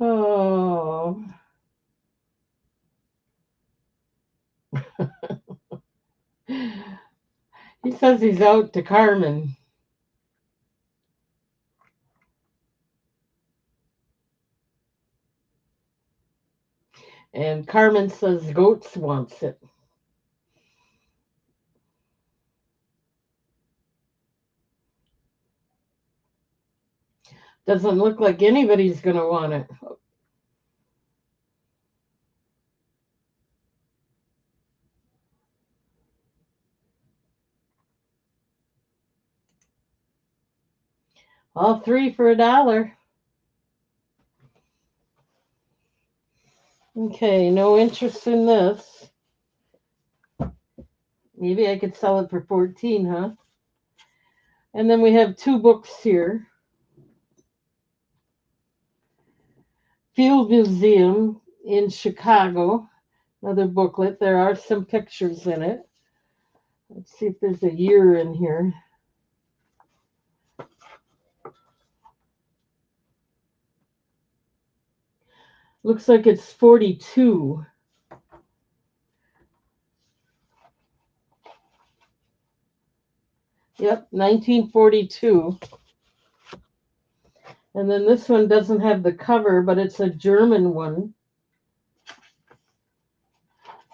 Oh. He says he's out to Carmen. And Carmen says Goats wants it. Doesn't look like anybody's going to want it. All three for $1. Okay, no interest in this. Maybe I could sell it for 14, huh? And then we have two books here. Field Museum in Chicago, another booklet. There are some pictures in it. Let's see if there's a year in here. Looks like it's 42. Yep, 1942. And then this one doesn't have the cover, but it's a German one.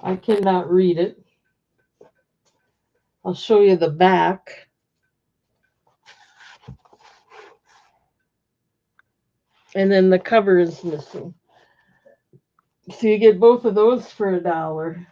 I cannot read it. I'll show you the back. And then the cover is missing. So you get both of those for $1.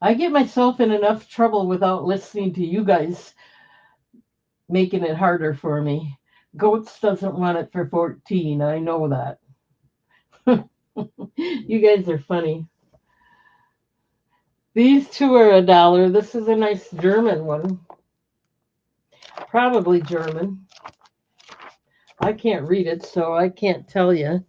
I get myself in enough trouble without listening to you guys making it harder for me. Goats doesn't want it for 14. I know that. You guys are funny. These two are $1. This is a nice German one. Probably German. I can't read it, so I can't tell you.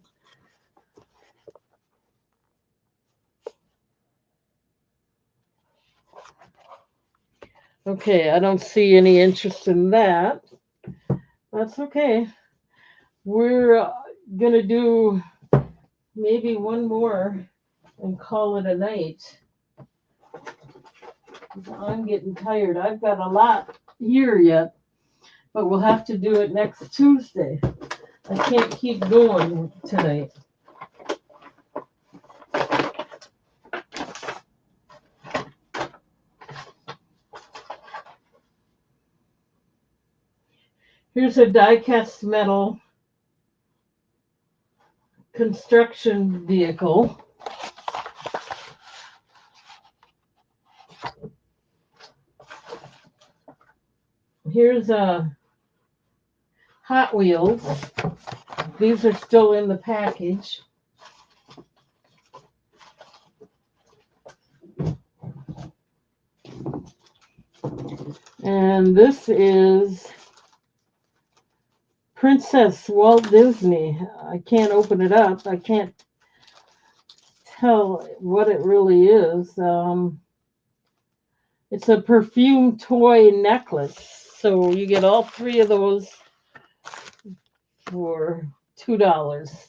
Okay, I don't see any interest in that. That's okay. We're going to do maybe one more and call it a night. I'm getting tired. I've got a lot here yet, but we'll have to do it next Tuesday. I can't keep going tonight. Here's a die-cast metal construction vehicle. Here's a Hot Wheels. These are still in the package. And this is Princess Walt Disney. I can't open it up. I can't tell what it really is. It's a perfume toy necklace. So you get all three of those for $2.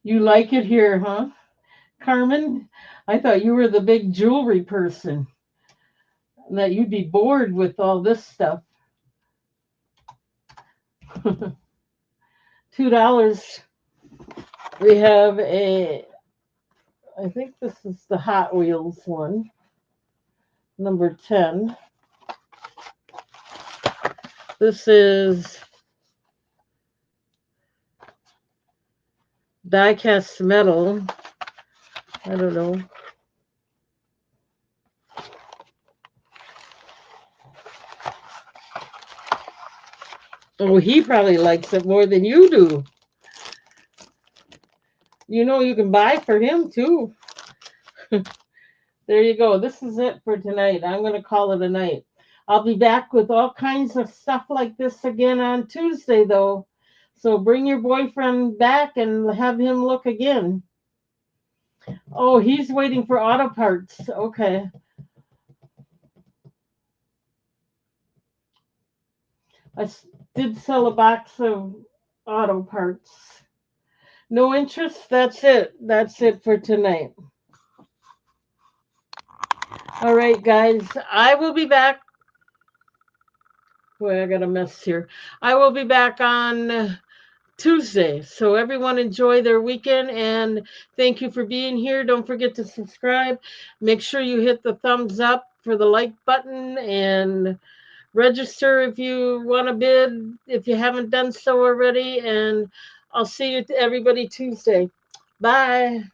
You like it here, huh, Carmen? I thought you were the big jewelry person, that you'd be bored with all this stuff. $2. We have I think this is the Hot Wheels one, number 10. This is die-cast metal. I don't know. Oh, he probably likes it more than you do. You know, you can buy for him too. There you go. This is it for tonight. I'm going to call it a night. I'll be back with all kinds of stuff like this again on Tuesday, though. So bring your boyfriend back and have him look again. Oh, he's waiting for auto parts. Okay. I did sell a box of auto parts. No interest? That's it. That's it for tonight. All right, guys. I will be back. Boy, I got a mess here. I will be back on Tuesday. So everyone enjoy their weekend and thank you for being here. Don't forget to subscribe. Make sure you hit the thumbs up for the like button and register if you want to bid if you haven't done so already. And I'll see you everybody Tuesday. Bye.